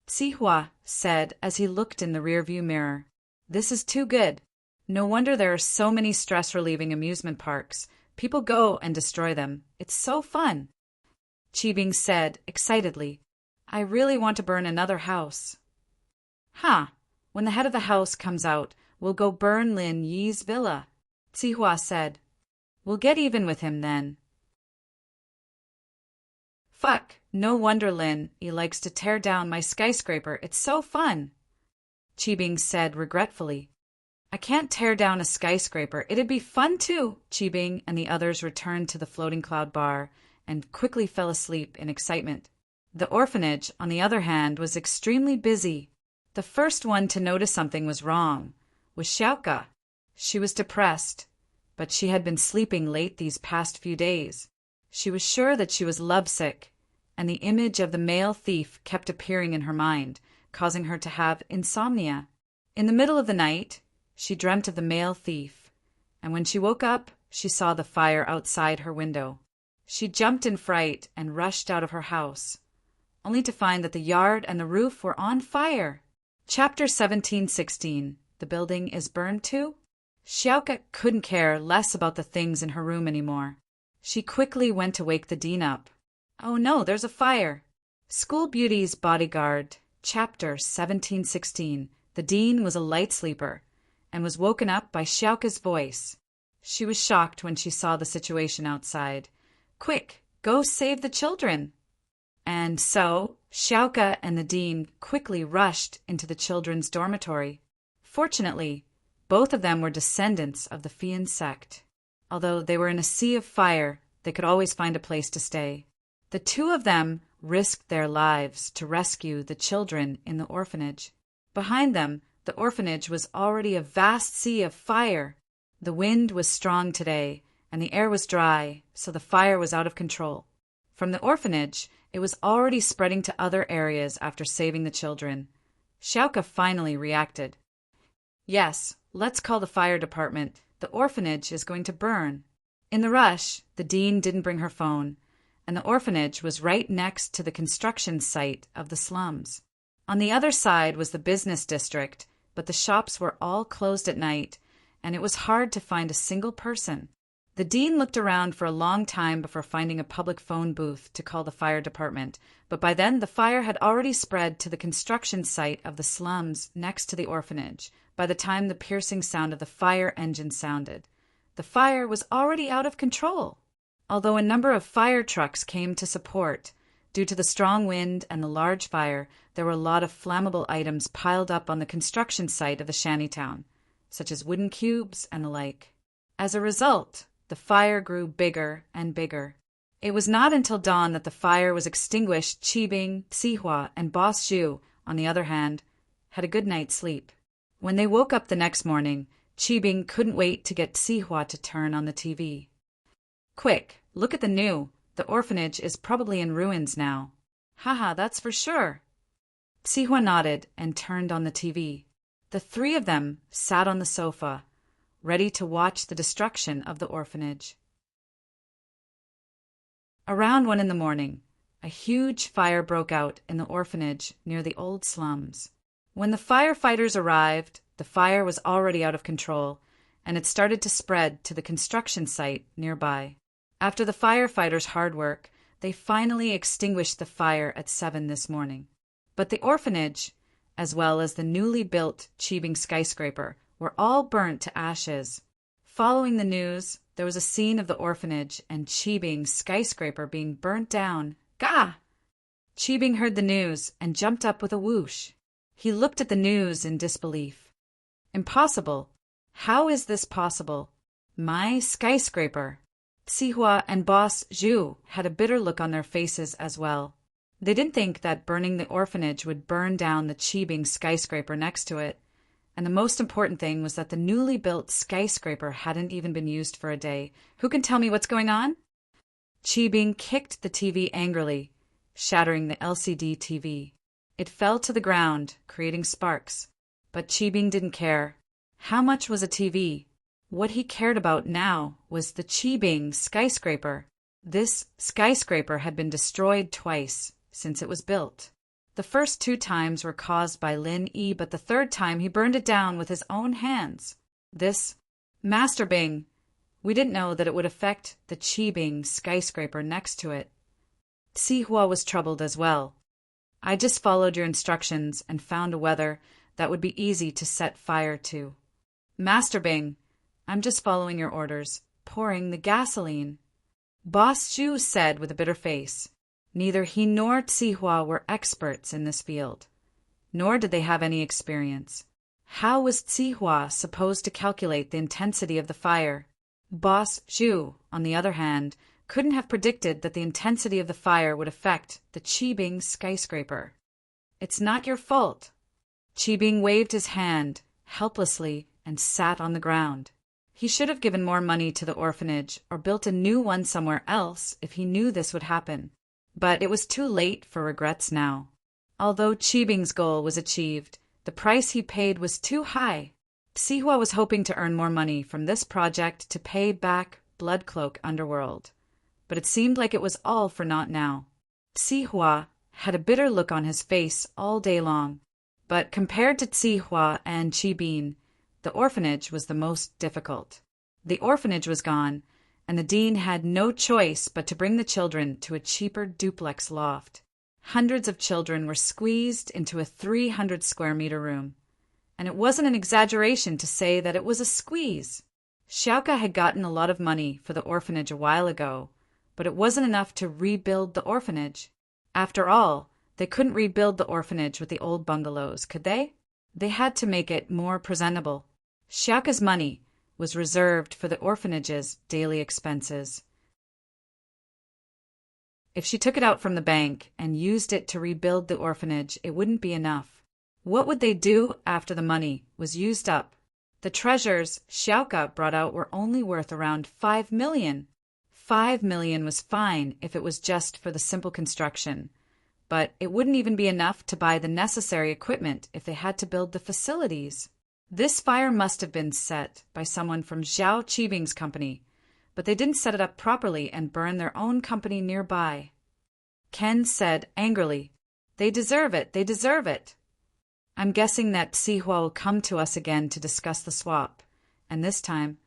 Sihua said as he looked in the rearview mirror. This is too good. No wonder there are so many stress-relieving amusement parks. People go and destroy them. It's so fun. Qibing said excitedly, I really want to burn another house. When the head of the house comes out, we'll go burn Lin Yi's villa. Sihua said, We'll get even with him then. Fuck, no wonder Lin Yi likes to tear down my skyscraper. It's so fun. Qibing said regretfully. I can't tear down a skyscraper. It'd be fun too. Qibing and the others returned to the floating cloud bar and quickly fell asleep in excitement. The orphanage, on the other hand, was extremely busy. The first one to notice something was wrong was Xiaoka. She was depressed, but she had been sleeping late these past few days. She was sure that she was lovesick, and the image of the male thief kept appearing in her mind, causing her to have insomnia. In the middle of the night, she dreamt of the male thief, and when she woke up, she saw the fire outside her window. She jumped in fright and rushed out of her house, only to find that the yard and the roof were on fire. Chapter 1716. The building is burned too? Xiaoka couldn't care less about the things in her room anymore. She quickly went to wake the dean up. Oh no, there's a fire. School Beauty's Bodyguard. Chapter 1716. The dean was a light sleeper and was woken up by Xiaoka's voice. She was shocked when she saw the situation outside. Quick, go save the children. And so, Xiaoka and the dean quickly rushed into the children's dormitory. Fortunately, both of them were descendants of the Fian sect. Although they were in a sea of fire, they could always find a place to stay. The two of them risked their lives to rescue the children in the orphanage. Behind them, the orphanage was already a vast sea of fire. The wind was strong today, and the air was dry, so the fire was out of control. From the orphanage, it was already spreading to other areas after saving the children. Xiaoka finally reacted. Yes, let's call the fire department. The orphanage is going to burn. In the rush, the dean didn't bring her phone, and the orphanage was right next to the construction site of the slums. On the other side was the business district, but the shops were all closed at night, and it was hard to find a single person. The dean looked around for a long time before finding a public phone booth to call the fire department, but by then the fire had already spread to the construction site of the slums next to the orphanage. By the time the piercing sound of the fire engine sounded, the fire was already out of control. Although a number of fire trucks came to support, due to the strong wind and the large fire, there were a lot of flammable items piled up on the construction site of the shantytown, such as wooden cubes and the like. As a result, the fire grew bigger and bigger. It was not until dawn that the fire was extinguished. Qibing, Sihua, and Boss Zhu, on the other hand, had a good night's sleep. When they woke up the next morning, Qibing couldn't wait to get Sihua to turn on the TV. Quick, look at the new. The orphanage is probably in ruins now. Haha, that's for sure. Sihua nodded and turned on the TV. The three of them sat on the sofa, ready to watch the destruction of the orphanage. Around 1 a.m, a huge fire broke out in the orphanage near the old slums. When the firefighters arrived, the fire was already out of control, and it started to spread to the construction site nearby. After the firefighters' hard work, they finally extinguished the fire at 7 this morning. But the orphanage, as well as the newly built Qibing skyscraper, were all burnt to ashes. Following the news, there was a scene of the orphanage and Qibing's skyscraper being burnt down Gah! Cheebing heard the news and jumped up with a whoosh. He looked at the news in disbelief. Impossible. How is this possible? My skyscraper. Sihua and Boss Zhu had a bitter look on their faces as well. They didn't think that burning the orphanage would burn down the Cheebing skyscraper next to it. And the most important thing was that the newly built skyscraper hadn't even been used for a day. Who can tell me what's going on? Cheebing kicked the TV angrily, shattering the LCD TV. It fell to the ground, creating sparks. But Cheebing didn't care. How much was a TV? What he cared about now was the Cheebing skyscraper. This skyscraper had been destroyed twice since it was built. The first 2 times were caused by Lin Yi, but the 3rd time he burned it down with his own hands. This Master Bing. We didn't know that it would affect the Cheebing skyscraper next to it. Sihua was troubled as well. I just followed your instructions and found a weather that would be easy to set fire to. Master Bing, I'm just following your orders, pouring the gasoline. Boss Zhu said with a bitter face. Neither he nor Sihua were experts in this field, nor did they have any experience. How was Sihua supposed to calculate the intensity of the fire? Boss Zhu, on the other hand, couldn't have predicted that the intensity of the fire would affect the Cheebing skyscraper. It's not your fault. Cheebing waved his hand helplessly and sat on the ground. He should have given more money to the orphanage or built a new one somewhere else if he knew this would happen. But it was too late for regrets now. Although Cheebing's goal was achieved, the price he paid was too high. Sihua was hoping to earn more money from this project to pay back Bloodcloak Underworld. But it seemed like it was all for naught now. Sihua had a bitter look on his face all day long. But compared to Sihua and Cheebing, the orphanage was the most difficult. The orphanage was gone, and the dean had no choice but to bring the children to a cheaper duplex loft. Hundreds of children were squeezed into a 300-square-meter room. And it wasn't an exaggeration to say that it was a squeeze. Xiaoka had gotten a lot of money for the orphanage a while ago, but it wasn't enough to rebuild the orphanage. After all, they couldn't rebuild the orphanage with the old bungalows, could they? They had to make it more presentable. Xiaoka's money was reserved for the orphanage's daily expenses. If she took it out from the bank and used it to rebuild the orphanage, it wouldn't be enough. What would they do after the money was used up? The treasures Xiaoka brought out were only worth around 5 million. 5 million was fine if it was just for the simple construction, but it wouldn't even be enough to buy the necessary equipment if they had to build the facilities. This fire must have been set by someone from Zhao Cheebing's company, but they didn't set it up properly and burn their own company nearby. Ken said angrily, "They deserve it, they deserve it." I'm guessing that Sihua will come to us again to discuss the swap, and this time,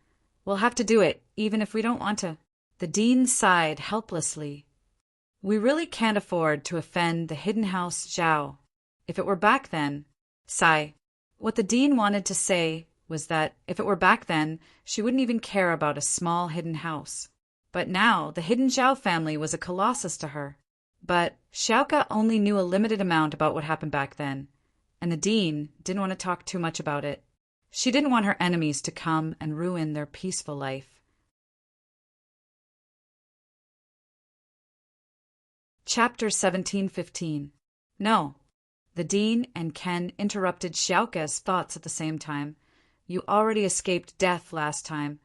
we'll have to do it, even if we don't want to. The dean sighed helplessly. We really can't afford to offend the hidden house Zhao. If it were back then, sigh. What the dean wanted to say was that if it were back then, she wouldn't even care about a small hidden house. But now, the hidden Zhao family was a colossus to her. But Xiaoka only knew a limited amount about what happened back then, and the dean didn't want to talk too much about it. She didn't want her enemies to come and ruin their peaceful life. Chapter 17:15. No. The dean and Ken interrupted Xiaoka's thoughts at the same time. You already escaped death last time.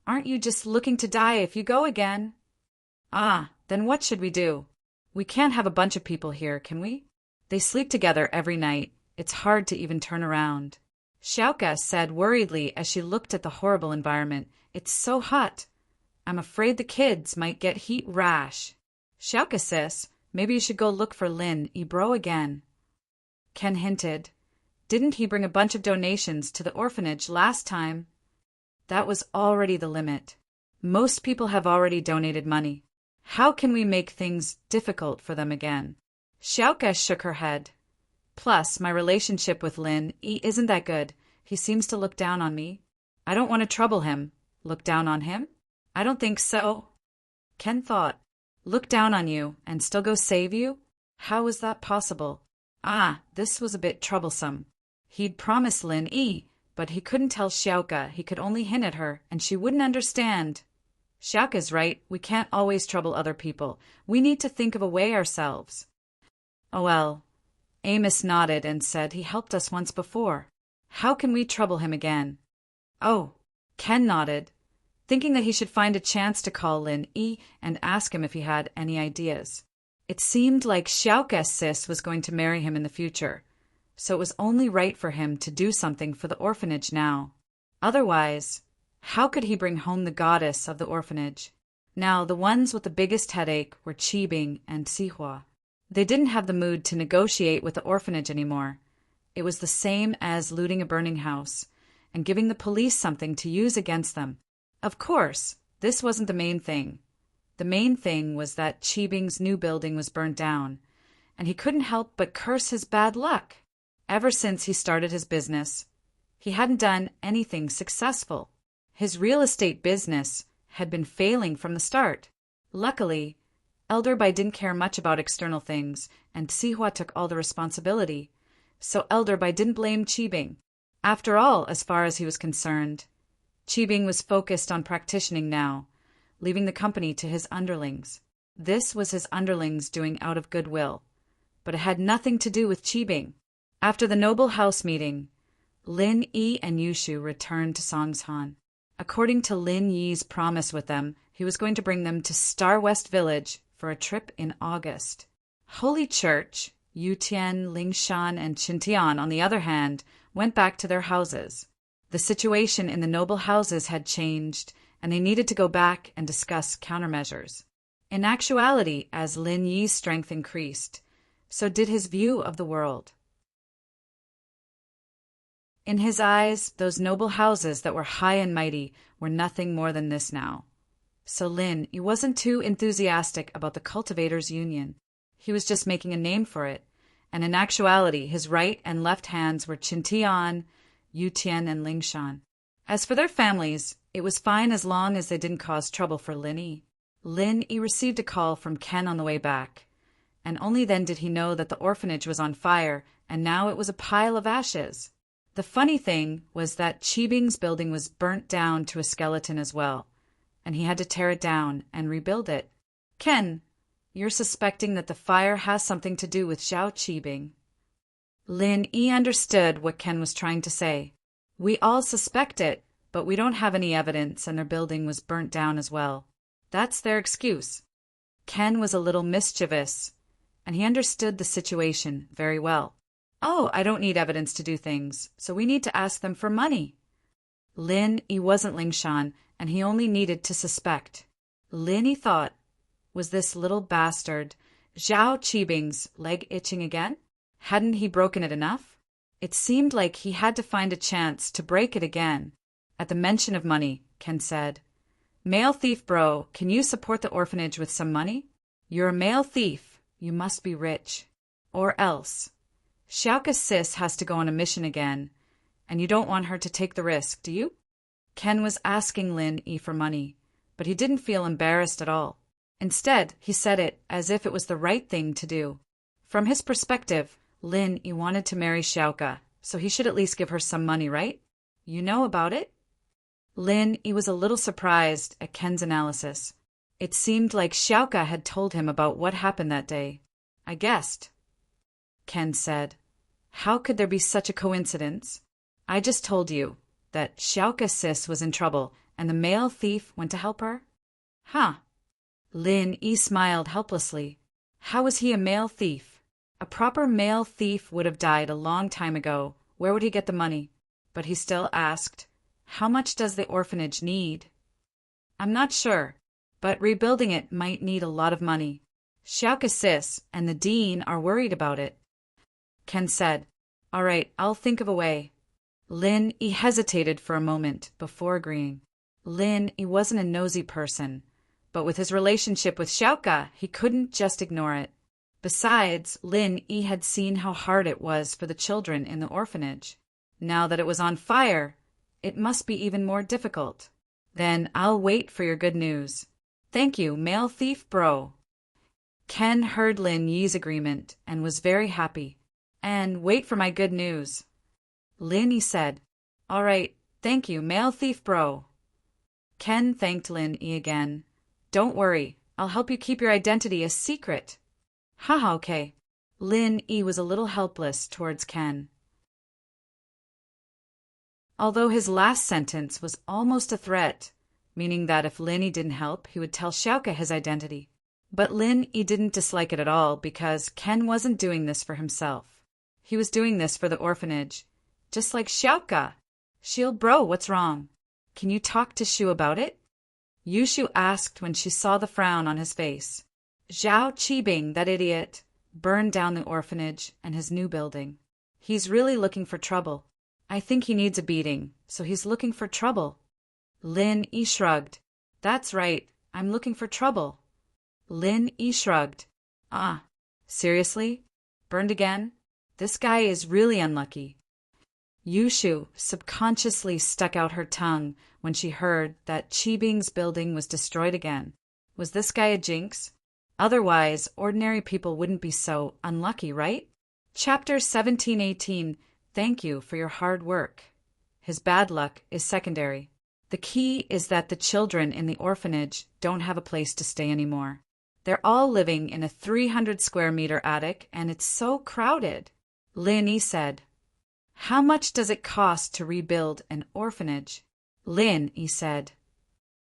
Aren't you just looking to die if you go again? Ah, then what should we do? We can't have a bunch of people here, can we? They sleep together every night. It's hard to even turn around. Xiaoka said worriedly as she looked at the horrible environment. It's so hot. I'm afraid the kids might get heat rash. Xiaoka sis, maybe you should go look for Lin Yibro again. Ken hinted. Didn't he bring a bunch of donations to the orphanage last time? That was already the limit. Most people have already donated money. How can we make things difficult for them again? Xiaoka shook her head. Plus, my relationship with Lin isn't that good. He seems to look down on me. I don't want to trouble him. Look down on him? I don't think so. Ken thought. Look down on you and still go save you? How was that possible? This was a bit troublesome. He'd promised Lin Yi, but he couldn't tell Xiaoka. He could only hint at her, and she wouldn't understand. Xiaoka's right. We can't always trouble other people. We need to think of a way ourselves. Oh well. Amos nodded and said he helped us once before. How can we trouble him again? Oh. Ken nodded, thinking that he should find a chance to call Lin Yi and ask him if he had any ideas. It seemed like Xiaoka's sis was going to marry him in the future, so it was only right for him to do something for the orphanage now. Otherwise, how could he bring home the goddess of the orphanage? Now, the ones with the biggest headache were Qibing and Sihua. They didn't have the mood to negotiate with the orphanage anymore. It was the same as looting a burning house and giving the police something to use against them. Of course, this wasn't the main thing. The main thing was that Qibing's new building was burned down, and he couldn't help but curse his bad luck. Ever since he started his business, he hadn't done anything successful. His real estate business had been failing from the start. Luckily, Elderbai didn't care much about external things, and Sihua took all the responsibility, so Elderbai didn't blame Qibing. After all, as far as he was concerned, Qibing was focused on practicing now, leaving the company to his underlings. This was his underlings doing out of goodwill, but it had nothing to do with Qibing. After the noble house meeting, Lin Yi and Yushu returned to Songshan. According to Lin Yi's promise with them, he was going to bring them to Star West Village for a trip in August. Holy Church, Yutian, Lingshan, and Qintian, on the other hand, went back to their houses. The situation in the noble houses had changed, and they needed to go back and discuss countermeasures. In actuality, as Lin Yi's strength increased, so did his view of the world. In his eyes, those noble houses that were high and mighty were nothing more than this now. So Lin, he wasn't too enthusiastic about the cultivators' union. He was just making a name for it, and in actuality his right and left hands were Qintian, Yutian, and Lingshan. As for their families, it was fine as long as they didn't cause trouble for Lin Yi. Lin Yi received a call from Ken on the way back, and only then did he know that the orphanage was on fire, and now it was a pile of ashes. The funny thing was that Qibing's building was burnt down to a skeleton as well, and he had to tear it down and rebuild it. Ken, you're suspecting that the fire has something to do with Zhao Qibing. Lin Yi understood what Ken was trying to say. We all suspect it, but we don't have any evidence, and their building was burnt down as well. That's their excuse. Ken was a little mischievous, and he understood the situation very well. Oh, I don't need evidence to do things, so we need to ask them for money. Lin Yi wasn't Lingshan, and he only needed to suspect. Lin Yi thought, was this little bastard, Zhao Qibing's, leg itching again? Hadn't he broken it enough? It seemed like he had to find a chance to break it again. At the mention of money, Ken said, Male thief bro, can you support the orphanage with some money? You're a male thief. You must be rich. Or else. Xiaoka's sis has to go on a mission again, and you don't want her to take the risk, do you? Ken was asking Lin Yi for money, but he didn't feel embarrassed at all. Instead, he said it as if it was the right thing to do. From his perspective, Lin Yi wanted to marry Xiaoka, so he should at least give her some money, right? You know about it? Lin Yi was a little surprised at Ken's analysis. It seemed like Xiaoka had told him about what happened that day. I guessed, Ken said. How could there be such a coincidence? I just told you that Xiaoka's sis was in trouble and the male thief went to help her? Huh. Lin Yi smiled helplessly. How was he a male thief? A proper male thief would have died a long time ago. Where would he get the money? But he still asked, how much does the orphanage need? I'm not sure, but rebuilding it might need a lot of money. Xiaoka's sis and the dean are worried about it. Ken said, all right, I'll think of a way. Lin Yi hesitated for a moment before agreeing. Lin Yi wasn't a nosy person, but with his relationship with Xiaoka, he couldn't just ignore it. Besides, Lin Yi had seen how hard it was for the children in the orphanage. Now that it was on fire, it must be even more difficult. Then I'll wait for your good news. Thank you, male thief bro. Ken heard Lin Yi's agreement and was very happy. And wait for my good news. Lin Yi said, "All right, thank you, male thief bro." Ken thanked Lin Yi again. "Don't worry, I'll help you keep your identity a secret." Haha, okay. Lin Yi was a little helpless towards Ken. Although his last sentence was almost a threat, meaning that if Lin Yi didn't help, he would tell Xiaoka his identity. But Lin Yi didn't dislike it at all because Ken wasn't doing this for himself. He was doing this for the orphanage, just like Xiaoka. "Shield bro, what's wrong? Can you talk to Shu about it?" Yushu asked when she saw the frown on his face. Zhao Qibing, that idiot, burned down the orphanage and his new building. He's really looking for trouble. I think he needs a beating, so he's looking for trouble. Lin Yi shrugged. "That's right, I'm looking for trouble." Lin Yi shrugged. "Ah, seriously? Burned again? This guy is really unlucky." Yushu subconsciously stuck out her tongue when she heard that Qibing's building was destroyed again. Was this guy a jinx? Otherwise, ordinary people wouldn't be so unlucky, right? Chapter 1718. Thank you for your hard work. His bad luck is secondary. The key is that the children in the orphanage don't have a place to stay anymore. They're all living in a 300 square meter attic, and it's so crowded. Lin Yi said, "How much does it cost to rebuild an orphanage?" Lin Yi said,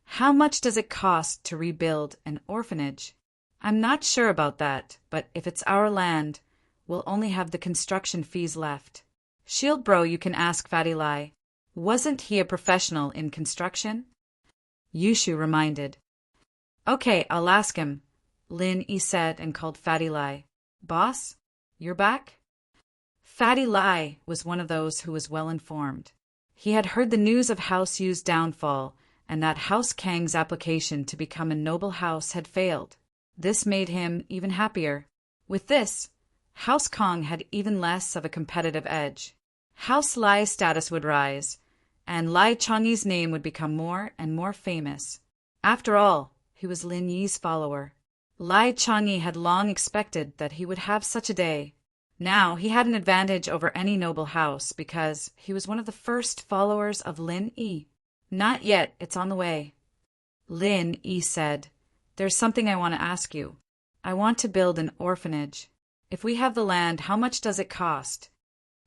"How much does it cost to rebuild an orphanage?" "I'm not sure about that, but if it's our land, we'll only have the construction fees left." "Shield bro, you can ask Fatty Lai. Wasn't he a professional in construction?" Yushu reminded. "Okay, I'll ask him," Lin Yi said and called Fatty Lai. "Boss, you're back?" Fatty Lai was one of those who was well informed. He had heard the news of House Yu's downfall and that House Kang's application to become a noble house had failed. This made him even happier. With this, House Kong had even less of a competitive edge. House Lai's status would rise, and Lai Changyi's name would become more and more famous. After all, he was Lin Yi's follower. Lai Changyi had long expected that he would have such a day. Now he had an advantage over any noble house because he was one of the first followers of Lin Yi. "Not yet, it's on the way." Lin Yi said, "There's something I want to ask you. I want to build an orphanage. If we have the land, how much does it cost?"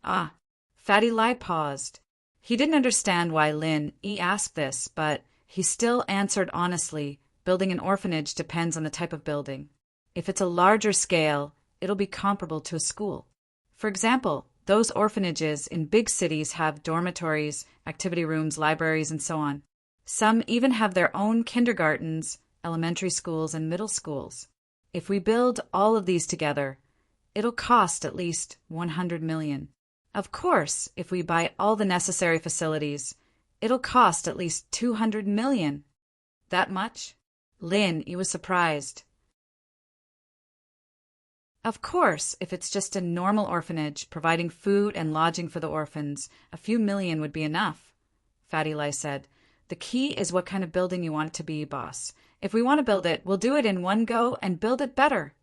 Ah, Fatty Lai paused. He didn't understand why Lin Yi asked this, but he still answered honestly, building an orphanage depends on the type of building. If it's a larger scale, it'll be comparable to a school. For example, those orphanages in big cities have dormitories, activity rooms, libraries, and so on. Some even have their own kindergartens, elementary schools, and middle schools. If we build all of these together, it'll cost at least 100 million. Of course, if we buy all the necessary facilities, it'll cost at least 200 million. That much? Lin Yi was surprised. Of course, if it's just a normal orphanage, providing food and lodging for the orphans, a few million would be enough, Fatty Lai said. The key is what kind of building you want it to be, boss. If we want to build it, we'll do it in one go and build it better.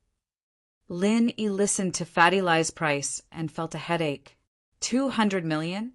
Lin Yi listened to Fatty Lai's price and felt a headache. 200 million?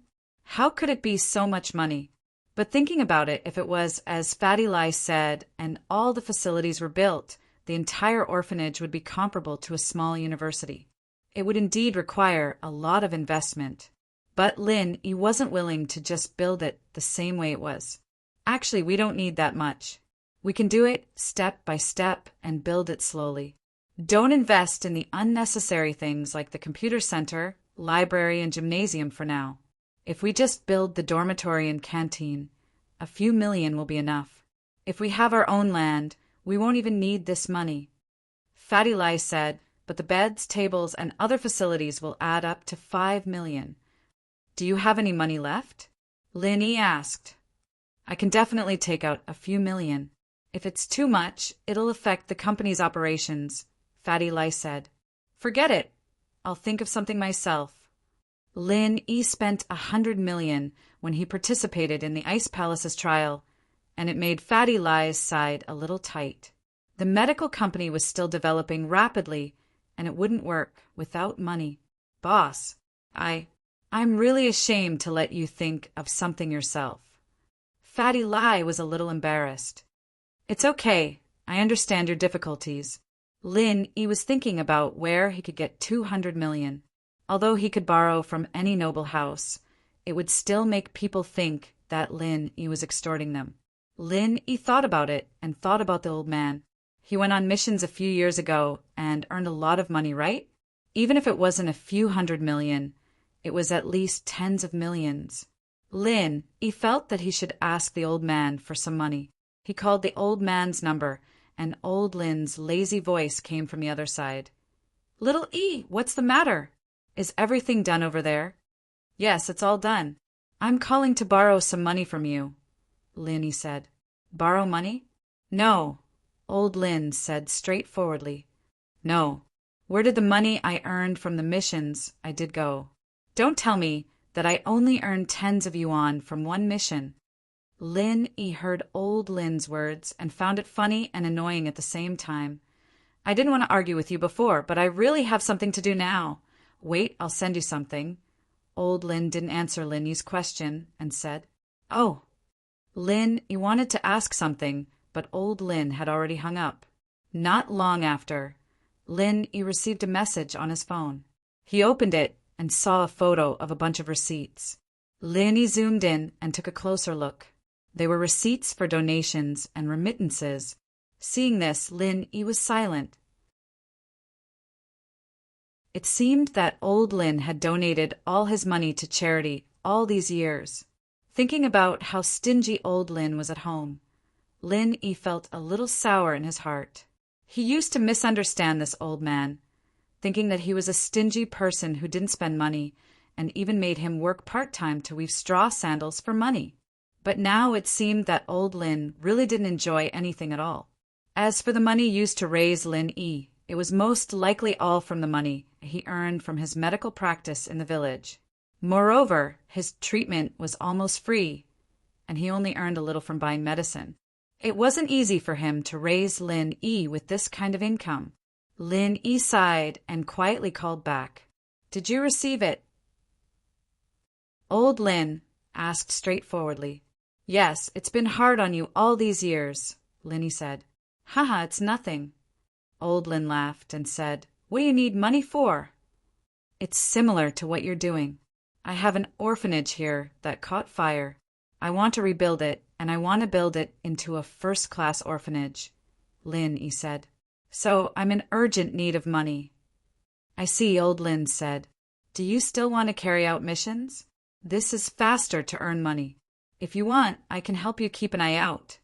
How could it be so much money? But thinking about it, if it was as Fatty Lai said and all the facilities were built, the entire orphanage would be comparable to a small university. It would indeed require a lot of investment. But Lin Yi wasn't willing to just build it the same way it was. Actually, we don't need that much. We can do it step by step and build it slowly. Don't invest in the unnecessary things like the computer center, library, and gymnasium for now. If we just build the dormitory and canteen, a few million will be enough. If we have our own land, we won't even need this money. Fatty Lai said, but the beds, tables, and other facilities will add up to 5 million. Do you have any money left? Lin Yi asked. I can definitely take out a few million. If it's too much, it'll affect the company's operations, Fatty Lai said. Forget it. I'll think of something myself. Lin Yi spent 100 million when he participated in the Ice Palace's trial, and it made Fatty Lai's side a little tight. The medical company was still developing rapidly, and it wouldn't work without money. Boss, I'm really ashamed to let you think of something yourself. Fatty Lie was a little embarrassed. It's okay. I understand your difficulties. He was thinking about where he could get 200 million. Although he could borrow from any noble house, it would still make people think that he was extorting them. He thought about it and thought about the old man. He went on missions a few years ago and earned a lot of money, right? Even if it wasn't a few hundred million, it was at least tens of millions. He felt that he should ask the old man for some money. He called the old man's number, and old Lin's lazy voice came from the other side. Little E, what's the matter? Is everything done over there? Yes, it's all done. I'm calling to borrow some money from you, he said. Borrow money? No, old Lin said straightforwardly. No. Where did the money I earned from the missions I did go? Don't tell me that I only earned tens of yuan from one mission. He heard old Lin's words and found it funny and annoying at the same time. I didn't want to argue with you before, but I really have something to do now. Wait, I'll send you something. Old Lin didn't answer Lin's question and said, Oh. He wanted to ask something, but old Lin had already hung up. Not long after, he received a message on his phone. He opened it and saw a photo of a bunch of receipts. He zoomed in and took a closer look. They were receipts for donations and remittances. Seeing this, he was silent. It seemed that old Lin had donated all his money to charity all these years. Thinking about how stingy old Lin was at home, he felt a little sour in his heart. He used to misunderstand this old man, thinking that he was a stingy person who didn't spend money and even made him work part-time to weave straw sandals for money. But now it seemed that old Lin really didn't enjoy anything at all. As for the money used to raise it was most likely all from the money he earned from his medical practice in the village. Moreover, his treatment was almost free, and he only earned a little from buying medicine. It wasn't easy for him to raise with this kind of income. Sighed and quietly called back. Did you receive it? Old Lin asked straightforwardly. Yes, it's been hard on you all these years, Linny said. Haha, it's nothing. Old Lin laughed and said, What do you need money for? It's similar to what you're doing. I have an orphanage here that caught fire. I want to rebuild it, and I want to build it into a first-class orphanage, he said. So I'm in urgent need of money. I see, old Lin said. Do you still want to carry out missions? This is faster to earn money. If you want, I can help you keep an eye out.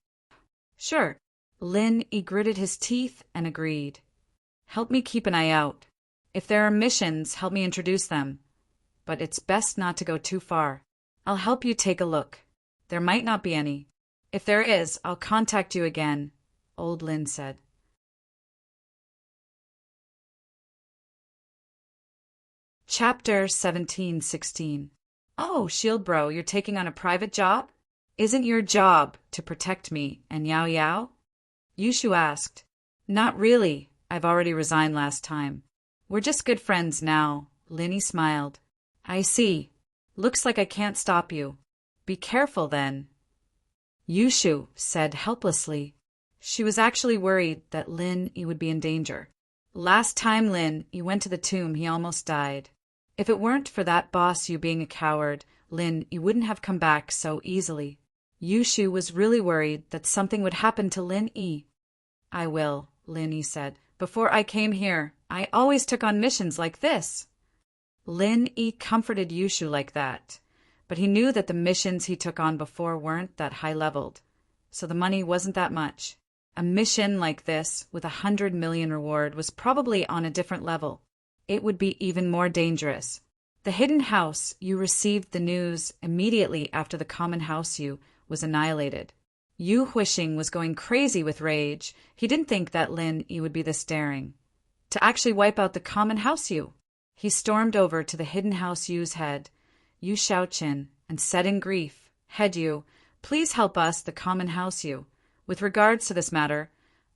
Sure. He gritted his teeth and agreed. Help me keep an eye out. If there are missions, help me introduce them. But it's best not to go too far. I'll help you take a look. There might not be any. If there is, I'll contact you again, old Lin said. Chapter 17:16. Oh, Shield Bro, you're taking on a private job? Isn't your job to protect me and Yao Yao? Yushu asked. Not really. I've already resigned last time. We're just good friends now, Linny smiled. I see. Looks like I can't stop you. Be careful then. Yushu said helplessly. She was actually worried that he would be in danger. Last time he went to the tomb, he almost died. If it weren't for that boss you being a coward, you wouldn't have come back so easily. Yushu was really worried that something would happen to Lin-E. I will, Lin-E said. Before I came here, I always took on missions like this. Lin-E comforted Yushu like that, but he knew that the missions he took on before weren't that high-leveled, so the money wasn't that much. A mission like this, with 100 million reward, was probably on a different level. It would be even more dangerous. The hidden house you received the news immediately after the common house you was annihilated. Yu Huixing was going crazy with rage. He didn't think that Lin-E would be this daring. To actually wipe out the common house you. He stormed over to the hidden house Yu's head, Yu Shaoqin, and said in grief, Head Yu, please help us, the common house Yu. With regards to this matter,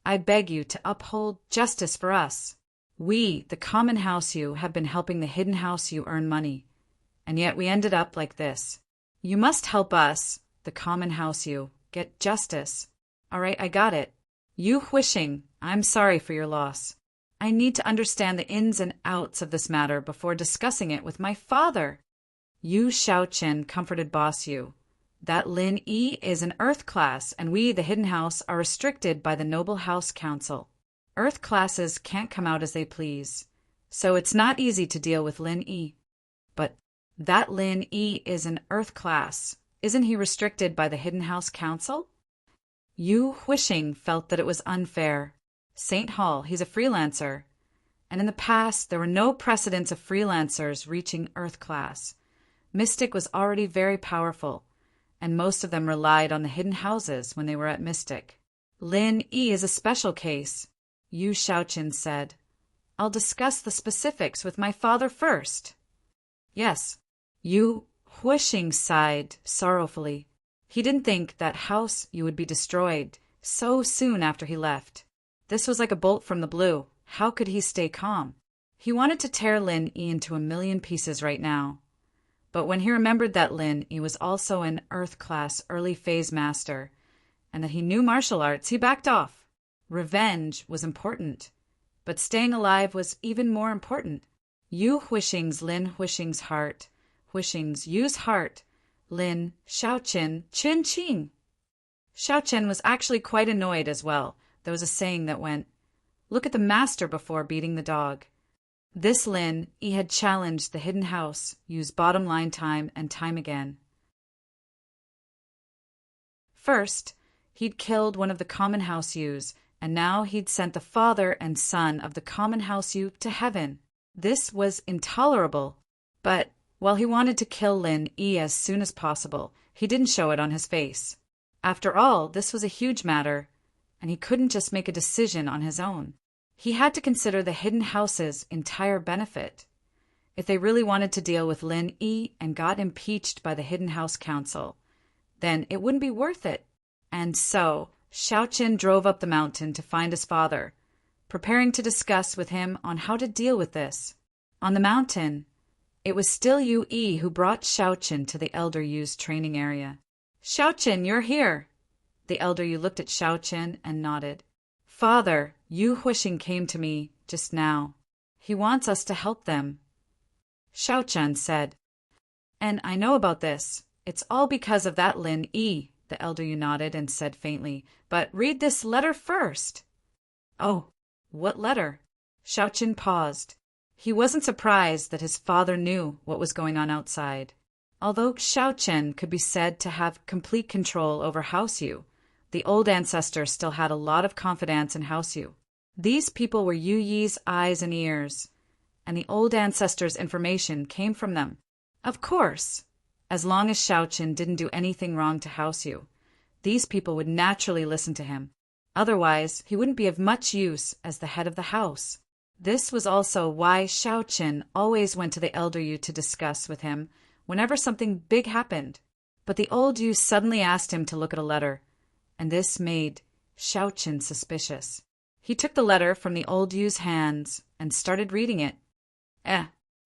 I beg you to uphold justice for us. We, the common house you, have been helping the hidden house you earn money, and yet we ended up like this. You must help us, the common house you, get justice. All right, I got it. Yu Huixing, I'm sorry for your loss. I need to understand the ins and outs of this matter before discussing it with my father. Yu Shaoqin comforted Boss Yu. That Lin Yi is an Earth class, and we, the Hidden House, are restricted by the Noble House Council. Earth classes can't come out as they please, so it's not easy to deal with Lin Yi. But that Lin Yi is an Earth class. Isn't he restricted by the Hidden House Council? Yu Huixing felt that it was unfair. St. Hall, he's a freelancer, and in the past there were no precedents of freelancers reaching Earth class. Mystic was already very powerful, and most of them relied on the hidden houses when they were at Mystic. Lin Yi is a special case, Yu Shaoqin said. I'll discuss the specifics with my father first. Yes, Yu Huixing sighed sorrowfully. He didn't think that house you would be destroyed so soon after he left. This was like a bolt from the blue. How could he stay calm? He wanted to tear Lin Yi into a million pieces right now. But when he remembered that Lin Yi was also an Earth-class early phase master, and that he knew martial arts, he backed off. Revenge was important, but staying alive was even more important. Yu Huixing's Lin Huixing's heart, Huixing's Yu's heart, Lin Shaoqin Chin Qing. Shaoqin was actually quite annoyed as well. There was a saying that went, "Look at the master before beating the dog." This Lin Yi had challenged the hidden house, used bottom line time and time again. First, he'd killed one of the common house yous, and now he'd sent the father and son of the common house you to heaven. This was intolerable, but while he wanted to kill Lin Yi as soon as possible, he didn't show it on his face. After all, this was a huge matter, and he couldn't just make a decision on his own. He had to consider the hidden house's entire benefit. If they really wanted to deal with Lin Yi and got impeached by the Hidden House Council, then it wouldn't be worth it. And so, Shaoqin drove up the mountain to find his father, preparing to discuss with him on how to deal with this. On the mountain, it was still Yu Yi who brought Shaoqin to the Elder Yu's training area. "Shaoqin, you're here." The Elder Yu looked at Shaoqin and nodded. "Father, Yu Huixing came to me just now. He wants us to help them," Shaoqin said. "And I know about this. It's all because of that Lin Yi," the Elder Yu nodded and said faintly. "But read this letter first." "Oh, what letter?" Shaoqin paused. He wasn't surprised that his father knew what was going on outside. Although Shaoqin could be said to have complete control over House Yu, the old ancestor still had a lot of confidence in House Yu. These people were Yu Yi's eyes and ears, and the old ancestor's information came from them. Of course, as long as Shaoqin didn't do anything wrong to House Yu, these people would naturally listen to him. Otherwise, he wouldn't be of much use as the head of the house. This was also why Shaoqin always went to the Elder Yu to discuss with him whenever something big happened. But the old Yu suddenly asked him to look at a letter, and this made Shaoqin suspicious. He took the letter from the old Yu's hands and started reading it.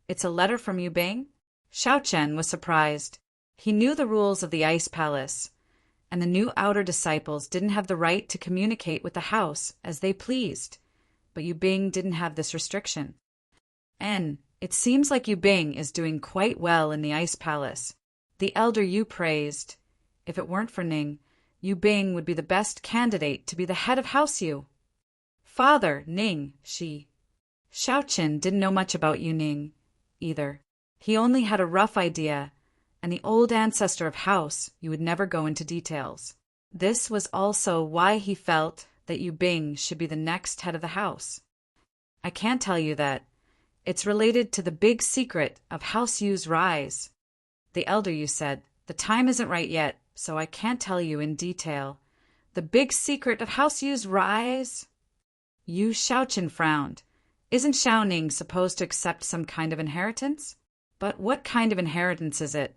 It's a letter from Yu Bing? Shaoqin was surprised. He knew the rules of the Ice Palace, and the new outer disciples didn't have the right to communicate with the house as they pleased. But Yu Bing didn't have this restriction. It seems like Yu Bing is doing quite well in the Ice Palace. The Elder Yu praised. If it weren't for Ning, Yu Bing would be the best candidate to be the head of House Yu. Father, Ning, Shaoqin didn't know much about Yu Ning either. He only had a rough idea, and the old ancestor of House Yu would never go into details. This was also why he felt that Yu Bing should be the next head of the house. "I can't tell you that. It's related to the big secret of House Yu's rise," the Elder Yu said. "The time isn't right yet, so I can't tell you in detail." "The big secret of House Yu's rise?" Yu Shaoqin frowned. "Isn't Xiao Ning supposed to accept some kind of inheritance? But what kind of inheritance is it?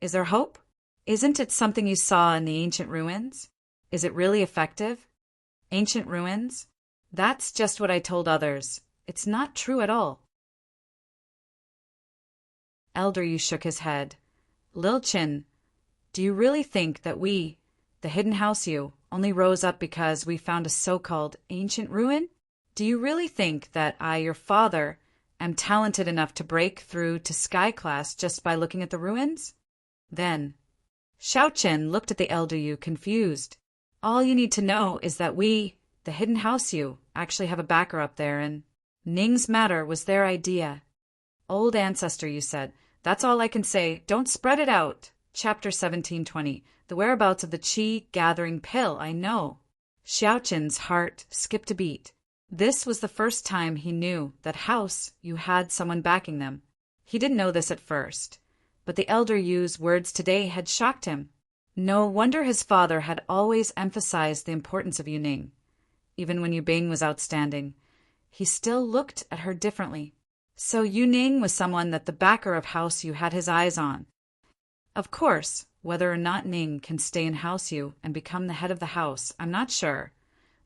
Is there hope? Isn't it something you saw in the ancient ruins? Is it really effective?" Ancient ruins? That's just what I told others. It's not true at all. Elder Yu shook his head. Lil Chin, do you really think that we, the hidden house you, only rose up because we found a so-called ancient ruin? Do you really think that I, your father, am talented enough to break through to sky class just by looking at the ruins? Then, Xiaochen looked at the elder Yu confused. All you need to know is that we, the hidden house you, actually have a backer up there, and Ning's matter was their idea. Old ancestor, you said. That's all I can say. Don't spread it out. Chapter 1720. The whereabouts of the Qi gathering pill, I know. Xiaochen's heart skipped a beat. This was the first time he knew that House Yu had someone backing them. He didn't know this at first, but the elder Yu's words today had shocked him. No wonder his father had always emphasized the importance of Yu Ning. Even when Yu Bing was outstanding, he still looked at her differently. So Yu Ning was someone that the backer of House Yu had his eyes on. Of course, whether or not Ning can stay in House Yu and become the head of the house, I'm not sure.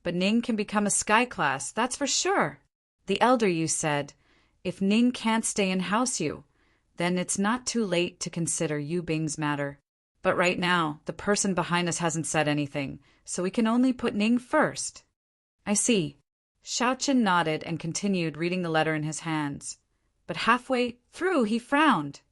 But Ning can become a sky class, that's for sure. The elder Yu said, if Ning can't stay in House Yu, then it's not too late to consider Yu Bing's matter. But right now, the person behind us hasn't said anything, so we can only put Ning first. I see. Xiaochen nodded and continued reading the letter in his hands. But halfway through he frowned.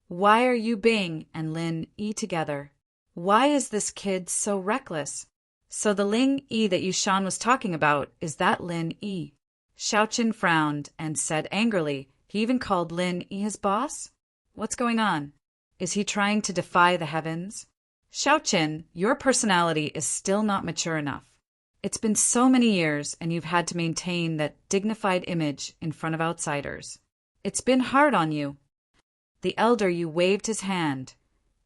Why are Yu Bing and Lin Yi together? Why is this kid so reckless? So the Ling Yi that Yushan was talking about, is that Lin Yi? Xiaochen frowned and said angrily, he even called Lin Yi his boss? What's going on? Is he trying to defy the heavens? Xiaochen, your personality is still not mature enough. It's been so many years and you've had to maintain that dignified image in front of outsiders. It's been hard on you. The elder Yu waved his hand,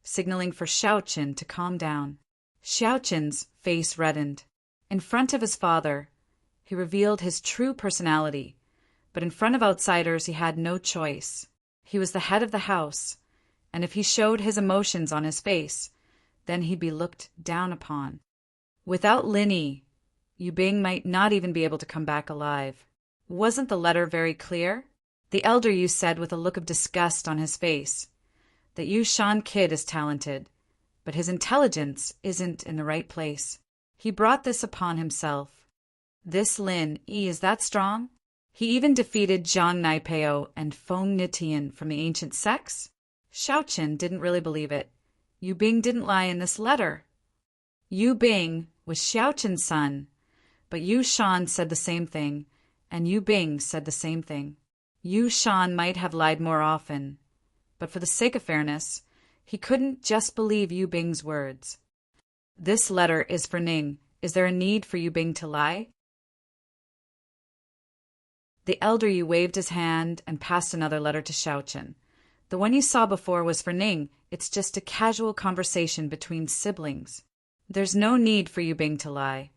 signaling for Xiaochen to calm down. Xiaochen's face reddened. In front of his father, he revealed his true personality, but in front of outsiders he had no choice. He was the head of the house, and if he showed his emotions on his face, then he'd be looked down upon. Without Lin Yi, Yu Bing might not even be able to come back alive. Wasn't the letter very clear? The elder Yu said with a look of disgust on his face that Yushan Kid is talented, but his intelligence isn't in the right place. He brought this upon himself. This Lin Yi is that strong? He even defeated Zhang Naipeo and Feng Nitian from the ancient sects? Xiaochen didn't really believe it. Yu Bing didn't lie in this letter. Yu Bing was Xiaochen's son, but Yu Shan said the same thing, and Yu Bing said the same thing. Yu Shan might have lied more often, but for the sake of fairness, he couldn't just believe Yu Bing's words. This letter is for Ning. Is there a need for Yu Bing to lie? The elder Yu waved his hand and passed another letter to Xiaochen. The one you saw before was for Ning. It's just a casual conversation between siblings. There's no need for Yu Bing to lie.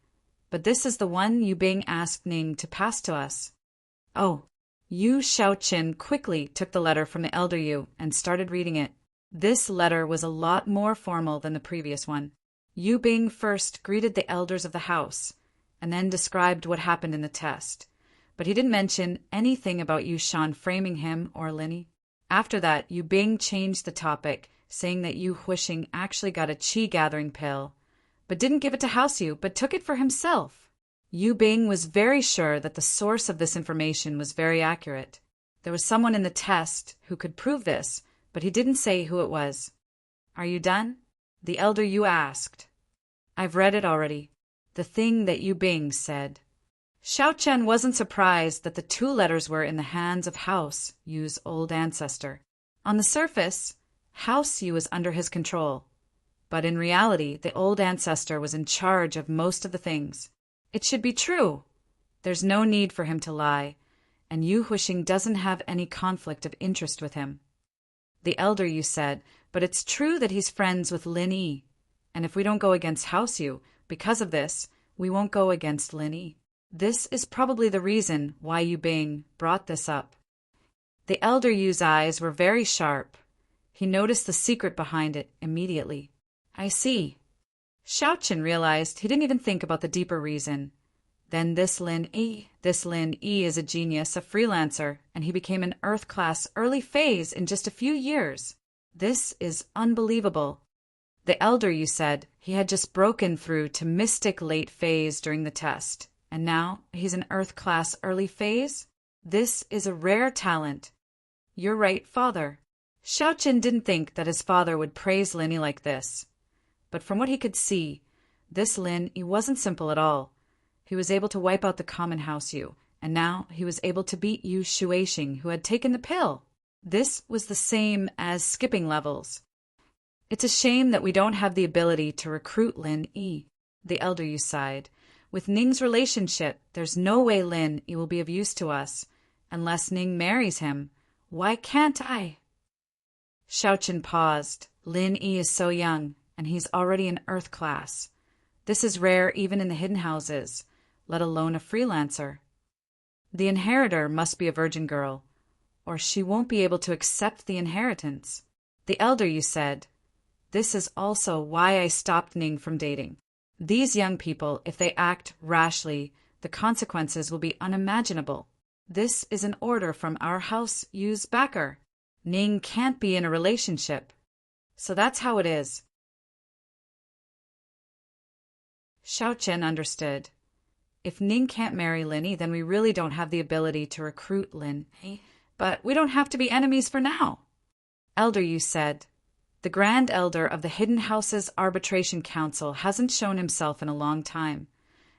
But this is the one Yu Bing asked Ning to pass to us. Oh. Yu Xiaochen quickly took the letter from the elder Yu and started reading it. This letter was a lot more formal than the previous one. Yu Bing first greeted the elders of the house, and then described what happened in the test. But he didn't mention anything about Yu Shan framing him or Lin Yi. After that, Yu Bing changed the topic, saying that Yu Huixing actually got a Qi gathering pill, but didn't give it to House Yu, but took it for himself. Yu Bing was very sure that the source of this information was very accurate. There was someone in the test who could prove this, but he didn't say who it was. Are you done? The elder Yu asked. I've read it already. The thing that Yu Bing said. Xiaochen wasn't surprised that the two letters were in the hands of House Yu's old ancestor. On the surface, House Yu was under his control, but in reality, the old ancestor was in charge of most of the things. It should be true. There's no need for him to lie, and Yu Huixing doesn't have any conflict of interest with him. The elder Yu said, but it's true that he's friends with Lin Yi, and if we don't go against House Yu, because of this, we won't go against Lin Yi. This is probably the reason why Yu Bing brought this up. The elder Yu's eyes were very sharp. He noticed the secret behind it immediately. I see. Xiaochen realized he didn't even think about the deeper reason. Then this Lin E. This Lin E is a genius, a freelancer, and he became an Earth-class early phase in just a few years. This is unbelievable. The elder, you said, he had just broken through to mystic late phase during the test, and now he's an Earth-class early phase? This is a rare talent. You're right, father. Xiaoqin didn't think that his father would praise Linny like this. But from what he could see, this Lin, he wasn't simple at all. He was able to wipe out the common house Yu, and now he was able to beat Yu Shuixing, who had taken the pill. This was the same as skipping levels. It's a shame that we don't have the ability to recruit Lin Yi. The elder Yu sighed. With Ning's relationship, there's no way Lin Yi will be of use to us, unless Ning marries him. Why can't I? Xiaoqin paused. Lin Yi is so young, and he's already in Earth class. This is rare even in the hidden houses, let alone a freelancer. The inheritor must be a virgin girl, or she won't be able to accept the inheritance. The elder, you said. This is also why I stopped Ning from dating. These young people, if they act rashly, the consequences will be unimaginable. This is an order from our house Yu's backer. Ning can't be in a relationship. So that's how it is. Xiaoqin understood. If Ning can't marry Linny, then we really don't have the ability to recruit Lin. But we don't have to be enemies for now. Elder, you said. The Grand Elder of the Hidden Houses Arbitration Council hasn't shown himself in a long time,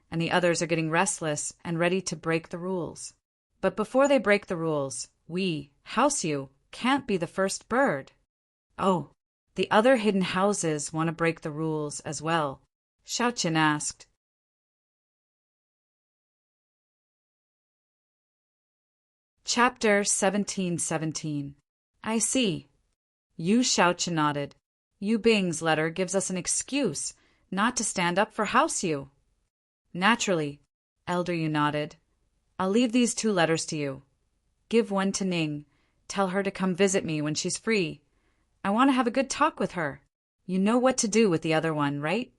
and the others are getting restless and ready to break the rules. But before they break the rules, we, House Yu, can't be the first bird. Oh, the other hidden houses want to break the rules as well, Xiaoqin asked. Chapter 1717. I see. Yu Xiaoqin nodded. Yu Bing's letter gives us an excuse not to stand up for House Yu. Naturally, Elder Yu nodded. I'll leave these 2 letters to you. Give one to Ning. Tell her to come visit me when she's free. I want to have a good talk with her. You know what to do with the other one, right?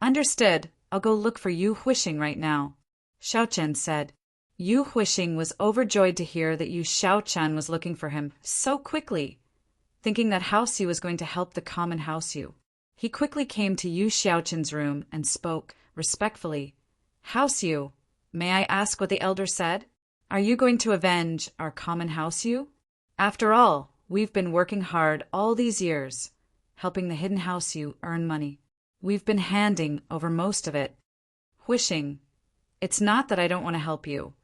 Understood. I'll go look for Yu Huixing right now. Xiaoqin said. Yu Huixing was overjoyed to hear that Yu Xiaoqian was looking for him so quickly, thinking that House Yu was going to help the common House Yu. He quickly came to Yu Xiaoqian's room and spoke respectfully. House Yu, may I ask what the elder said? Are you going to avenge our common House Yu? After all, we've been working hard all these years, helping the hidden House Yu earn money. We've been handing over most of it. Huixing, it's not that I don't want to help you,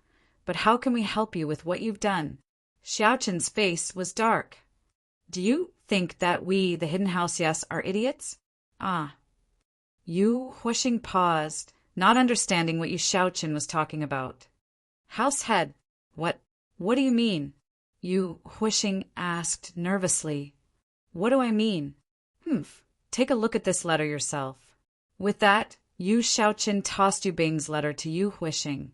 but how can we help you with what you've done? Xiaoqin's face was dark. Do you think that we, the hidden house yes, are idiots? Ah. Yu Huixing paused, not understanding what Yu Xiaoqin was talking about. House head, what do you mean? Yu Huixing asked nervously. What do I mean? Take a look at this letter yourself. With that, Yu Xiaoqin tossed Yu Bing's letter to Yu Huixing.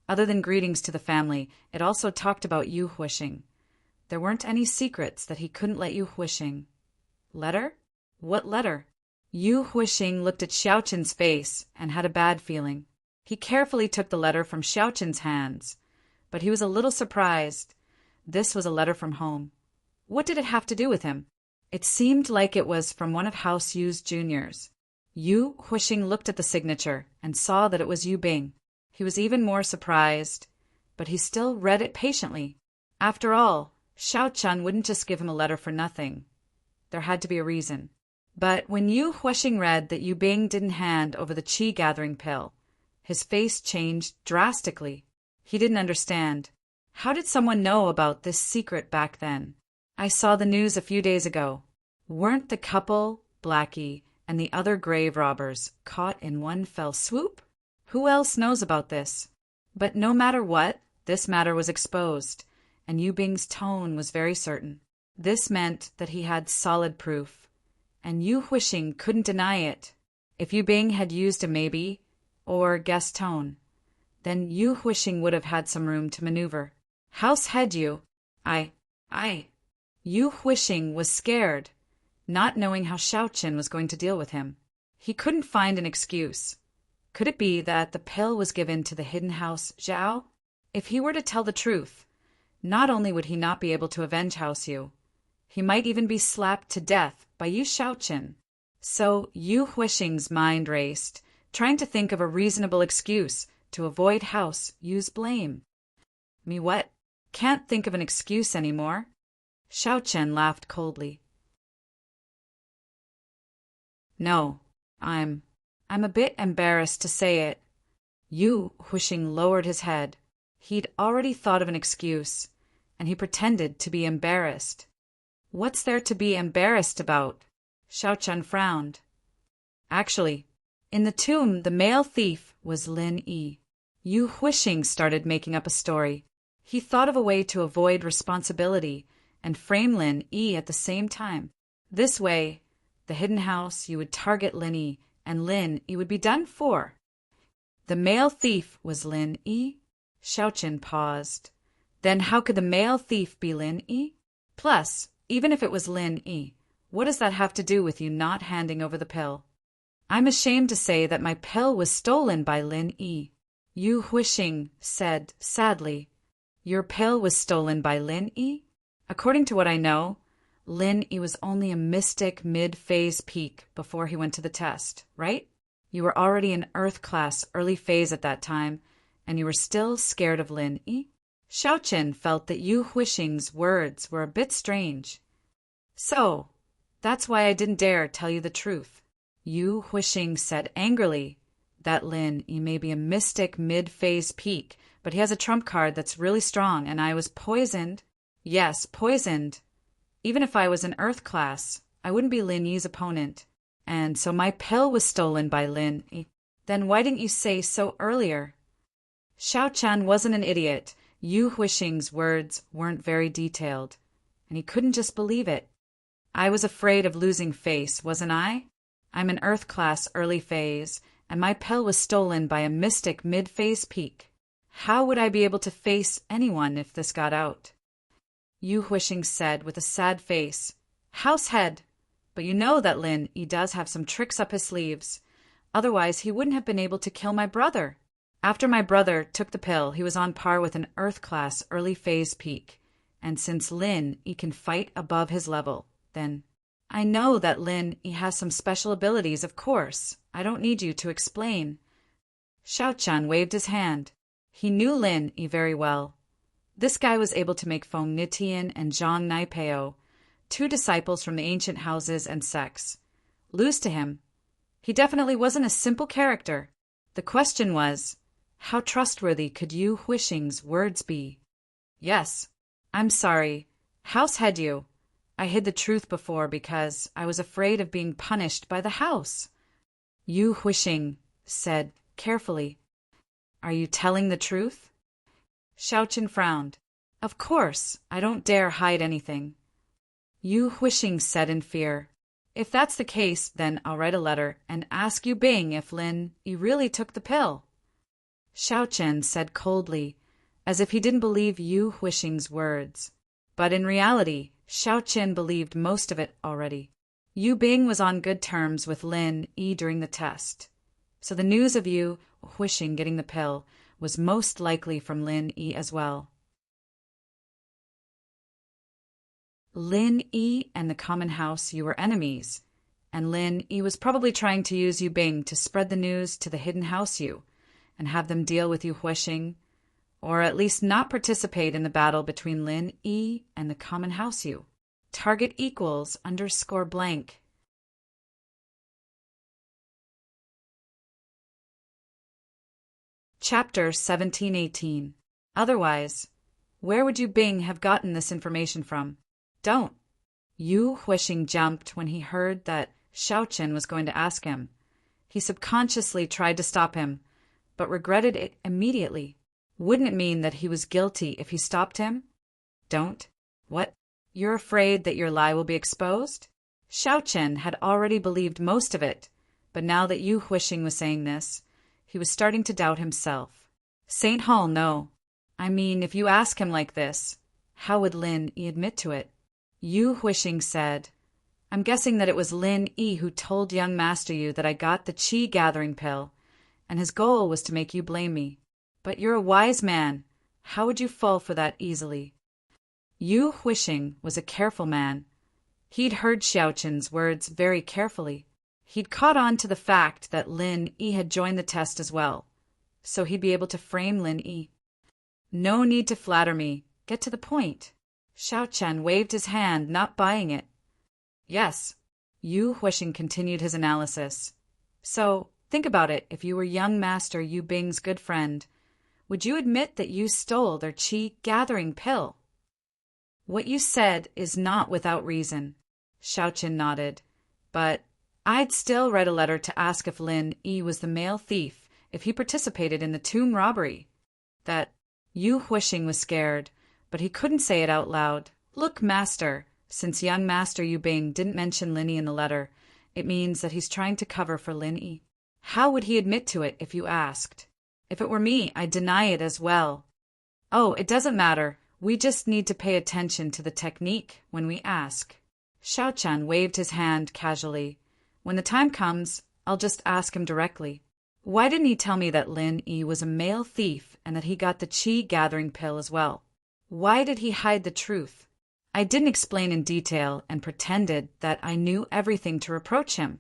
Other than greetings to the family, it also talked about Yu Huixing. There weren't any secrets that he couldn't let Yu Huixing. Letter? What letter? Yu Huixing looked at Xiaoqin's face and had a bad feeling. He carefully took the letter from Xiaoqin's hands, but he was a little surprised. This was a letter from home. What did it have to do with him? It seemed like it was from one of House Yu's juniors. Yu Huixing looked at the signature and saw that it was Yu Bing. He was even more surprised, but he still read it patiently. After all, Xiaoqian wouldn't just give him a letter for nothing. There had to be a reason. But when Yu Huixing read that Yu Bing didn't hand over the qi-gathering pill, his face changed drastically. He didn't understand. How did someone know about this secret back then? I saw the news a few days ago. Weren't the couple, Blackie, and the other grave robbers caught in one fell swoop? Who else knows about this? But no matter what, this matter was exposed, and Yu Bing's tone was very certain. This meant that he had solid proof, and Yu Huixing couldn't deny it. If Yu Bing had used a maybe or guess tone, then Yu Huixing would have had some room to maneuver. House head Yu. Yu Huixing was scared, not knowing how Xiaoqin was going to deal with him. He couldn't find an excuse. Could it be that the pill was given to the hidden house Zhao? If he were to tell the truth, not only would he not be able to avenge House Yu, he might even be slapped to death by Yu Shaoqin. So Yu Huixing's mind raced, trying to think of a reasonable excuse to avoid House Yu's blame. Me what? Can't think of an excuse anymore. Shaoqin laughed coldly. No, I'm a bit embarrassed to say it. Yu Huixing lowered his head. He'd already thought of an excuse, and he pretended to be embarrassed. What's there to be embarrassed about? Shaoqin frowned. Actually, in the tomb, the male thief was Lin Yi. Yu Huixing started making up a story. He thought of a way to avoid responsibility and frame Lin Yi at the same time. This way, the hidden house, you would target Lin Yi, and Lin Yi would be done for. The male thief was Lin Yi? Shaoqin paused. Then how could the male thief be Lin Yi? Plus, even if it was Lin Yi, what does that have to do with you not handing over the pill? I'm ashamed to say that my pill was stolen by Lin Yi. Yu Huixing said sadly. Your pill was stolen by Lin Yi? According to what I know, Lin Yi was only a mystic mid-phase peak before he went to the test, right? You were already in Earth class early phase at that time, and you were still scared of Lin Yi? Shaoqin felt that Yu Huixing's words were a bit strange. So, that's why I didn't dare tell you the truth. Yu Huixing said angrily that Lin Yi may be a mystic mid-phase peak, but he has a trump card that's really strong, and I was poisoned. Yes, poisoned. Even if I was in Earth class, I wouldn't be Lin Yi's opponent. And so my pill was stolen by Lin Yi. Then why didn't you say so earlier? Shaoqin wasn't an idiot. Yu Huixing's words weren't very detailed, and he couldn't just believe it. I was afraid of losing face, wasn't I? I'm in Earth class early phase, and my pill was stolen by a mystic mid-phase peak. How would I be able to face anyone if this got out? Yu Huixing said with a sad face, Househead, but you know that Lin Yi does have some tricks up his sleeves. Otherwise, he wouldn't have been able to kill my brother. After my brother took the pill, he was on par with an Earth class early phase peak. And since Lin Yi can fight above his level, then I know that Lin Yi has some special abilities, of course. I don't need you to explain. Shaoqin waved his hand. He knew Lin Yi very well. This guy was able to make Feng Nitian and Zhang Naipeo, two disciples from the ancient houses and sects, lose to him. He definitely wasn't a simple character. The question was, how trustworthy could Yu Huixing's words be? Yes, I'm sorry. Househead you. I hid the truth before because I was afraid of being punished by the house. Yu Huixing said carefully, Are you telling the truth? Shaoqin frowned. Of course, I don't dare hide anything. Yu Huixing said in fear, If that's the case, then I'll write a letter and ask Yu Bing if Lin Yi really took the pill. Shaoqin said coldly, as if he didn't believe Yu Huixing's words. But in reality, Shaoqin believed most of it already. Yu Bing was on good terms with Lin Yi during the test, so the news of Yu Huixing getting the pill was most likely from Lin Yi as well. Lin Yi and the common house Yu were enemies, and Lin Yi was probably trying to use Yu Bing to spread the news to the hidden house Yu and have them deal with Yu Huixing, or at least not participate in the battle between Lin Yi and the common house Yu. Target equals _blank. Chapter 1718. Otherwise, where would Yu Bing have gotten this information from? Don't. Yu Huixing jumped when he heard that Shaoqin was going to ask him. He subconsciously tried to stop him, but regretted it immediately. Wouldn't it mean that he was guilty if he stopped him? Don't. What? You're afraid that your lie will be exposed? Shaoqin had already believed most of it, but now that Yu Huixing was saying this, he was starting to doubt himself. St. Hall, no. I mean, if you ask him like this, how would Lin Yi admit to it? Yu Huixing said, I'm guessing that it was Lin Yi who told young Master Yu that I got the Qi gathering pill, and his goal was to make you blame me. But you're a wise man. How would you fall for that easily? Yu Huixing was a careful man. He'd heard Xiaoqin's words very carefully. He'd caught on to the fact that Lin Yi had joined the test as well, so he'd be able to frame Lin Yi. No need to flatter me. Get to the point. Xiaoqian waved his hand, not buying it. Yes. Yu Huixing continued his analysis. So, think about it. If you were young Master Yu Bing's good friend, would you admit that you stole their qi-gathering pill? What you said is not without reason. Xiaoqin nodded. But I'd still write a letter to ask if Lin Yi was the male thief, if he participated in the tomb robbery. That Yu Huixing was scared, but he couldn't say it out loud. Look, Master, since young Master Yu Bing didn't mention Lin Yi in the letter, it means that he's trying to cover for Lin Yi. How would he admit to it if you asked? If it were me, I'd deny it as well. Oh, it doesn't matter. We just need to pay attention to the technique when we ask. Xiaoqian waved his hand casually. When the time comes, I'll just ask him directly. Why didn't he tell me that Lin Yi was a male thief and that he got the qi-gathering pill as well? Why did he hide the truth? I didn't explain in detail and pretended that I knew everything to reproach him.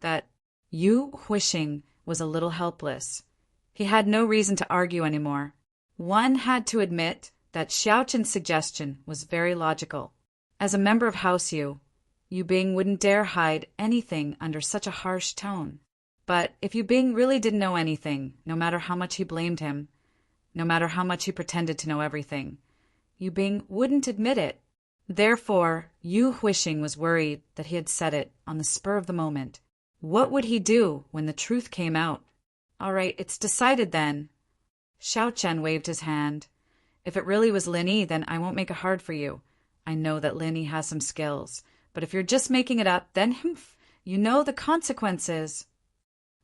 That Yu Huixing was a little helpless. He had no reason to argue anymore. One had to admit that Xiaoqin's suggestion was very logical. As a member of House Yu Bing wouldn't dare hide anything under such a harsh tone. But if Yu Bing really didn't know anything, no matter how much he blamed him, no matter how much he pretended to know everything, Yu Bing wouldn't admit it. Therefore, Yu Huixing was worried that he had said it on the spur of the moment. What would he do when the truth came out? All right, it's decided then. Xiaoqian waved his hand. If it really was Lin Yi, then I won't make it hard for you. I know that Lin Yi has some skills. But if you're just making it up, then you know the consequences.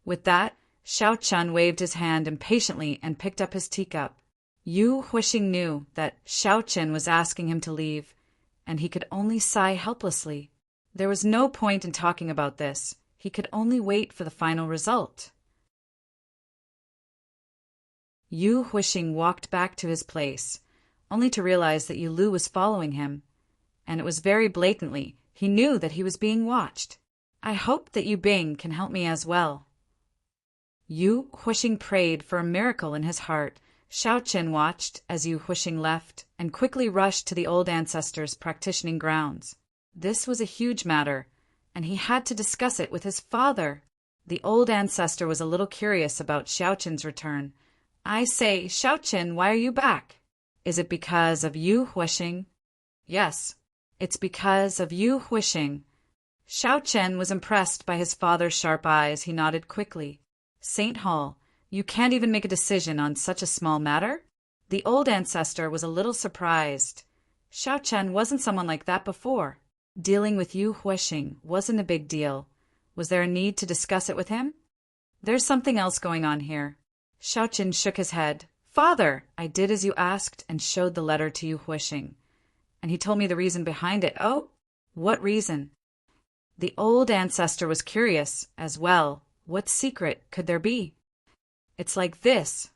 With that, Xiaoqian waved his hand impatiently and picked up his teacup. Yu Huixing knew that Xiaoqian was asking him to leave, and he could only sigh helplessly. There was no point in talking about this. He could only wait for the final result. Yu Huixing walked back to his place, only to realize that Yu Lu was following him. And it was very blatantly. He knew that he was being watched. I hope that Yu Bing can help me as well. Yu Huixing prayed for a miracle in his heart. Xiaoqian watched as Yu Huixing left and quickly rushed to the old ancestors' practicing grounds. This was a huge matter, and he had to discuss it with his father. The old ancestor was a little curious about Xiaoqian's return. I say, Xiaoqian, why are you back? Is it because of Yu Huixing? Yes, it's because of Yu Huixing. Xiaoqian was impressed by his father's sharp eyes. He nodded quickly. Saint Hall, you can't even make a decision on such a small matter? The old ancestor was a little surprised. Xiaoqian wasn't someone like that before. Dealing with Yu Huixing wasn't a big deal. Was there a need to discuss it with him? There's something else going on here. Xiaoqian shook his head. Father, I did as you asked and showed the letter to Yu Huixing. And he told me the reason behind it. Oh, what reason? The old ancestor was curious as well. What secret could there be? It's like this.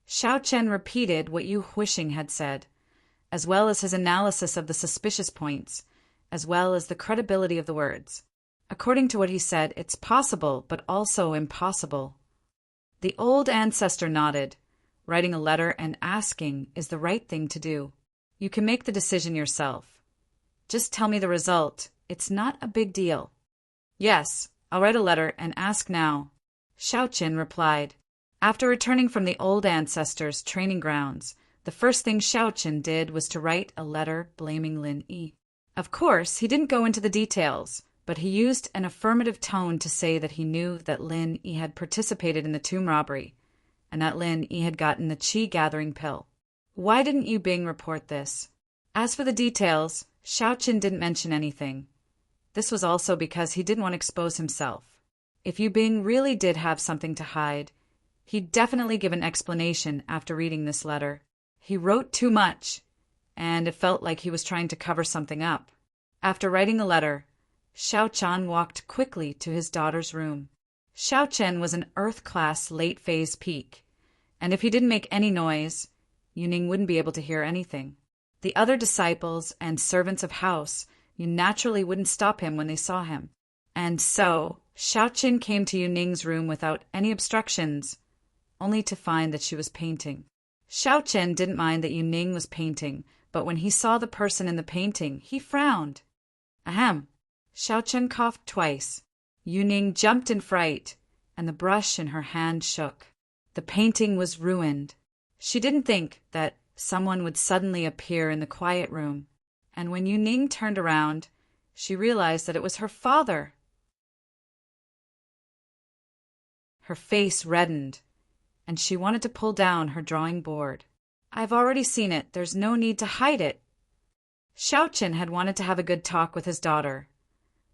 Xiaoqian repeated what Yu Huixing had said, as well as his analysis of the suspicious points, as well as the credibility of the words. According to what he said, it's possible, but also impossible. The old ancestor nodded. Writing a letter and asking is the right thing to do. You can make the decision yourself. Just tell me the result. It's not a big deal. Yes, I'll write a letter and ask now. Xiaoqian replied. After returning from the old ancestors' training grounds, the first thing Xiaoqian did was to write a letter blaming Lin Yi. Of course, he didn't go into the details, but he used an affirmative tone to say that he knew that Lin Yi had participated in the tomb robbery, and that Lin Yi had gotten the qi-gathering pill. Why didn't Yu Bing report this? As for the details, Xiaoqian didn't mention anything. This was also because he didn't want to expose himself. If Yu Bing really did have something to hide, he'd definitely give an explanation after reading this letter. He wrote too much, and it felt like he was trying to cover something up. After writing the letter, Xiaoqian walked quickly to his daughter's room. Xiao Chen was an Earth-class late-phase peak, and if he didn't make any noise, Yuning wouldn't be able to hear anything. The other disciples and servants of house, you naturally wouldn't stop him when they saw him. And so, Xiao Chen came to Yuning's room without any obstructions, only to find that she was painting. Xiao Chen didn't mind that Yuning was painting, but when he saw the person in the painting, he frowned. Ahem! Xiao Chen coughed twice. Yuning jumped in fright, and the brush in her hand shook. The painting was ruined. She didn't think that someone would suddenly appear in the quiet room, and when Yuning turned around, she realized that it was her father. Her face reddened, and she wanted to pull down her drawing board. I've already seen it. There's no need to hide it. Xiao Chen had wanted to have a good talk with his daughter,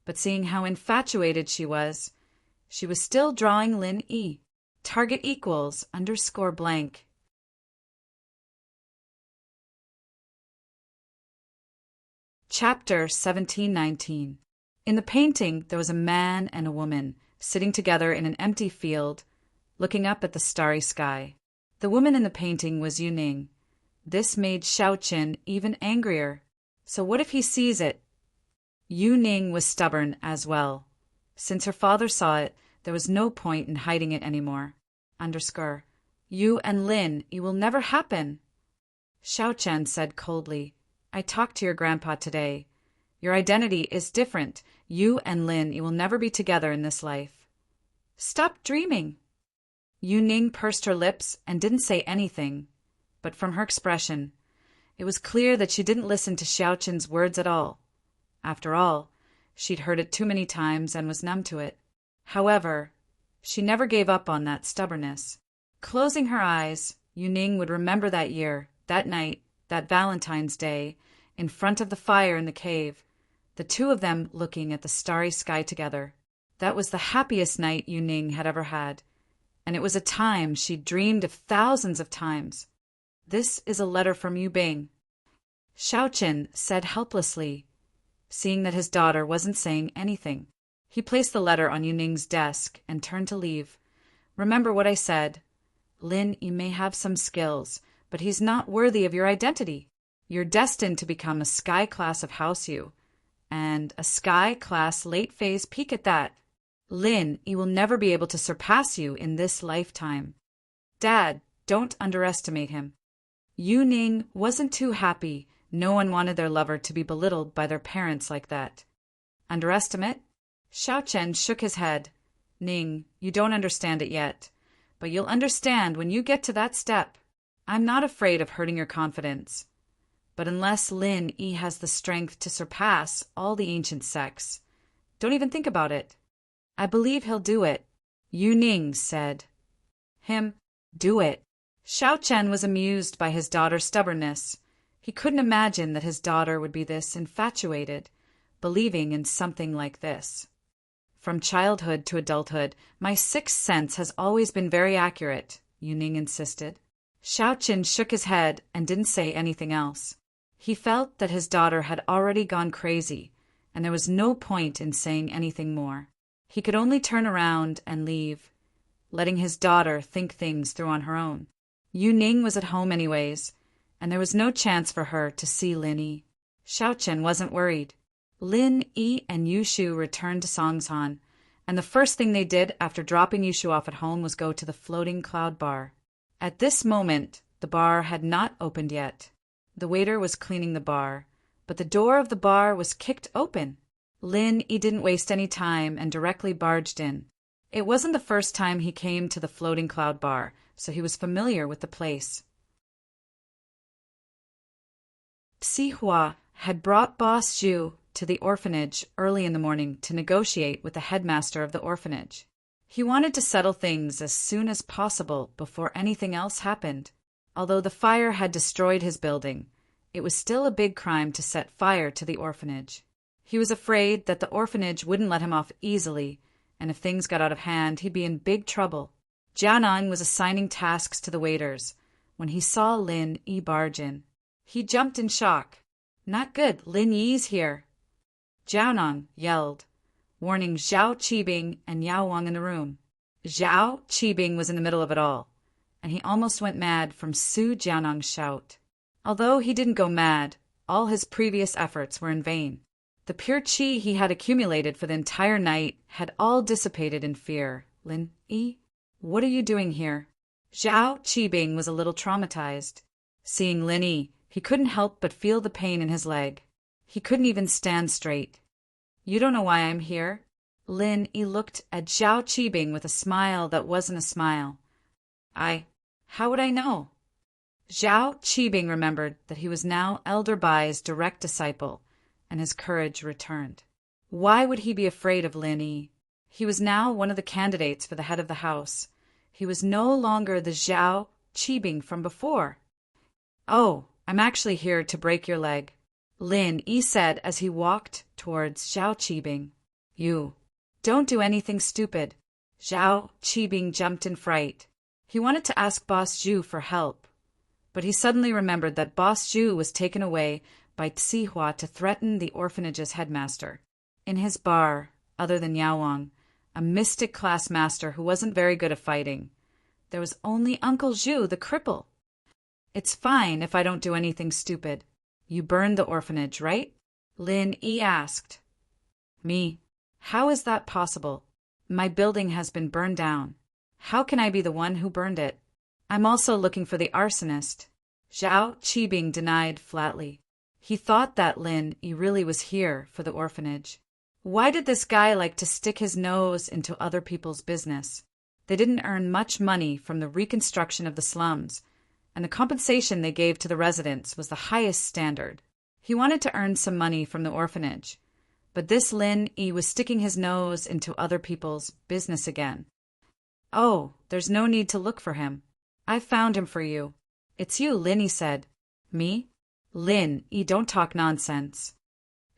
but seeing how infatuated she was still drawing Lin Yi. Target equals _ blank. Chapter 1719. In the painting, there was a man and a woman sitting together in an empty field, looking up at the starry sky. The woman in the painting was Yuning. This made Xiao Chen even angrier. So what if he sees it? Yuning was stubborn as well. Since her father saw it, there was no point in hiding it anymore. You and Lin, it will never happen. Xiao Chen said coldly, I talked to your grandpa today. Your identity is different. You and Lin, you will never be together in this life. Stop dreaming. Yuning pursed her lips and didn't say anything, but from her expression, it was clear that she didn't listen to Xiao Chen's words at all. After all, she'd heard it too many times and was numb to it. However, she never gave up on that stubbornness. Closing her eyes, Yuning would remember that year, that night, that Valentine's Day, in front of the fire in the cave, the two of them looking at the starry sky together. That was the happiest night Yuning had ever had, and it was a time she'd dreamed of thousands of times. This is a letter from Yu Bing, Xiao Chen said helplessly, seeing that his daughter wasn't saying anything. He placed the letter on Yuning's desk and turned to leave. Remember what I said. Lin, you may have some skills, but he's not worthy of your identity. You're destined to become a sky class of House U, and a sky class late phase peak at that. Lin, he will never be able to surpass you in this lifetime. Dad, don't underestimate him. Yuning wasn't too happy. No one wanted their lover to be belittled by their parents like that. Underestimate? Xiao Chen shook his head. Ning, you don't understand it yet, but you'll understand when you get to that step. I'm not afraid of hurting your confidence. But unless Lin Yi has the strength to surpass all the ancient sects, don't even think about it. I believe he'll do it. Yuning said. Him? Do it. Xiao Chen was amused by his daughter's stubbornness. He couldn't imagine that his daughter would be this infatuated, believing in something like this. From childhood to adulthood, my sixth sense has always been very accurate, Yuning insisted. Xiao Chen shook his head and didn't say anything else. He felt that his daughter had already gone crazy, and there was no point in saying anything more. He could only turn around and leave, letting his daughter think things through on her own. Yuning was at home anyways, and there was no chance for her to see Lin Yi. Xiao Chen wasn't worried. Lin Yi and Yushu returned to Songshan, and the first thing they did after dropping Yushu off at home was go to the floating cloud bar. At this moment, the bar had not opened yet. The waiter was cleaning the bar, but the door of the bar was kicked open. Lin Yi didn't waste any time and directly barged in. It wasn't the first time he came to the floating cloud bar, so he was familiar with the place. Sihua had brought Boss Zhu to the orphanage early in the morning to negotiate with the headmaster of the orphanage. He wanted to settle things as soon as possible before anything else happened. Although the fire had destroyed his building, it was still a big crime to set fire to the orphanage. He was afraid that the orphanage wouldn't let him off easily, and if things got out of hand, he'd be in big trouble. Jianeng was assigning tasks to the waiters when he saw Lin Yi barge in. He jumped in shock. Not good, Lin Yi's here. Jianeng yelled, warning Zhao Qibing and Yao Wang in the room. Zhao Qibing was in the middle of it all, and he almost went mad from Su Jianong's shout. Although he didn't go mad, all his previous efforts were in vain. The pure qi he had accumulated for the entire night had all dissipated in fear. Lin Yi, what are you doing here? Zhao Qibing was a little traumatized. Seeing Lin Yi, he couldn't help but feel the pain in his leg. He couldn't even stand straight. You don't know why I'm here? Lin Yi looked at Zhao Qibing with a smile that wasn't a smile. How would I know? Zhao Qibing remembered that he was now Elder Bai's direct disciple, and his courage returned. Why would he be afraid of Lin Yi? He was now one of the candidates for the head of the house. He was no longer the Zhao Qibing from before. Oh, I'm actually here to break your leg, Lin Yi said as he walked towards Zhao Qibing. You don't do anything stupid. Zhao Qibing jumped in fright. He wanted to ask Boss Zhu for help, but he suddenly remembered that Boss Zhu was taken away by Tsihua to threaten the orphanage's headmaster. In his bar, other than Yao Wang, a mystic class master who wasn't very good at fighting, there was only Uncle Zhu, the cripple. It's fine if I don't do anything stupid. You burned the orphanage, right? Lin Yi asked. Me? How is that possible? My building has been burned down. How can I be the one who burned it? I'm also looking for the arsonist. Zhao Qibing denied flatly. He thought that Lin Yi really was here for the orphanage. Why did this guy like to stick his nose into other people's business? They didn't earn much money from the reconstruction of the slums, and the compensation they gave to the residents was the highest standard. He wanted to earn some money from the orphanage, but this Lin Yi was sticking his nose into other people's business again. Oh, there's no need to look for him. I've found him for you. It's you, Lin Yi said. Me? Lin Yi, don't talk nonsense.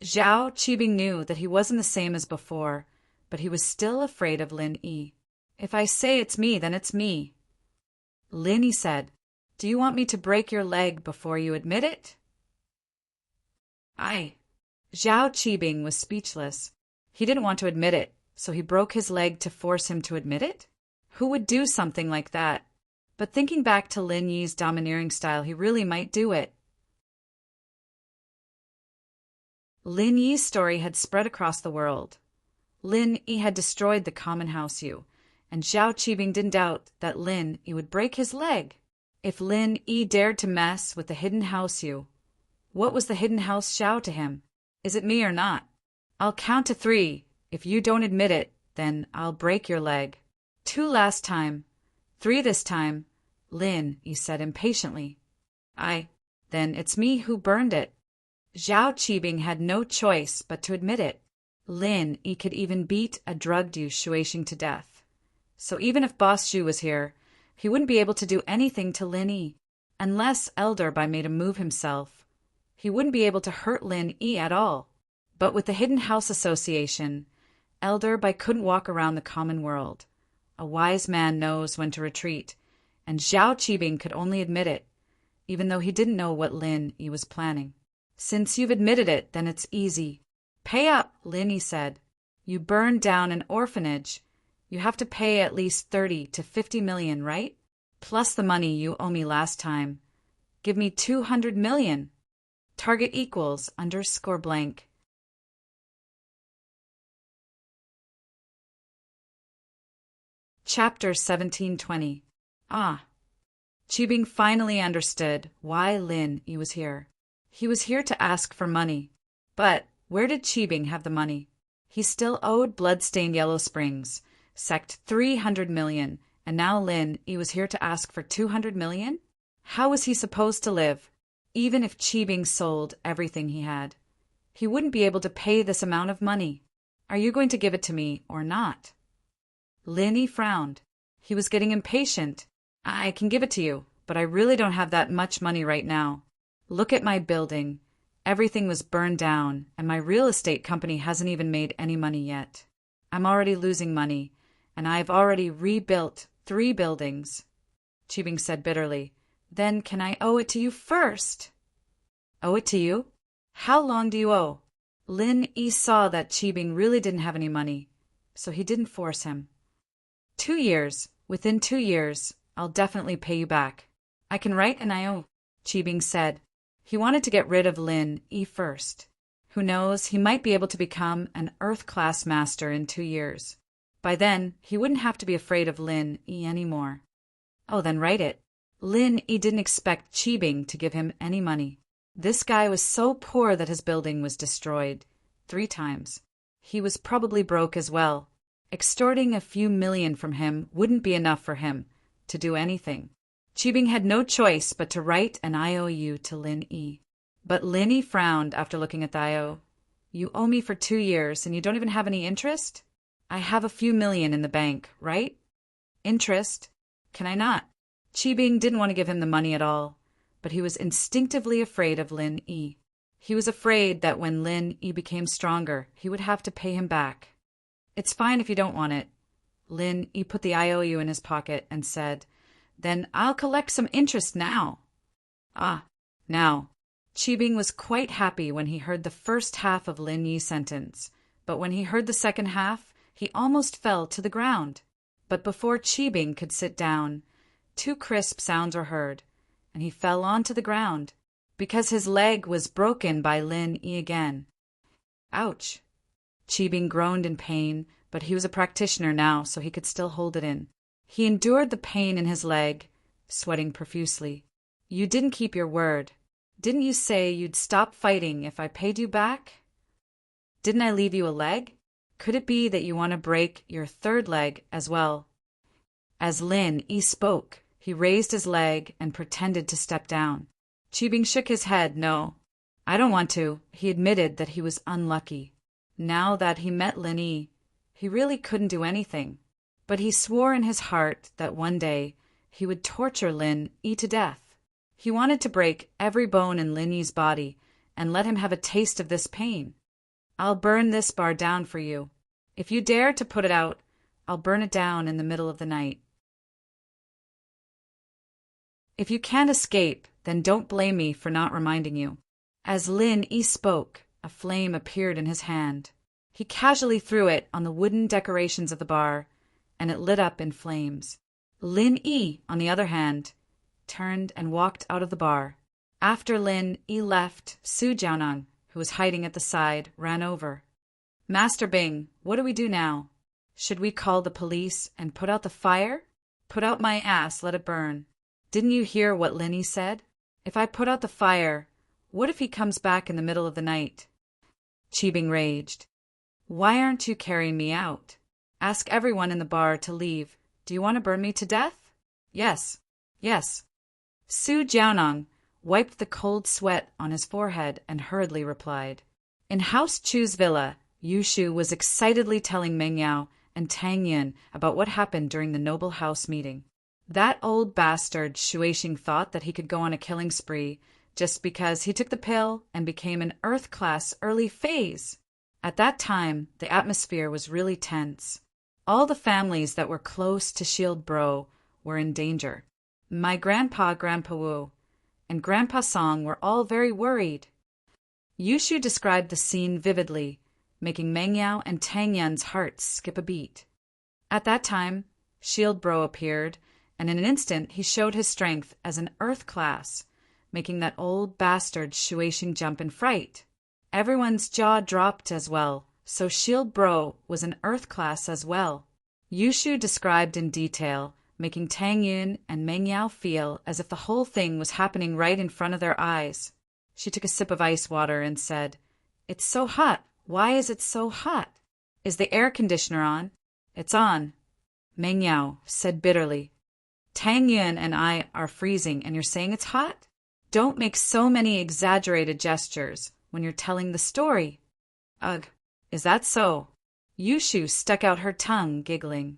Zhao Qibing knew that he wasn't the same as before, but he was still afraid of Lin Yi. If I say it's me, then it's me. Lin Yi said, do you want me to break your leg before you admit it? Zhao Qibing was speechless. He didn't want to admit it, so he broke his leg to force him to admit it? Who would do something like that? But thinking back to Lin Yi's domineering style, he really might do it. Lin Yi's story had spread across the world. Lin Yi had destroyed the common house Yu, and Zhao Qibing didn't doubt that Lin Yi would break his leg. If Lin Yi dared to mess with the hidden house Yu, what was the hidden house Zhao to him? Is it me or not? I'll count to 3. If you don't admit it, then I'll break your leg. 2 last time. 3 this time, Lin Yi said impatiently. Then it's me who burned it. Zhao Qibing had no choice but to admit it. Lin Yi could even beat a drugged Yu Shuixing to death. So even if Boss Zhu was here, he wouldn't be able to do anything to Lin Yi. Unless Elder Bai made him move himself, he wouldn't be able to hurt Lin Yi at all. But with the Hidden House Association, Elder Bai couldn't walk around the common world. A wise man knows when to retreat, and Zhao Qibing could only admit it, even though he didn't know what Lin Yi was planning. Since you've admitted it, then it's easy. Pay up, Lin Yi said. You burned down an orphanage. You have to pay at least 30 to 50 million, right? Plus the money you owe me last time. Give me 200 million. Target equals _blank. Chapter 1720. Qibing finally understood why Lin Yi was here. He was here to ask for money. But where did Qibing have the money? He still owed Bloodstained Yellow Springs, sect 300 million, and now Lin Yi was here to ask for 200 million? How was he supposed to live? Even if Qibing sold everything he had, he wouldn't be able to pay this amount of money. Are you going to give it to me or not? Lin Yi frowned. He was getting impatient. I can give it to you, but I really don't have that much money right now. Look at my building. Everything was burned down, and my real estate company hasn't even made any money yet. I'm already losing money, and I've already rebuilt 3 buildings. Qibing said bitterly. Then can I owe it to you first? Owe it to you? How long do you owe? Lin Yi saw that Qibing really didn't have any money, so he didn't force him. 2 years. Within 2 years, I'll definitely pay you back. I can write an IO, Qibing said. He wanted to get rid of Lin Yi first. Who knows, he might be able to become an Earth-class master in 2 years. By then, he wouldn't have to be afraid of Lin Yi anymore. Oh, then write it. Lin Yi didn't expect Qibing to give him any money. This guy was so poor that his building was destroyed 3 times. He was probably broke as well. Extorting a few million from him wouldn't be enough for him to do anything. Qibing had no choice but to write an IOU to Lin Yi. But Lin Yi frowned after looking at the IO. You owe me for 2 years and you don't even have any interest? I have a few million in the bank, right? Interest? Can I not? Qibing didn't want to give him the money at all, but he was instinctively afraid of Lin Yi. He was afraid that when Lin Yi became stronger, he would have to pay him back. It's fine if you don't want it. Lin Yi put the IOU in his pocket and said, Then I'll collect some interest now. Ah, now. Qibing was quite happy when he heard the first half of Lin Yi's sentence, but when he heard the second half, he almost fell to the ground. But before Qibing could sit down, 2 crisp sounds were heard, and he fell onto the ground, because his leg was broken by Lin Yi again. Ouch! Qibing groaned in pain, but he was a practitioner now, so he could still hold it in. He endured the pain in his leg, sweating profusely. You didn't keep your word. Didn't you say you'd stop fighting if I paid you back? Didn't I leave you a leg? Could it be that you want to break your 3rd leg as well? As Lin Yi spoke, he raised his leg and pretended to step down. Qibing shook his head. No, I don't want to. He admitted that he was unlucky. Now that he met Lin Yi, he really couldn't do anything. But he swore in his heart that one day he would torture Lin Yi to death. He wanted to break every bone in Lin Yi's body and let him have a taste of this pain. I'll burn this bar down for you. If you dare to put it out, I'll burn it down in the middle of the night. If you can't escape, then don't blame me for not reminding you. As Lin Yi spoke, a flame appeared in his hand. He casually threw it on the wooden decorations of the bar, and it lit up in flames. Lin Yi, on the other hand, turned and walked out of the bar. After Lin Yi left, Su Jiaoneng, who was hiding at the side, ran over. Master Bing, what do we do now? Should we call the police and put out the fire? Put out my ass, let it burn. Didn't you hear what Lin Yi said? If I put out the fire, what if he comes back in the middle of the night? Qibing raged. Why aren't you carrying me out? Ask everyone in the bar to leave. Do you want to burn me to death? Yes. Yes. Su Jiaoneng wiped the cold sweat on his forehead and hurriedly replied. In House Chu's villa, Yu Shu was excitedly telling Meng Yao and Tang Yun about what happened during the noble house meeting. That old bastard Shuixing thought that he could go on a killing spree just because he took the pill and became an Earth-class early phase. At that time, the atmosphere was really tense. All the families that were close to Shield Bro were in danger. My grandpa, Grandpa Wu, and Grandpa Song were all very worried. Yushu described the scene vividly, making Meng Yao and Tang Yun's hearts skip a beat. At that time, Shield Bro appeared, and in an instant he showed his strength as an Earth class, making that old bastard Shuixing jump in fright. Everyone's jaw dropped as well, so Shield Bro was an Earth class as well. Yushu described in detail, making Tang Yun and Meng Yao feel as if the whole thing was happening right in front of their eyes. She took a sip of ice water and said, It's so hot. Why is it so hot? Is the air conditioner on? It's on. Meng Yao said bitterly. Tang Yun and I are freezing and you're saying it's hot? Don't make so many exaggerated gestures when you're telling the story. Ugh, is that so? Yushu stuck out her tongue, giggling.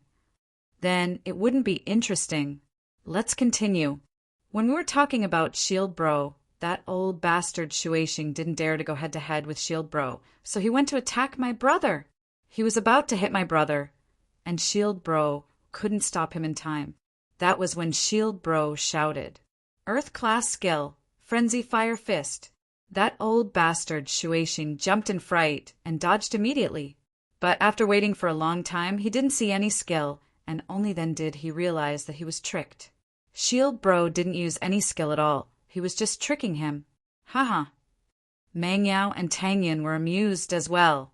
Then it wouldn't be interesting. Let's continue. When we were talking about Shield Bro, that old bastard Shuixing didn't dare to go head-to-head with Shield Bro, so he went to attack my brother. He was about to hit my brother, and Shield Bro couldn't stop him in time. That was when Shield Bro shouted, Earth-class skill, Frenzy Fire Fist. That old bastard Shuixing jumped in fright and dodged immediately. But after waiting for a long time, he didn't see any skill, and only then did he realize that he was tricked. Shield Bro didn't use any skill at all. He was just tricking him. Haha. Mang Yao and Tang Yin were amused as well.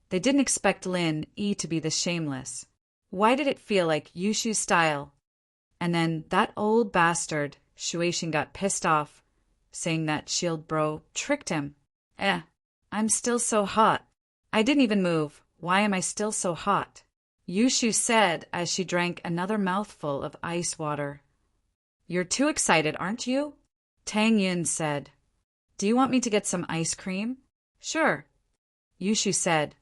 They didn't expect Lin Yi to be this shameless. Why did it feel like Yushu's style? And then that old bastard, Shueishin, got pissed off, saying that Shield Bro tricked him. I'm still so hot. I didn't even move. Why am I still so hot? Yushu said as she drank another mouthful of ice water. You're too excited, aren't you? Tang Yin said. Do you want me to get some ice cream? Sure. Yushu said.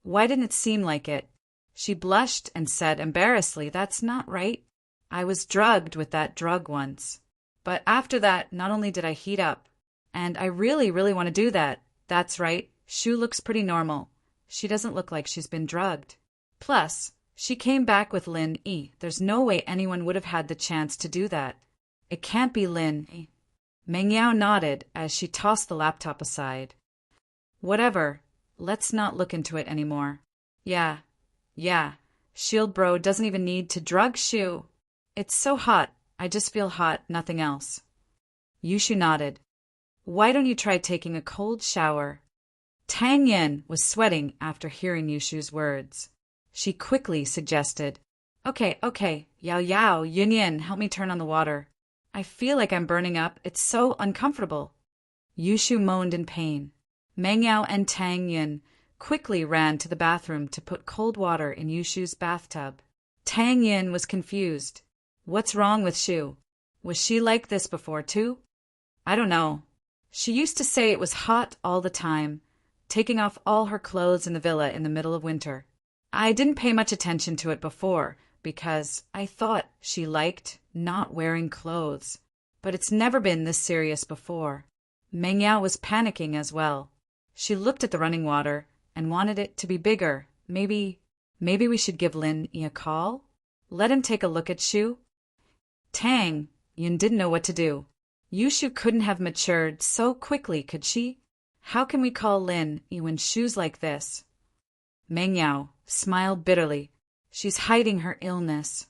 Why didn't it seem like it? She blushed and said embarrassedly, That's not right. I was drugged with that drug once. But after that, not only did I heat up, and I really, really want to do that. That's right. Shu looks pretty normal. She doesn't look like she's been drugged. Plus, she came back with Lin Yi. There's no way anyone would have had the chance to do that. It can't be Lin Yi. Meng Yao nodded as she tossed the laptop aside. Whatever. Let's not look into it anymore. Yeah. Shield Bro doesn't even need to drug Shu. It's so hot. I just feel hot, nothing else. Yushu nodded. Why don't you try taking a cold shower? Tang Yin was sweating after hearing Yushu's words. She quickly suggested, Okay, Yao, Yin, help me turn on the water. I feel like I'm burning up. It's so uncomfortable. Yushu moaned in pain. Meng Yao and Tang Yin quickly ran to the bathroom to put cold water in Yushu's bathtub. Tang Yin was confused. What's wrong with Shu? Was she like this before too? I don't know. She used to say it was hot all the time, taking off all her clothes in the villa in the middle of winter. I didn't pay much attention to it before because I thought she liked not wearing clothes. But it's never been this serious before. Meng Yao was panicking as well. She looked at the running water and wanted it to be bigger. Maybe we should give Lin Yi a call? Let him take a look at Shu? Tang Yin didn't know what to do. Yushu couldn't have matured so quickly, could she? How can we call Lin Yi when Shu's like this? Meng Yao smiled bitterly. She's hiding her illness.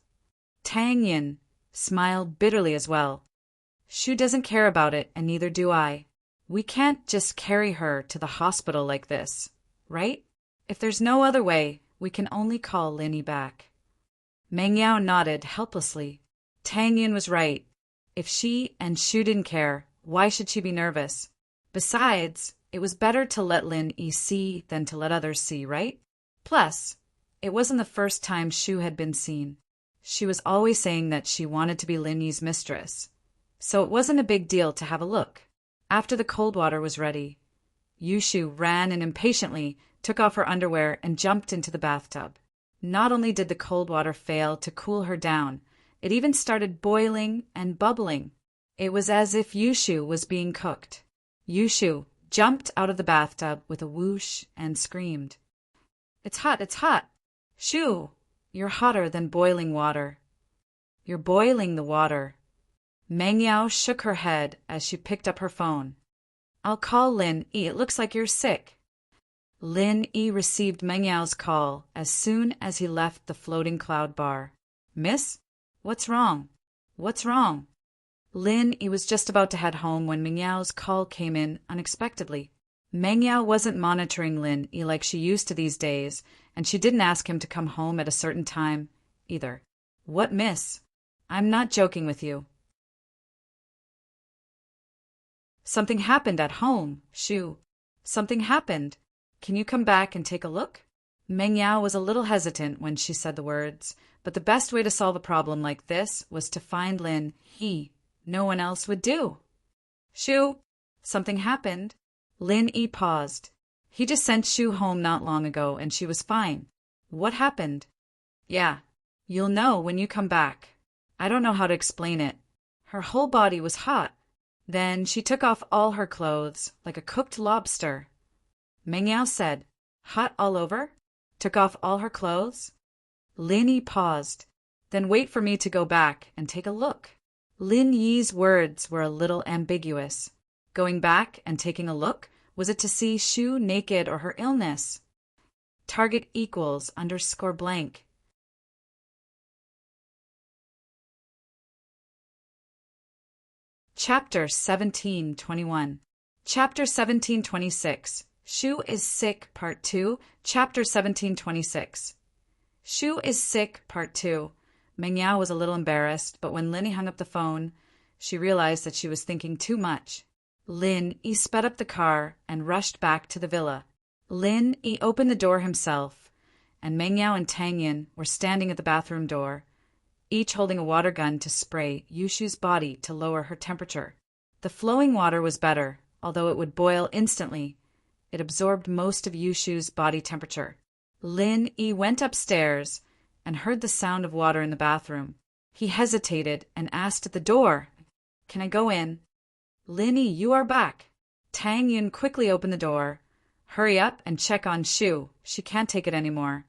Tang Yin smiled bitterly as well. Shu doesn't care about it, and neither do I. We can't just carry her to the hospital like this, right? If there's no other way, we can only call Lin Yi back. Meng Yao nodded helplessly. Tang Yin was right. If she and Shu didn't care, why should she be nervous? Besides, it was better to let Lin Yi see than to let others see, right? Plus, it wasn't the first time Shu had been seen. She was always saying that she wanted to be Lin Yi's mistress. So it wasn't a big deal to have a look. After the cold water was ready, Yushu ran and impatiently took off her underwear and jumped into the bathtub. Not only did the cold water fail to cool her down, it even started boiling and bubbling. It was as if Yushu was being cooked. Yushu jumped out of the bathtub with a whoosh and screamed, It's hot! Shu, you're hotter than boiling water. You're boiling the water. Meng Yao shook her head as she picked up her phone. I'll call Lin Yi. It looks like you're sick. Lin Yi received Meng Yao's call as soon as he left the floating cloud bar. Miss? What's wrong? What's wrong? Lin Yi was just about to head home when Meng Yao's call came in unexpectedly. Meng Yao wasn't monitoring Lin Yi like she used to these days, and she didn't ask him to come home at a certain time either. What, miss? I'm not joking with you. Something happened at home, Shu. Something happened. Can you come back and take a look? Meng Yao was a little hesitant when she said the words, but the best way to solve a problem like this was to find Lin Yi. No one else would do. Shu, something happened. Lin Yi paused. He just sent Shu home not long ago, and she was fine. What happened? Yeah, you'll know when you come back. I don't know how to explain it. Her whole body was hot. Then she took off all her clothes, like a cooked lobster. Meng Yao said, Hot all over? Took off all her clothes? Lin Yi paused. Then wait for me to go back and take a look. Lin Yi's words were a little ambiguous. Going back and taking a look, was it to see Shu naked or her illness? Target equals underscore blank. Chapter 1721. Chapter 1726. Shu is sick, Part 2. Chapter 1726. Shu is sick, Part 2. Meng Yao was a little embarrassed, but when Lin Yi hung up the phone, she realized that she was thinking too much. Lin Yi sped up the car and rushed back to the villa. Lin Yi opened the door himself, and Meng Yao and Tang Yin were standing at the bathroom door, each holding a water gun to spray Yushu's body to lower her temperature. The flowing water was better, although it would boil instantly. It absorbed most of Yushu's body temperature. Lin Yi went upstairs and heard the sound of water in the bathroom. He hesitated and asked at the door, "Can I go in?" "Lin Yi, you are back." Tang Yin quickly opened the door. "Hurry up and check on Shu. She can't take it anymore."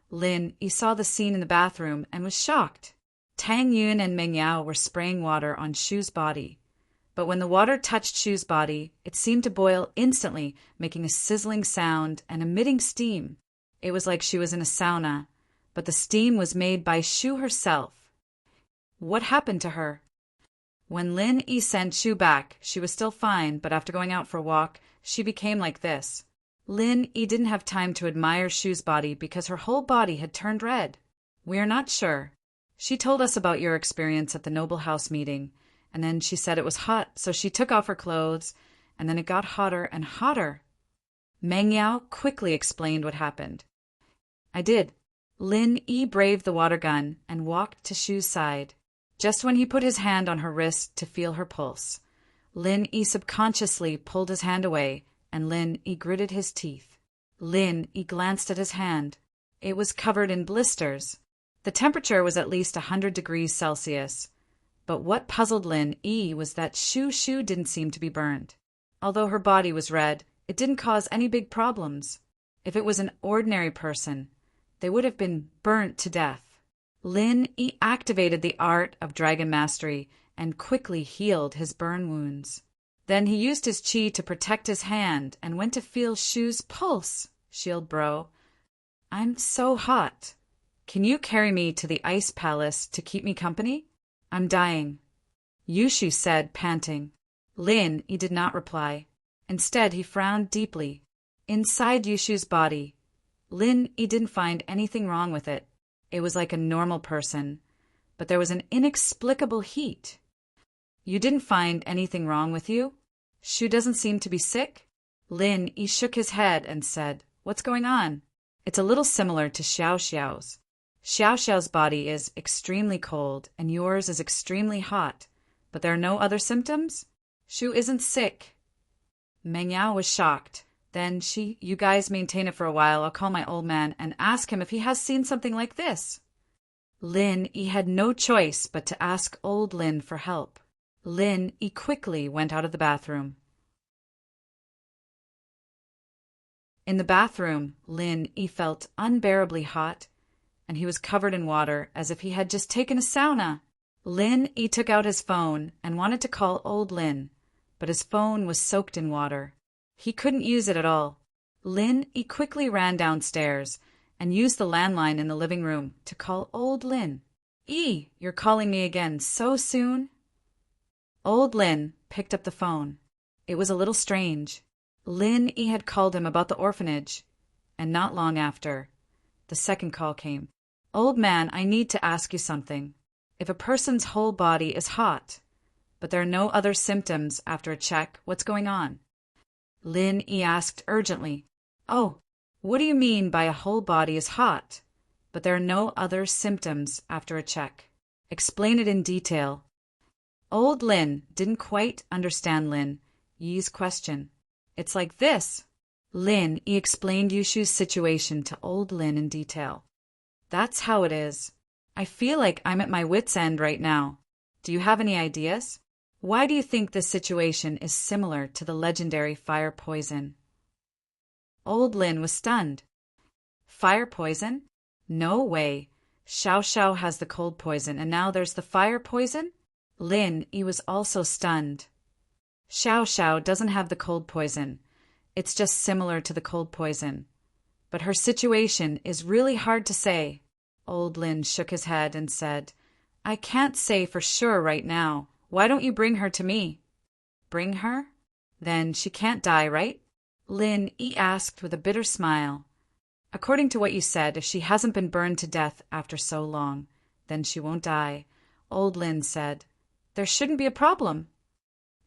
Lin Yi saw the scene in the bathroom and was shocked. Tang Yun and Meng Yao were spraying water on Shu's body. But when the water touched Shu's body, it seemed to boil instantly, making a sizzling sound and emitting steam. It was like she was in a sauna, but the steam was made by Shu herself. What happened to her? When Lin Yi sent Shu back, she was still fine, but after going out for a walk, she became like this. Lin Yi didn't have time to admire Shu's body because her whole body had turned red. "We are not sure. She told us about your experience at the Noble House meeting, and then she said it was hot, so she took off her clothes, and then it got hotter and hotter." Meng Yao quickly explained what happened. "I did." Lin Yi braved the water gun and walked to Shu's side. Just when he put his hand on her wrist to feel her pulse, Lin Yi subconsciously pulled his hand away, and Lin Yi gritted his teeth. Lin Yi glanced at his hand. It was covered in blisters. The temperature was at least 100 degrees Celsius. But what puzzled Lin Yi was that Shu didn't seem to be burned. Although her body was red, it didn't cause any big problems. If it was an ordinary person, they would have been burnt to death. Lin Yi activated the art of dragon mastery and quickly healed his burn wounds. Then he used his chi to protect his hand and went to feel Shu's pulse. "Shield bro, I'm so hot. Can you carry me to the ice palace to keep me company? I'm dying," Yushu said, panting. Lin Yi did not reply. Instead, he frowned deeply. Inside Yushu's body, Lin Yi didn't find anything wrong with it. It was like a normal person, but there was an inexplicable heat. "You didn't find anything wrong with you? Shu doesn't seem to be sick?" Lin Yi shook his head and said, "What's going on?" "It's a little similar to Xiao Xiao's. Xiao Xiao's body is extremely cold and yours is extremely hot, but there are no other symptoms? Shu isn't sick." Meng Yao was shocked. Then "You guys maintain it for a while. I'll call my old man and ask him if he has seen something like this." Lin Yi had no choice but to ask old Lin for help. Lin Yi quickly went out of the bathroom. In the bathroom, Lin Yi felt unbearably hot, and he was covered in water as if he had just taken a sauna. Lin Yi took out his phone and wanted to call old Lin, but his phone was soaked in water. He couldn't use it at all. Lin Yi quickly ran downstairs and used the landline in the living room to call old Lin. "Yi, you're calling me again so soon?" Old Lin picked up the phone. It was a little strange. Lin Yi had called him about the orphanage, and not long after, the second call came. "Old man, I need to ask you something. If a person's whole body is hot, but there are no other symptoms after a check, what's going on?" Lin Yi asked urgently. "Oh, what do you mean by a whole body is hot, but there are no other symptoms after a check? Explain it in detail." Old Lin didn't quite understand Lin Yi's question. "It's like this." Lin Yi explained Yushu's situation to old Lin in detail. "That's how it is. I feel like I'm at my wit's end right now. Do you have any ideas? Why do you think this situation is similar to the legendary fire poison?" Old Lin was stunned. "Fire poison? No way. Xiao Xiao has the cold poison, and now there's the fire poison? Lin Yi was also stunned. Xiao Xiao doesn't have the cold poison. It's just similar to the cold poison. But her situation is really hard to say. Old Lin shook his head and said, I can't say for sure right now. Why don't you bring her to me? Bring her? Then she can't die, right? Lin Yi asked with a bitter smile. According to what you said, if she hasn't been burned to death after so long, then she won't die. Old Lin said, There shouldn't be a problem.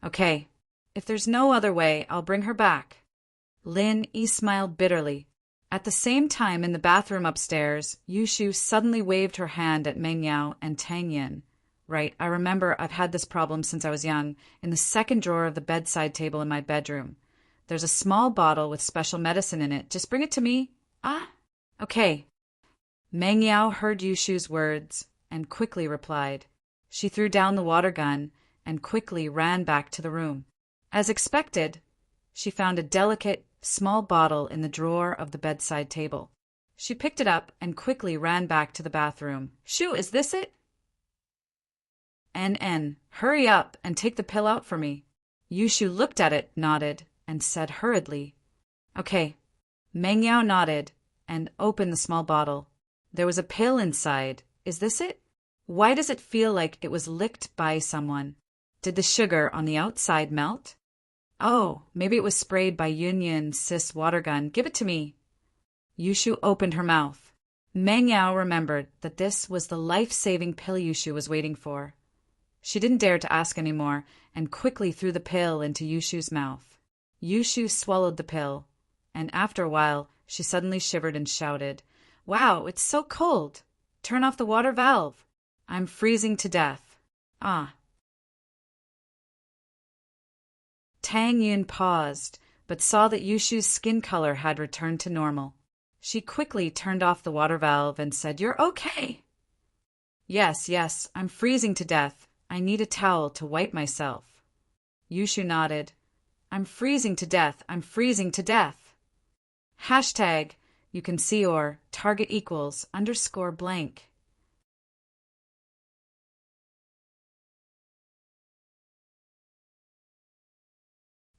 Okay, if there's no other way, I'll bring her back. Lin Yi smiled bitterly. At the same time, in the bathroom upstairs, Yushu suddenly waved her hand at Meng Yao and Tang Yin. Right, I remember I've had this problem since I was young, in the second drawer of the bedside table in my bedroom. There's a small bottle with special medicine in it. Just bring it to me. Ah, okay. Meng Yao heard Yushu's words and quickly replied. She threw down the water gun and quickly ran back to the room. As expected, she found a delicate, small bottle in the drawer of the bedside table. She picked it up and quickly ran back to the bathroom. Shoo, is this it? NN, hurry up and take the pill out for me. Yushu looked at it, nodded, and said hurriedly, Okay. Meng Yao nodded and opened the small bottle. There was a pill inside. Is this it? Why does it feel like it was licked by someone? Did the sugar on the outside melt? Oh, maybe it was sprayed by Yunyan Sis water gun. Give it to me. Yushu opened her mouth. Meng Yao remembered that this was the life-saving pill Yushu was waiting for. She didn't dare to ask any more and quickly threw the pill into Yushu's mouth. Yushu swallowed the pill, and after a while she suddenly shivered and shouted, Wow, it's so cold! Turn off the water valve. I'm freezing to death. Ah. Tang Yin paused, but saw that Yushu's skin color had returned to normal. She quickly turned off the water valve and said, You're okay. Yes, I'm freezing to death. I need a towel to wipe myself. Yushu nodded. I'm freezing to death. I'm freezing to death. Hashtag, you can see or target equals _blank.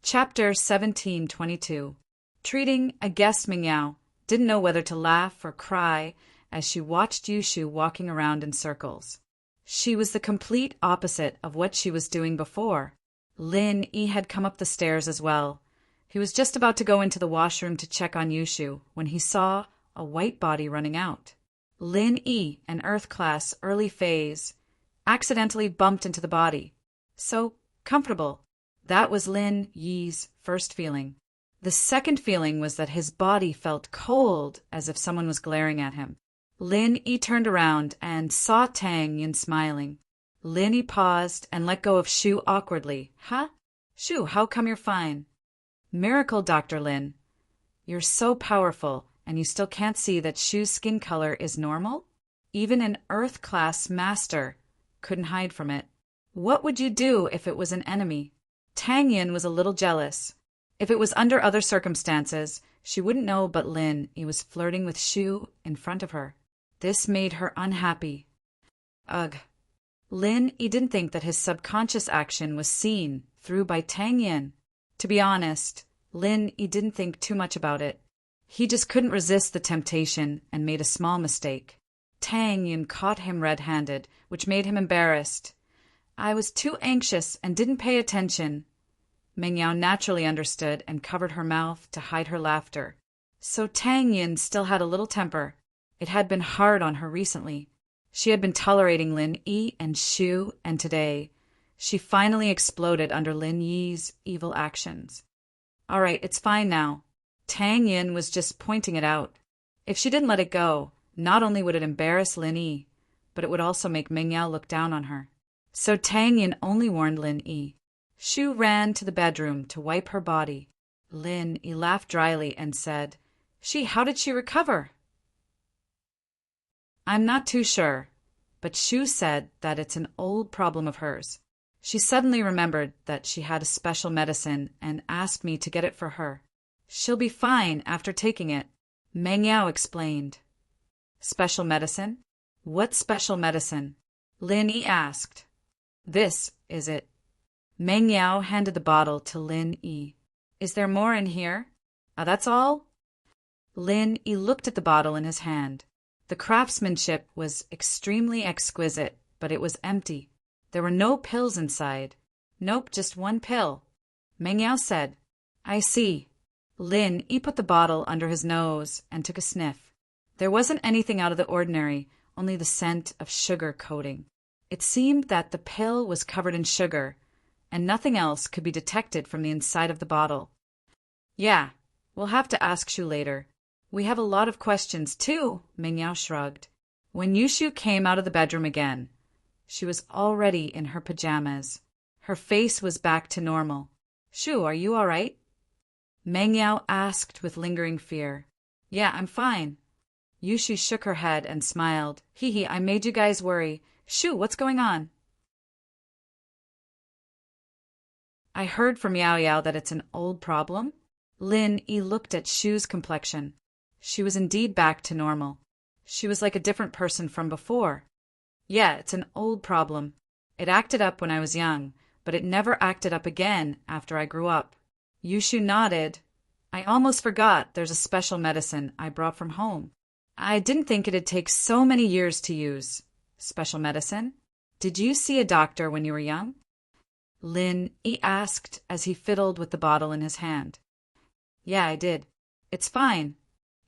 Chapter 1722. Treating a guest. Meng Yao didn't know whether to laugh or cry as she watched Yushu walking around in circles. She was the complete opposite of what she was doing before. Lin Yi had come up the stairs as well. He was just about to go into the washroom to check on Yushu when he saw a white body running out. Lin Yi, an Earth class early phase, accidentally bumped into the body. So comfortable. That was Lin Yi's first feeling. The second feeling was that his body felt cold, as if someone was glaring at him. Lin Yi turned around and saw Tang Yin smiling. Lin Yi paused and let go of Shu awkwardly. Huh? Shu, how come you're fine? Miracle, Dr. Lin. You're so powerful, and you still can't see that Shu's skin color is normal? Even an Earth class master couldn't hide from it. What would you do if it was an enemy? Tang Yin was a little jealous. If it was under other circumstances, she wouldn't know, but Lin Yi was flirting with Shu in front of her. This made her unhappy. Ugh. Lin Yi didn't think that his subconscious action was seen through by Tang Yin. To be honest, Lin Yi didn't think too much about it. He just couldn't resist the temptation and made a small mistake. Tang Yin caught him red-handed, which made him embarrassed. I was too anxious and didn't pay attention. Meng Yao naturally understood and covered her mouth to hide her laughter. So Tang Yin still had a little temper. It had been hard on her recently. She had been tolerating Lin Yi and Shu, and today she finally exploded under Lin Yi's evil actions. All right, it's fine now. Tang Yin was just pointing it out. If she didn't let it go, not only would it embarrass Lin Yi, but it would also make Meng Yao look down on her. So Tang Yin only warned Lin Yi. Shu ran to the bedroom to wipe her body. Lin Yi laughed dryly and said, How did she recover? I'm not too sure, but Shu said that it's an old problem of hers. She suddenly remembered that she had a special medicine and asked me to get it for her. She'll be fine after taking it, Meng Yao explained. Special medicine? What special medicine? Lin Yi asked. This is it. Meng Yao handed the bottle to Lin Yi. Is there more in here? That's all? Lin Yi looked at the bottle in his hand. The craftsmanship was extremely exquisite, but it was empty. There were no pills inside. Nope, just one pill. Meng Yao said, I see. Lin Yi put the bottle under his nose and took a sniff. There wasn't anything out of the ordinary, only the scent of sugar coating. It seemed that the pill was covered in sugar, and nothing else could be detected from the inside of the bottle. Yeah, we'll have to ask Shu later. We have a lot of questions, too, Meng Yao shrugged. When Yushu came out of the bedroom again, she was already in her pajamas. Her face was back to normal. Shu, are you all right? Meng Yao asked with lingering fear. Yeah, I'm fine. Yushu shook her head and smiled. Hee hee, I made you guys worry. Shu, what's going on? I heard from Yao Yao that it's an old problem. Lin Yi looked at Shu's complexion. She was indeed back to normal. She was like a different person from before. Yeah, it's an old problem. It acted up when I was young, but it never acted up again after I grew up. Yushu nodded. I almost forgot there's a special medicine I brought from home. I didn't think it'd take so many years to use. Special medicine? Did you see a doctor when you were young? Lin Yi asked as he fiddled with the bottle in his hand. Yeah, I did. It's fine.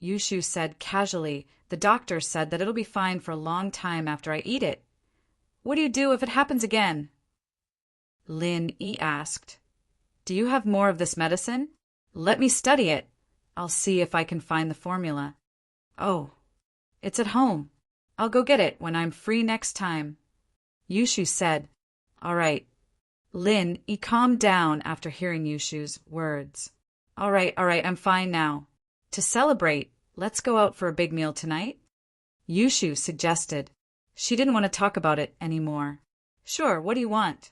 Yushu said casually. The doctor said that it'll be fine for a long time after I eat it. What do you do if it happens again? Lin Yi asked. Do you have more of this medicine? Let me study it. I'll see if I can find the formula. Oh, it's at home. I'll go get it when I'm free next time. Yushu said. All right. Lin Yi calmed down after hearing Yushu's words. All right, I'm fine now. To celebrate, let's go out for a big meal tonight? Yushu suggested. She didn't want to talk about it anymore. Sure, what do you want?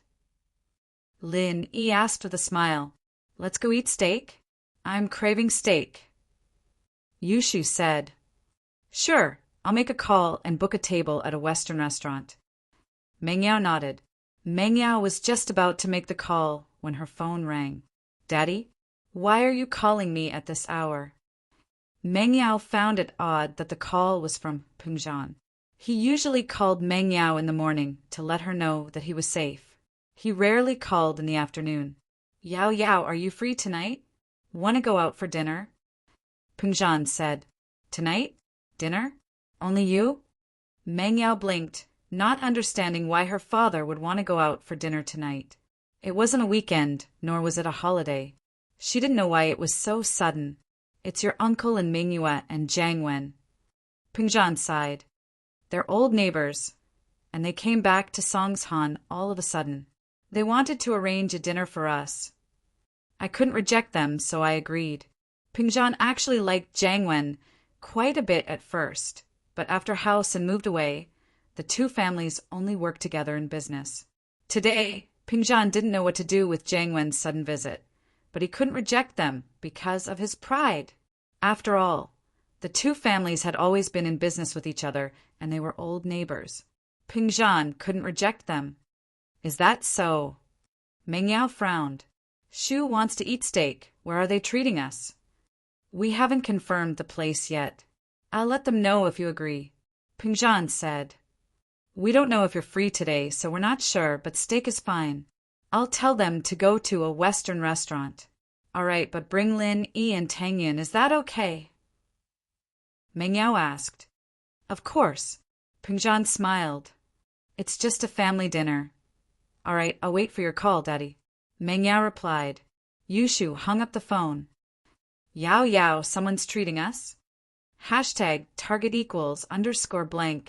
Lin Yi asked with a smile. Let's go eat steak? I'm craving steak. Yushu said. Sure, I'll make a call and book a table at a Western restaurant. Meng Yao nodded. Meng Yao was just about to make the call when her phone rang. Daddy, why are you calling me at this hour? Meng Yao found it odd that the call was from Pengzhan. He usually called Meng Yao in the morning to let her know that he was safe. He rarely called in the afternoon. Yao Yao, are you free tonight? Want to go out for dinner? Pengzhan said. Tonight? Dinner? Only you? Meng Yao blinked, not understanding why her father would want to go out for dinner tonight. It wasn't a weekend, nor was it a holiday. She didn't know why it was so sudden. It's your uncle and Mingyue and Jiang Wen. Pengzhan sighed. They're old neighbors, and they came back to Songshan all of a sudden. They wanted to arrange a dinner for us. I couldn't reject them, so I agreed. Pengzhan actually liked Jiang Wen quite a bit at first, but after Hao Sin moved away, the two families only worked together in business. Today, Pengzhan didn't know what to do with Jiang Wen's sudden visit, but he couldn't reject them because of his pride. After all, the two families had always been in business with each other, and they were old neighbors. Pengzhan couldn't reject them. Is that so? Meng Yao frowned. Shu wants to eat steak. Where are they treating us? We haven't confirmed the place yet. I'll let them know if you agree. Pengzhan said. We don't know if you're free today, so we're not sure, but steak is fine. I'll tell them to go to a Western restaurant. All right, but bring Lin Yi and Tang Yun. Is that okay? Meng Yao asked. Of course. Pengzhan smiled. It's just a family dinner. All right, I'll wait for your call, Daddy. Meng Yao replied. Yushu hung up the phone. Yao Yao, someone's treating us? Hashtag target equals _blank.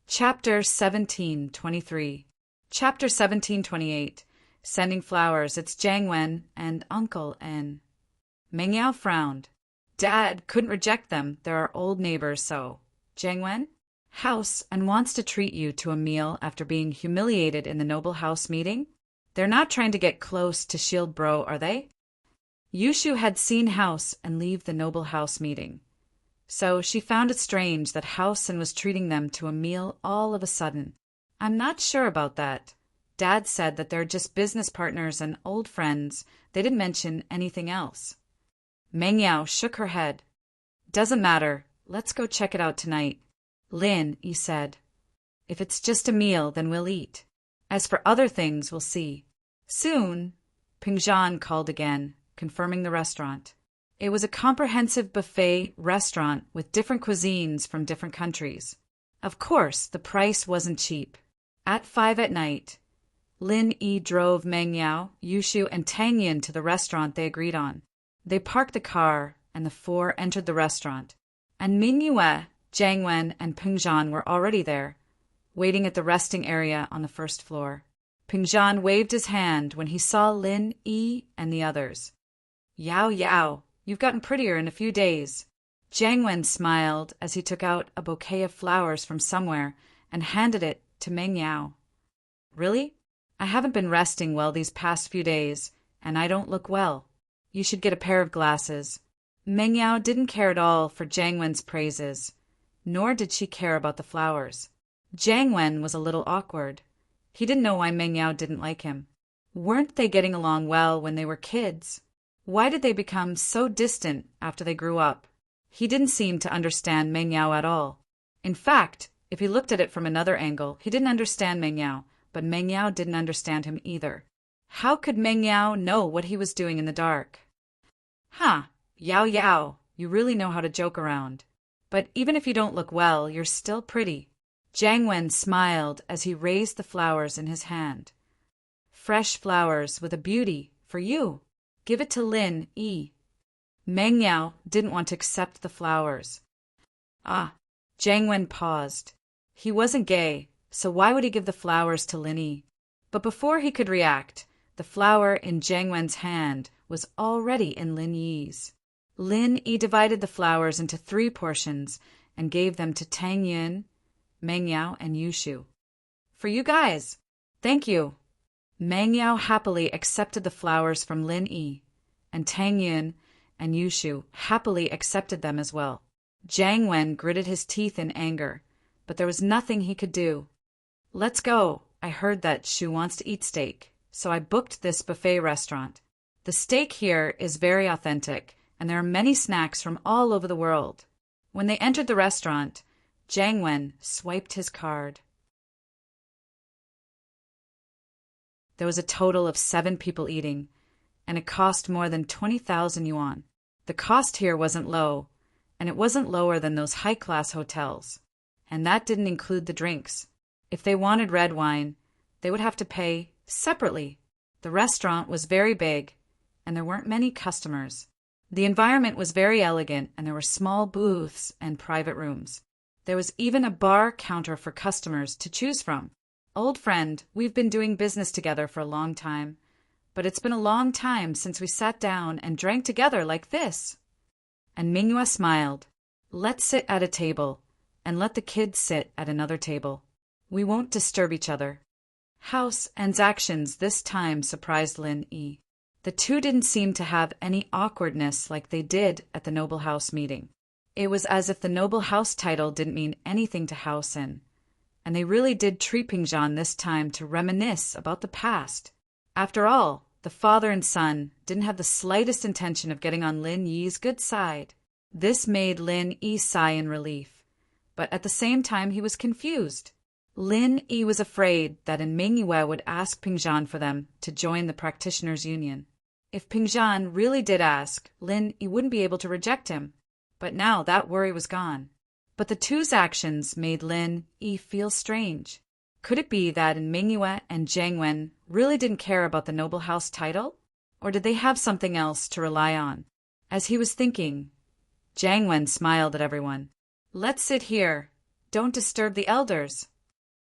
Chapter 17:23. Chapter 17:28. Sending flowers. It's Jiang Wen and Uncle N. Meng Yao frowned. Dad couldn't reject them. They're our old neighbors, so. Jiang Wen? House and wants to treat you to a meal after being humiliated in the Noble House meeting? They're not trying to get close to Shield Bro, are they? Yushu had seen House and leave the Noble House meeting. So she found it strange that Housen was treating them to a meal all of a sudden. I'm not sure about that. Dad said that they're just business partners and old friends. They didn't mention anything else. Meng Yao shook her head. Doesn't matter. Let's go check it out tonight. Lin, he said. If it's just a meal, then we'll eat. As for other things, we'll see. Soon, Pingzhan called again, confirming the restaurant. It was a comprehensive buffet restaurant with different cuisines from different countries. Of course, the price wasn't cheap. At 5 at night, Lin Yi drove Meng Yao, Yushu, and Tang Yin to the restaurant they agreed on. They parked the car, and the four entered the restaurant. And Ming Yue, Jiang Wen, and Pingzhan were already there, waiting at the resting area on the first floor. Pingzhan waved his hand when he saw Lin Yi and the others. Yao Yao, you've gotten prettier in a few days. Jiang Wen smiled as he took out a bouquet of flowers from somewhere and handed it to Meng Yao. Really? I haven't been resting well these past few days, and I don't look well. You should get a pair of glasses. Meng Yao didn't care at all for Jiang Wen's praises, nor did she care about the flowers. Jiang Wen was a little awkward. He didn't know why Meng Yao didn't like him. Weren't they getting along well when they were kids? Why did they become so distant after they grew up? He didn't seem to understand Meng Yao at all. In fact, if he looked at it from another angle, he didn't understand Meng Yao, but Meng Yao didn't understand him either. How could Meng Yao know what he was doing in the dark? Yao Yao, you really know how to joke around. But even if you don't look well, you're still pretty. Jiang Wen smiled as he raised the flowers in his hand. Fresh flowers with a beauty for you. Give it to Lin Yi. Meng Yao didn't want to accept the flowers. Jiang Wen paused. He wasn't gay, so why would he give the flowers to Lin Yi? But before he could react, the flower in Jiang Wen's hand was already in Lin Yi's. Lin Yi divided the flowers into 3 portions and gave them to Tang Yin, Meng Yao, and Yushu. For you guys. Thank you. Meng Yao happily accepted the flowers from Lin Yi, and Tang Yin and Yushu happily accepted them as well. Jiang Wen gritted his teeth in anger, but there was nothing he could do. Let's go. I heard that Shu wants to eat steak, so I booked this buffet restaurant. The steak here is very authentic, and there are many snacks from all over the world. When they entered the restaurant, Jiang Wen swiped his card. There was a total of 7 people eating, and it cost more than 20,000 yuan. The cost here wasn't low, and it wasn't lower than those high-class hotels. And that didn't include the drinks. If they wanted red wine, they would have to pay separately. The restaurant was very big, and there weren't many customers. The environment was very elegant, and there were small booths and private rooms. There was even a bar counter for customers to choose from. Old friend, we've been doing business together for a long time, but it's been a long time since we sat down and drank together like this. And Ming Yue smiled. Let's sit at a table, and let the kids sit at another table. We won't disturb each other. House and actions this time surprised Lin Yi. The two didn't seem to have any awkwardness like they did at the Noble House meeting. It was as if the Noble House title didn't mean anything to Housen, and they really did treat Pingzhan this time to reminisce about the past. After all, the father and son didn't have the slightest intention of getting on Lin Yi's good side. This made Lin Yi sigh in relief, but at the same time he was confused. Lin Yi was afraid that Ming Yue would ask Pingzhan for them to join the practitioners' union. If Pingzhan really did ask, Lin Yi wouldn't be able to reject him, but now that worry was gone. But the two's actions made Lin Yi feel strange. Could it be that Ming Yue and Jiang Wen really didn't care about the Noble House title? Or did they have something else to rely on? As he was thinking, Jiang Wen smiled at everyone. Let's sit here. Don't disturb the elders.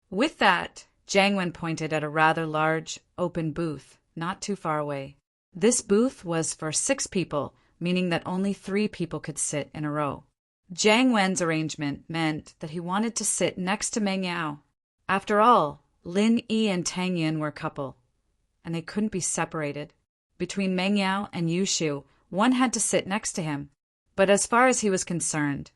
With that, Jiang Wen pointed at a rather large, open booth, not too far away. This booth was for 6 people, meaning that only 3 people could sit in a row. Jiang Wen's arrangement meant that he wanted to sit next to Meng Yao. After all, Lin Yi and Tang Yin were a couple, and they couldn't be separated. Between Meng Yao and Yushu, one had to sit next to him. But as far as he was concerned,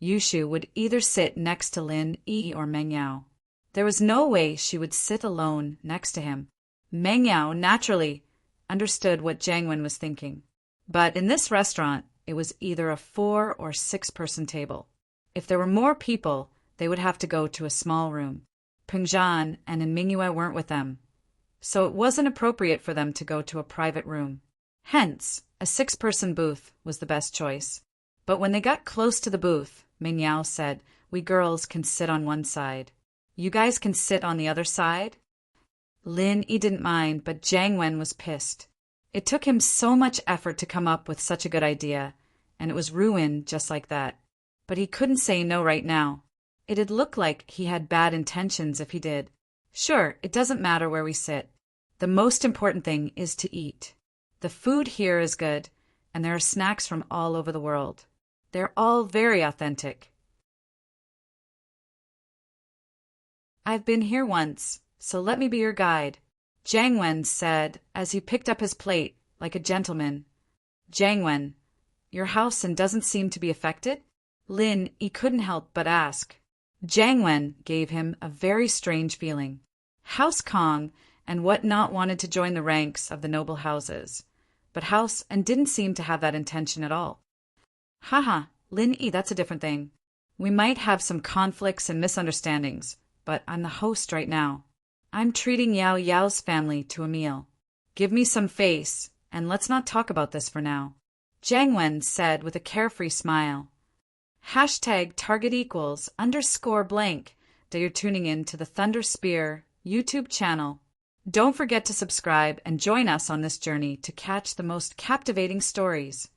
Yushu would either sit next to Lin Yi or Meng Yao. There was no way she would sit alone next to him. Meng Yao naturally understood what Jiang Wen was thinking. But in this restaurant, it was either a 4 or 6-person table. If there were more people, they would have to go to a small room. Peng Zhan and Mingyue weren't with them, so it wasn't appropriate for them to go to a private room. Hence, a 6-person booth was the best choice. But when they got close to the booth, Meng Yao said, "We girls can sit on one side. You guys can sit on the other side?" Lin Yi didn't mind, but Jiang Wen was pissed. It took him so much effort to come up with such a good idea, and it was ruined just like that. But he couldn't say no right now. It'd look like he had bad intentions if he did. Sure, it doesn't matter where we sit. The most important thing is to eat. The food here is good, and there are snacks from all over the world. They're all very authentic. "I've been here once, so let me be your guide," Jiang Wen said as he picked up his plate like a gentleman. "Jiang Wen, your house and doesn't seem to be affected?" Lin Yi couldn't help but ask. Jiang Wen gave him a very strange feeling. House Kong and whatnot wanted to join the ranks of the noble houses, but House and didn't seem to have that intention at all. "Haha, Lin Yi, that's a different thing. We might have some conflicts and misunderstandings, but I'm the host right now. I'm treating Yao Yao's family to a meal. Give me some face, and let's not talk about this for now," Jiang Wen said with a carefree smile. #target=_blank that you're tuning in to the Thunder Spear YouTube channel. Don't forget to subscribe and join us on this journey to catch the most captivating stories.